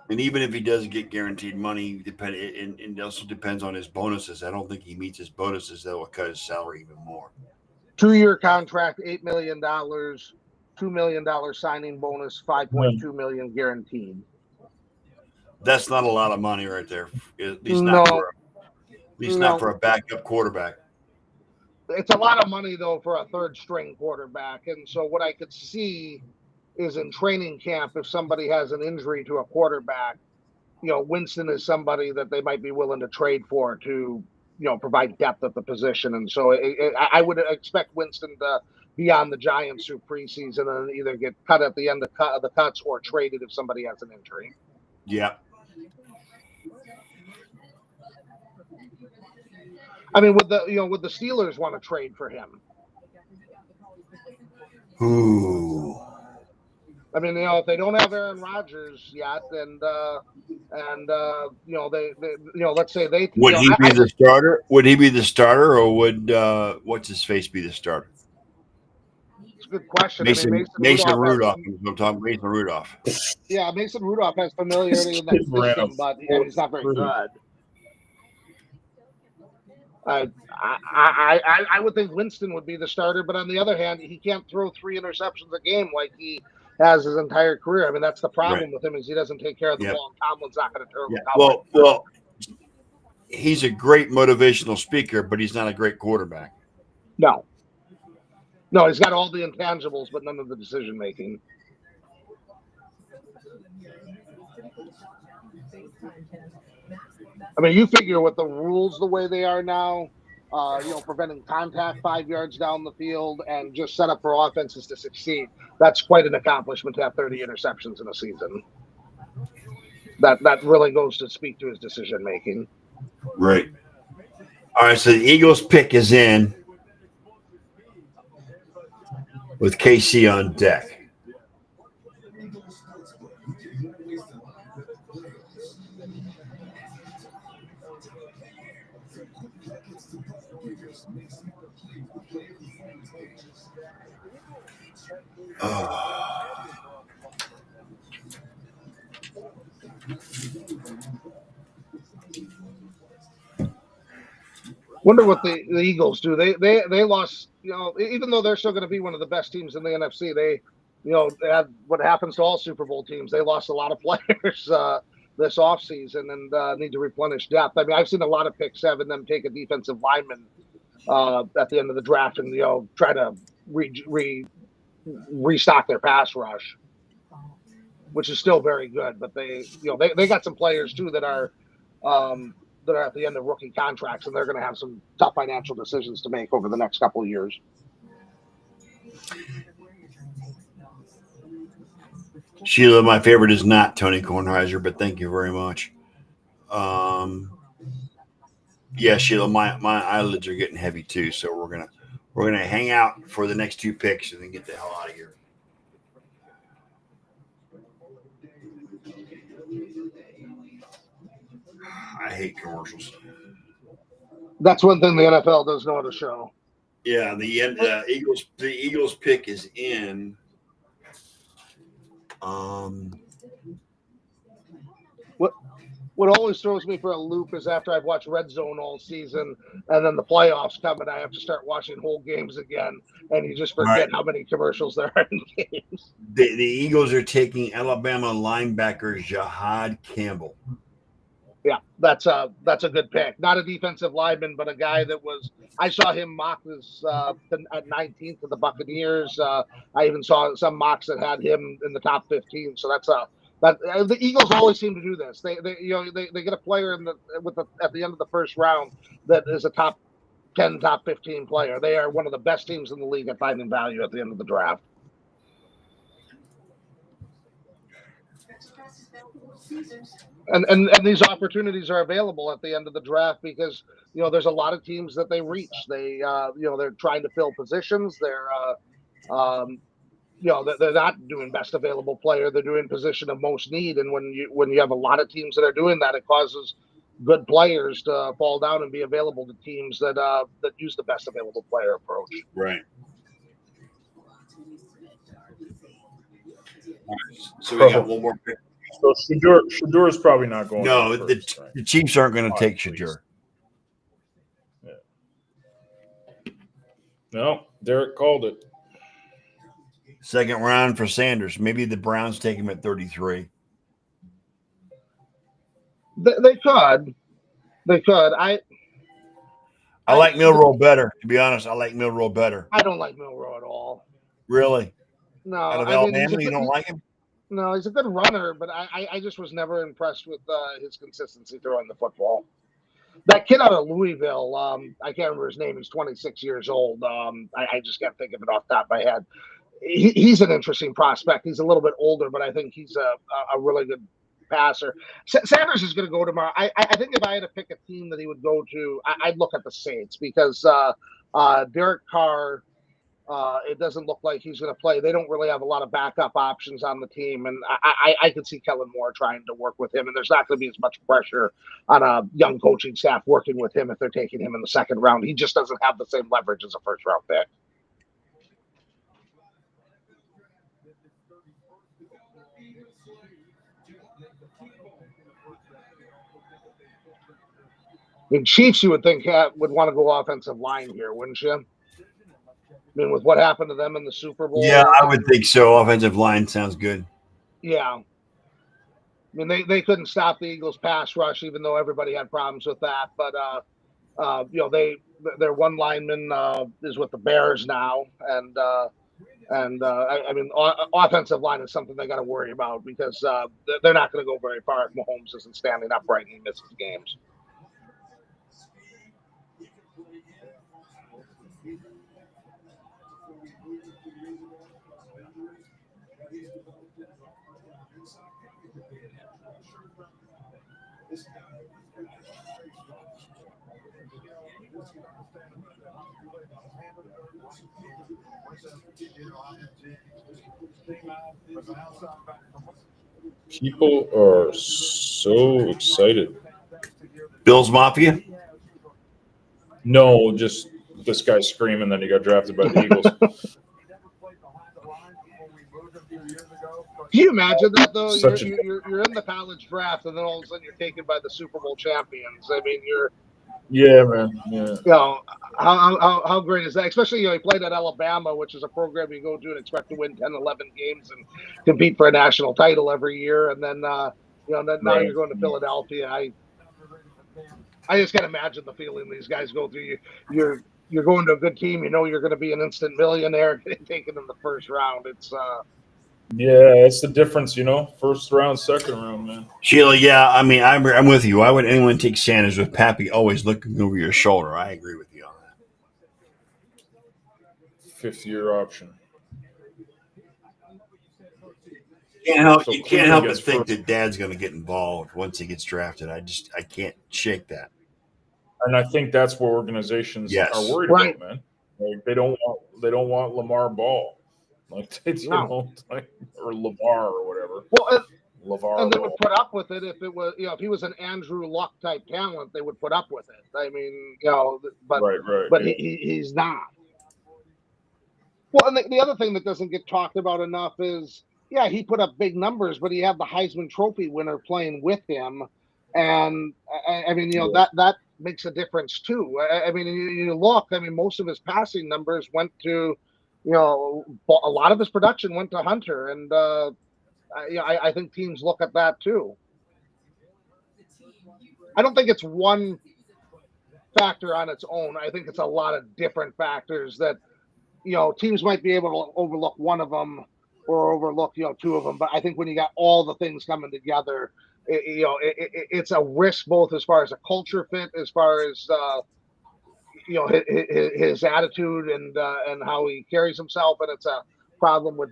And even if he does get guaranteed money, it also depends on his bonuses. I don't think he meets his bonuses. That will cut his salary even more. 2-year contract, $8 million, $2 million signing bonus, $5.2 million guaranteed. That's not a lot of money right there. At least No. not for a backup quarterback. It's a lot of money, though, for a third-string quarterback. And so what I could see is in training camp, if somebody has an injury to a quarterback, Winston is somebody that they might be willing to trade for to, provide depth at the position. And so I would expect Winston to be on the Giants through preseason and either get cut at the end of the cuts or traded if somebody has an injury. Yeah. I mean, would the Steelers want to trade for him? Ooh. I mean, if they don't have Aaron Rodgers yet, and let's say they Would he be the starter? Would he be the starter, or would what's his face be the starter? It's a good question. Mason Rudolph. I'm talking Mason Rudolph. Yeah, Mason Rudolph has familiarity in that system, but he's not very good. I would think Winston would be the starter, but on the other hand, he can't throw 3 interceptions a game like he has his entire career. I mean, that's the problem with him is he doesn't take care of the ball, and Tomlin's not going to turn the cover. Well, he's a great motivational speaker, but he's not a great quarterback. No, he's got all the intangibles, but none of the decision making. I mean, you figure with the rules the way they are now, preventing contact 5 yards down the field and just set up for offenses to succeed. That's quite an accomplishment to have 30 interceptions in a season. That really goes to speak to his decision making. Right. All right, so the Eagles pick is in with KC on deck. Wonder what the Eagles do. They lost, even though they're still going to be one of the best teams in the NFC, they had what happens to all Super Bowl teams. They lost a lot of players this offseason and need to replenish depth. I mean, I've seen a lot of picks having them take a defensive lineman at the end of the draft and try to restock their pass rush, which is still very good. But they got some players too that are at the end of rookie contracts, and they're going to have some tough financial decisions to make over the next couple of years. Sheila, my favorite is not Tony Kornheiser, but thank you very much. Yeah, Sheila, my eyelids are getting heavy too, so we're gonna hang out for the next 2 picks and then get the hell out of here. I hate commercials. That's one thing the NFL does know how to show. Yeah, the Eagles pick is in. What always throws me for a loop is after I've watched Red Zone all season and then the playoffs come and I have to start watching whole games again, and you just forget how many commercials there are in games. The Eagles are taking Alabama linebacker Jahad Campbell. Yeah, that's a good pick. Not a defensive lineman, but a guy that I saw him mock this at 19th to the Buccaneers. I even saw some mocks that had him in the top 15. So the Eagles always seem to do this. They get a player at the end of the first round that is a top 10, top 15 player. They are one of the best teams in the league at finding value at the end of the draft. And these opportunities are available at the end of the draft because there's a lot of teams that they reach. They're trying to fill positions. They're not doing best available player. They're doing position of most need. And when you have a lot of teams that are doing that, it causes good players to fall down and be available to teams that use the best available player approach. Right. So we got one more pick. So Shedeur is probably not going. No, first, the Chiefs aren't going to take Shedeur. Yeah. No, Derek called it. Second round for Sanders. Maybe the Browns take him at 33. They could. I like Milroe better. To be honest, I like Milroe better. I don't like Milroe at all. Really? No. Out of Alabama, you don't like him? No, he's a good runner, but I just was never impressed with his consistency throwing the football. That kid out of Louisville, I can't remember his name. He's 26 years old. I just can't think of it off the top of my head. He's an interesting prospect. He's a little bit older, but I think he's a really good passer. Sanders is going to go tomorrow. I think if I had to pick a team that he would go to, I'd look at the Saints because Derek Carr It doesn't look like he's going to play. They don't really have a lot of backup options on the team, and I could see Kellen Moore trying to work with him, and there's not going to be as much pressure on a young coaching staff working with him if they're taking him in the second round. He just doesn't have the same leverage as a first-round pick. I mean, Chiefs, you would think would want to go offensive line here, wouldn't you? I mean, with what happened to them in the Super Bowl. Yeah, I would think so. Offensive line sounds good. Yeah. I mean, they couldn't stop the Eagles' pass rush, even though everybody had problems with that. But their one lineman is with the Bears now, and I mean, offensive line is something they got to worry about because they're not going to go very far if Mahomes isn't standing upright and he misses games. People are so excited. Bills Mafia? No, just this guy screaming that he got drafted by the Eagles. Can you imagine that, though? Such You're in the college draft, and then all of a sudden you're taken by the Super Bowl champions. I mean, Yeah, man. Yeah. You know, how great is that? Especially, he played at Alabama, which is a program you go to and expect to win 10, 11 games and compete for a national title every year. And then, now you're going to Philadelphia. I just can't imagine the feeling these guys go through. You're going to a good team. You know you're going to be an instant millionaire, taken in the first round. Yeah, it's the difference, first round, second round, man. Sheila, yeah, I mean, I'm with you. Why would anyone take Sanders with Pappy always looking over your shoulder? I agree with you on that. Fifth-year option. You can't help but think that Dad's going to get involved once he gets drafted. I can't shake that. And I think that's what organizations are worried about, man. Like they don't want Lamar Ball. Like or LeVar or whatever. Well, LeVar and they would put up with it if it was, if he was an Andrew Luck type talent, they would put up with it. I mean, but right. He's not. Well, and the other thing that doesn't get talked about enough is, he put up big numbers, but he had the Heisman Trophy winner playing with him, and I mean, that makes a difference too. I mean, you look. I mean, most of his passing numbers went to. A lot of his production went to Hunter, and I think teams look at that too. I don't think it's one factor on its own. I think it's a lot of different factors that, teams might be able to overlook one of them or overlook, two of them. But I think when you got all the things coming together, it's a risk both as far as a culture fit, as far as his attitude and how he carries himself, and it's a problem with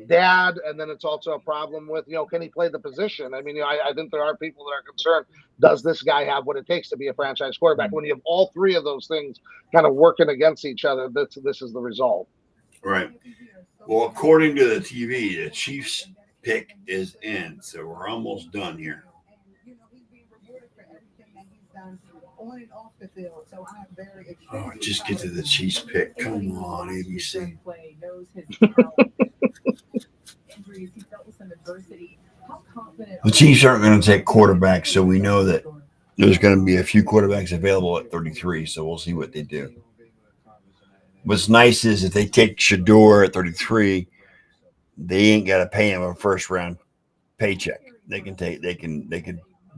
Dad, and then it's also a problem with can he play the position? I mean, I think there are people that are concerned. Does this guy have what it takes to be a franchise quarterback? When you have all three of those things kind of working against each other, this is the result. Right. Well, according to the TV, the Chiefs pick is in, so we're almost done here. On and off the field, so I'm very excited. Just get to the Chiefs pick. Come on, ABC. The Chiefs aren't going to take quarterbacks, so we know that there's going to be a few quarterbacks available at 33, so we'll see what they do. What's nice is if they take Shador at 33, they ain't got to pay him a first-round paycheck. They can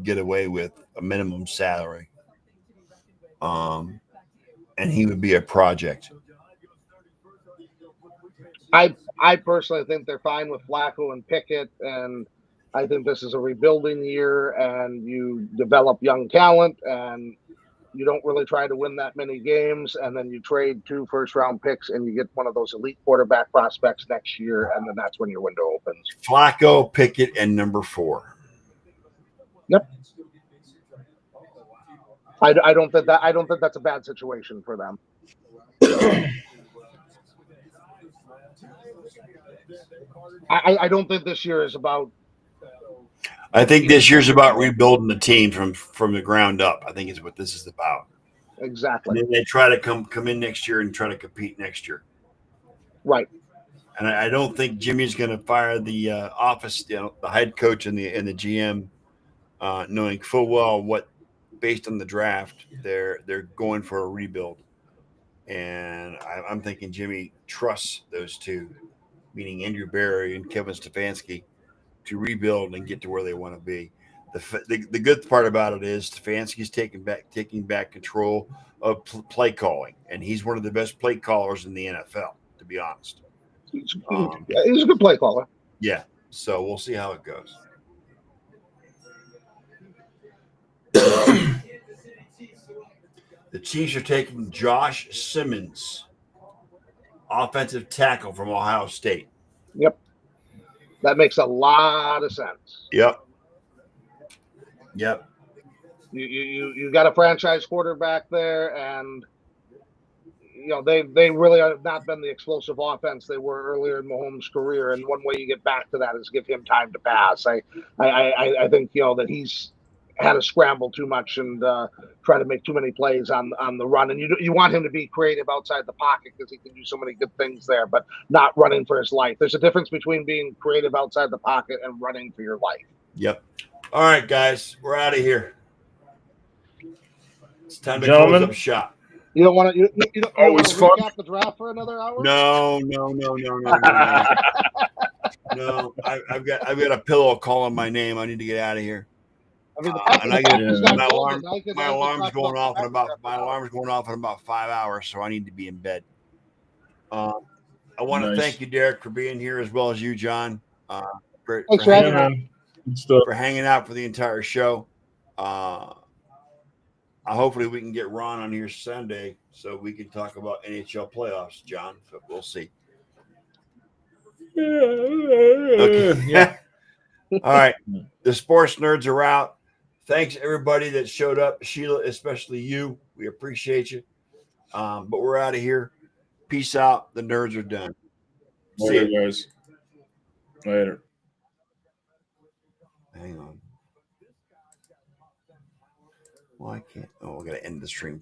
get away with a minimum salary. And he would be a project. I personally think they're fine with Flacco and Pickett, and I think this is a rebuilding year, and you develop young talent, and you don't really try to win that many games, and then you trade 2 first-round picks, and you get one of those elite quarterback prospects next year, and then that's when your window opens. Flacco, Pickett, and number 4. Yep. I don't think that's a bad situation for them. I don't think this year is about. I think this year's about rebuilding the team from the ground up. I think is what this is about. Exactly. And then they try to come in next year and try to compete next year. Right. And I don't think Jimmy's going to fire the office, the head coach and the GM, knowing full well what, based on the draft, they're going for a rebuild. And I'm thinking Jimmy trusts those two, meaning Andrew Barry and Kevin Stefanski, to rebuild and get to where they want to be. The good part about it is Stefanski's taking back control of play calling, and he's one of the best play callers in the NFL, to be honest. He's a good play caller. Yeah, so we'll see how it goes. The Chiefs are taking Josh Simmons, offensive tackle from Ohio State. Yep. That makes a lot of sense. Yep. You got a franchise quarterback there, and they really have not been the explosive offense they were earlier in Mahomes' career. And one way you get back to that is give him time to pass. I think that he's had to scramble too much and try to make too many plays on the run. And you want him to be creative outside the pocket because he can do so many good things there, but not running for his life. There's a difference between being creative outside the pocket and running for your life. Yep. All right, guys, we're out of here. It's time to Gentlemen. close up shop. You don't want to. You don't Always want to fun. recap the draft for another hour? No. No, I've got a pillow calling my name. I need to get out of here. I mean, And I get my alarm. alarm's going off in about 5 hours, so I need to be in bed. I want to Nice. thank you, Derek, for being here, as well as you, John, for Thanks for having hanging me. man. Good stuff. for hanging out for the entire show. Hopefully we can get Ron on here Sunday so we can talk about NHL playoffs, John. So we'll see. Okay. Yeah. All right. The sports nerds are out. Thanks everybody that showed up. Sheila, especially you. We appreciate you. But we're out of here. Peace out. The nerds are done. See Later, you. guys. Later. Hang on. Well, I can't. Oh, I got to end the stream.